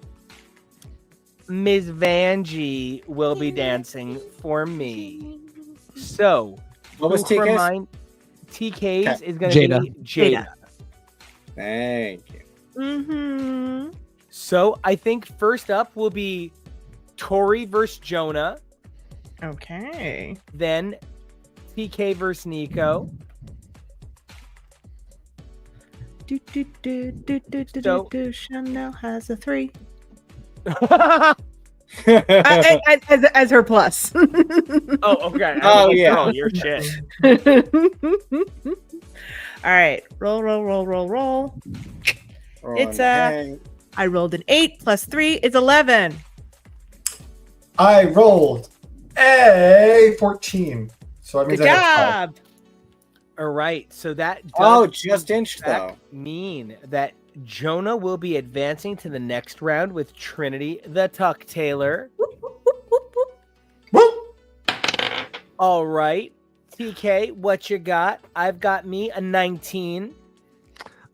Ms. Vanjie will be dancing for me. So, What was TK's? TK's is going Jada. to be Jada. Thank you. Mm-hmm. So I think first up will be Tori versus Jonah, Okay. then TK versus NICO. Chanel has a 3. Oh, As her plus. okay. Oh, yeah. Oh, your shit. All right. Roll. It's I rolled an 8 plus 3 is 11. I rolled a 14. So that means Good I have 12. job. All right. So that does just inched though. mean that Jonah will be advancing to the next round with Trinity the Tuck Taylor. Woo! All right. TK, what you got? I've got me a 19.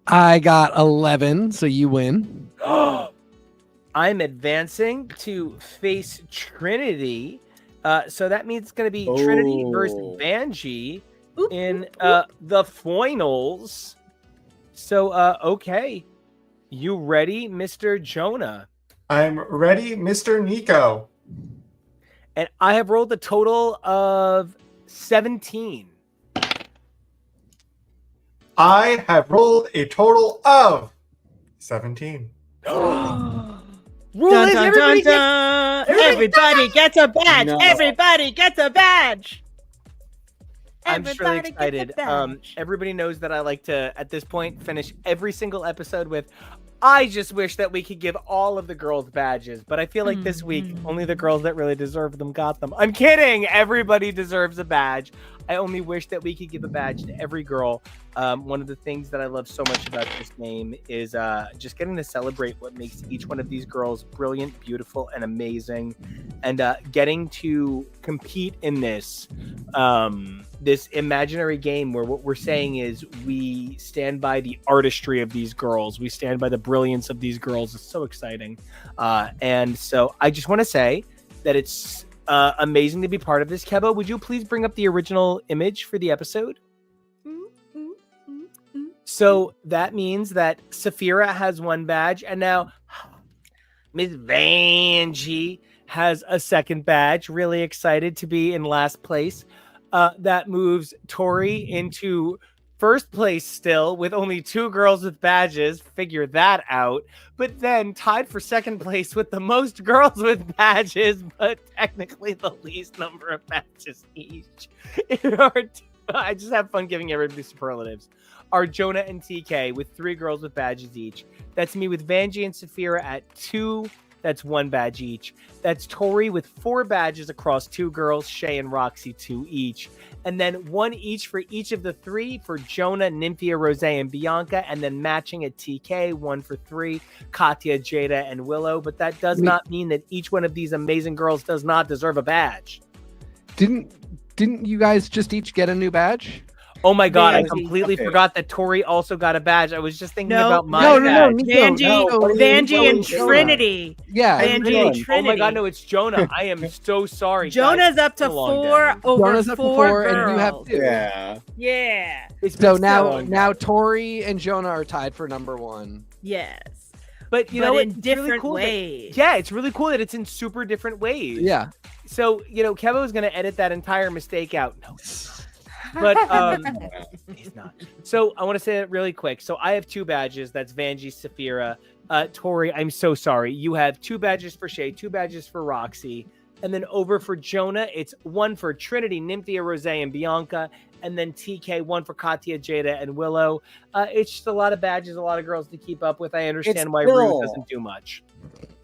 I got 11, so you win. I'm advancing to face Trinity. So that means it's going to be Trinity versus Vanjie in the finals. So, okay. You ready, Mr. Jonah? I'm ready, Mr. NICO. And I have rolled a total of 17. I have rolled a total of 17. Dun, dun, dun. Everybody gets a badge. No. Everybody gets a badge. I'm just really Everybody gets a excited. badge. Everybody knows that I like to, at this point, finish every single episode with, I just wish that we could give all of the girls badges. But I feel like this week, only the girls that really deserve them got them. I'm kidding. Everybody deserves a badge. I only wish that we could give a badge to every girl. One of the things that I love so much about this game is just getting to celebrate what makes each one of these girls brilliant, beautiful, and amazing. And getting to compete in this this imaginary game where what we're saying is we stand by the artistry of these girls. We stand by the brilliance of these girls. It's so exciting. And so I just want to say that it's amazing to be part of this. KEVO, would you please bring up the original image for the episode? So that means that Saphira has one badge, and now Ms. Vanjie has a second badge. Really excited to be in last place. That moves Tori into first place still with only 2 girls with badges. Figure that out. But then tied for second place with the most girls with badges, but technically the least number of badges each. I just have fun giving everybody superlatives. Are Jonah and TK with 3 girls with badges each. That's me with Vanjie and Saphira at 2. That's 1 badge each. That's Tori with 4 badges across 2 girls, Shay and Roxy 2 each. And then 1 each for each of the 3 for Jonah, Nymphia, Rose, and Bianca. And then matching at TK, 1 for 3, Katya, Jada, and Willow. But that does not mean that each one of these amazing girls does not deserve a badge. Didn't you guys just each get a new badge? Oh my God, I Vanjie. completely forgot that Tori also got a badge. I was just thinking No, about my no, badge. Vanjie and Trinity. Yeah. Vanjie and Trinity. Oh my God, no, it's Jonah. I am so sorry. Jonah's guys. up to It's a long 4 day. over Jonah's up to 4 4 girls. and you have 2. Yeah. Yeah. It's So been now Tori and Jonah are tied for number 1. Yes. but you But know, in it's different really cool ways. yeah, it's really cool that it's in super different ways. Yeah. So KEVO is going to edit that entire mistake out. No, he's not. But he's not. So I want to say it really quick. So I have 2 badges. That's Vanjie, Saphira. Tori, I'm so sorry. You have 2 badges for Shay, 2 badges for Roxy. And then over for Jonah, it's 1 for Trinity, Nymphia, Rose, and Bianca. and then TK, one for Katya, Jada, and Willow. It's just a lot of badges, a lot of girls to keep up with. I understand why Rude doesn't do much.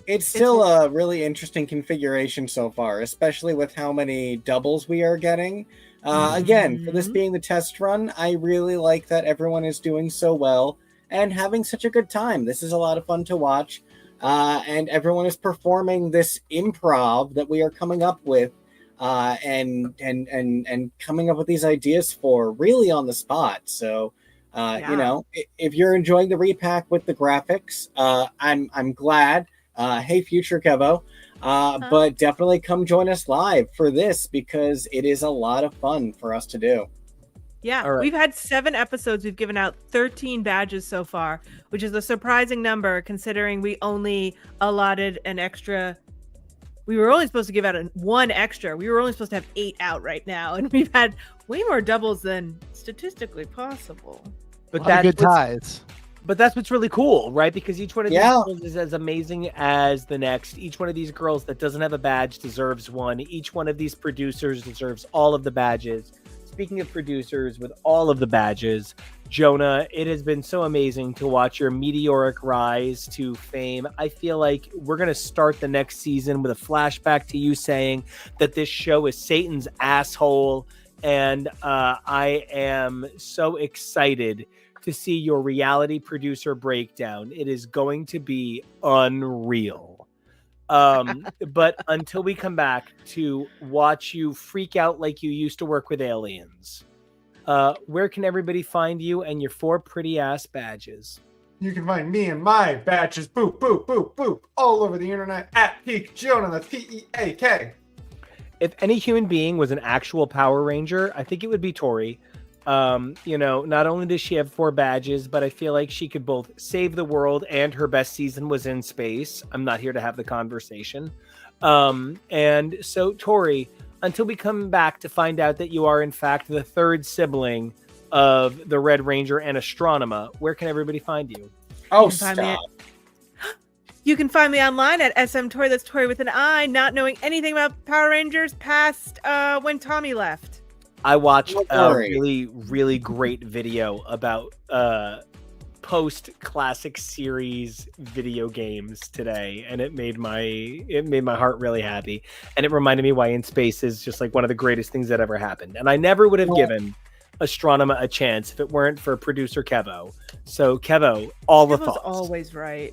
It's still a really interesting configuration so far, especially with how many doubles we are getting. Again, for this being the test run, I really like that everyone is doing so well and having such a good time. This is a lot of fun to watch. And everyone is performing this improv that we are coming up with and coming up with these ideas for really on the spot. So, you know, if you're enjoying the repack with the graphics, I'm glad. Hey, future KEVO. But definitely come join us live for this because it is a lot of fun for us to do. Yeah, All right. We've had 7 episodes. We've given out 13 badges so far, which is a surprising number considering we only allotted an extra. We were only supposed to give out 1 extra. We were only supposed to have 8 out right now, and we've had way more doubles than statistically possible. But That's good ties. But that's what's really cool, right? Because each one of these girls is as amazing as the next. Each one of these girls that doesn't have a badge deserves one. Each one of these producers deserves all of the badges. Speaking of producers with all of the badges, Jonah, it has been so amazing to watch your meteoric rise to fame. I feel like we're going to start the next season with a flashback to you saying that this show is Satan's asshole. And I am so excited to see your reality producer breakdown. It is going to be unreal. But until we come back to watch you freak out like you used to work with aliens, where can everybody find you and your 4 pretty ass badges? You can find me and my badges, boop, boop, boop, boop, all over the internet at Peak Jonah. That's Peak. If any human being was an actual Power Ranger, I think it would be Tori. You know, not only does she have 4 badges, but I feel like she could both save the world and her best season was in space. I'm not here to have the conversation. And so, Tori, until we come back to find out that you are, in fact, the 3rd sibling of the Red Ranger and Astronema, where can everybody find you? Oh, stop. You can find me online at smTori, that's Tori with an I, not knowing anything about Power Rangers past when Tommy left. I watched a really, really great video about post-classic series video games today, and it made my heart really happy. And it reminded me why In Space is just like one of the greatest things that ever happened. And I never would have given Astronema a chance if it weren't for producer KEVO. So KEVO, all the thoughts. Always right.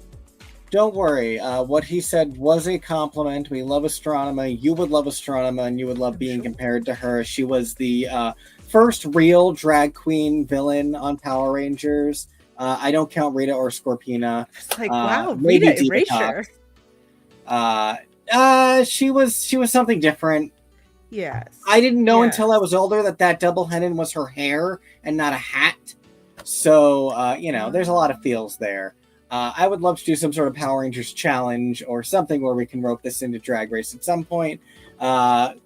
Don't worry. What he said was a compliment. We love Astronema. You would love Astronema, and you would love being compared to her. She was the first real drag queen villain on Power Rangers. I don't count Rita or Scorpina. It's like, wow, Rita Erasure. She was something different. Yes. I didn't know until I was older that double hennin was her hair and not a hat. So, you know, there's a lot of feels there. I would love to do some sort of Power Rangers challenge or something where we can rope this into Drag Race at some point. And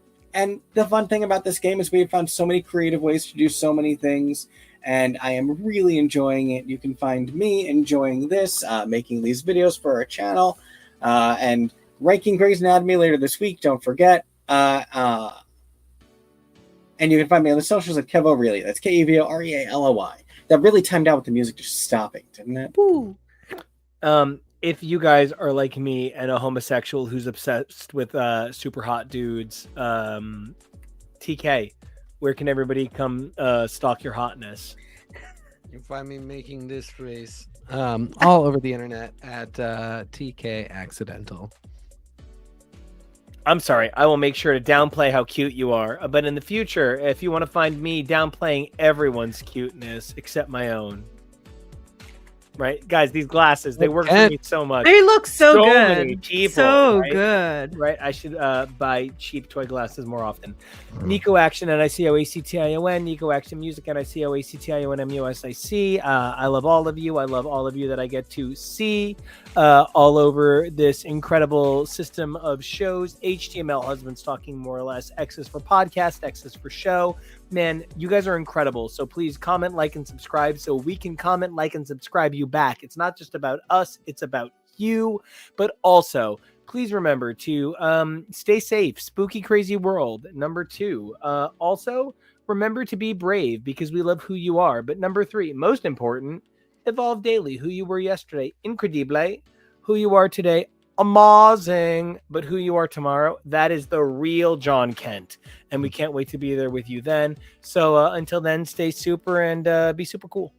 the fun thing about this game is we have found so many creative ways to do so many things, and I am really enjoying it. You can find me enjoying this, making these videos for our channel, and ranking Grey's Anatomy later this week. Don't forget. And you can find me on the socials at KEVO Really. That's KEVO REALOY. That really timed out with the music just stopping, didn't it? Ooh. If you guys are like me and a homosexual who's obsessed with super hot dudes, TK, where can everybody come stalk your hotness? You can find me making this face all over the internet at TK Accidental. I'm sorry, I will make sure to downplay how cute you are. But in the future, if you want to find me downplaying everyone's cuteness except my own. Right, guys, these glasses, they work for me so much. They look so good. Many people, so right? good. Right, I should buy cheap toy glasses more often. NICO Action, NICOACTION, NICO Action Music, NICOACTIONMUSIC. I love all of you. I love all of you that I get to see all over this incredible system of shows. HTML Husbands Talking, more or less. X is for podcast, X is for show. Man, you guys are incredible. So please comment, like, and subscribe so we can comment, like, and subscribe you back. It's not just about us, it's about you. But also, please remember to stay safe. Spooky, crazy world. Number 2. Also, remember to be brave because we love who you are. But number 3, most important, evolve daily. Who you were yesterday, incredible. Who you are today, amazing. But who you are tomorrow, that is the real John Kent. And we can't wait to be there with you then. So until then, stay super and be super cool.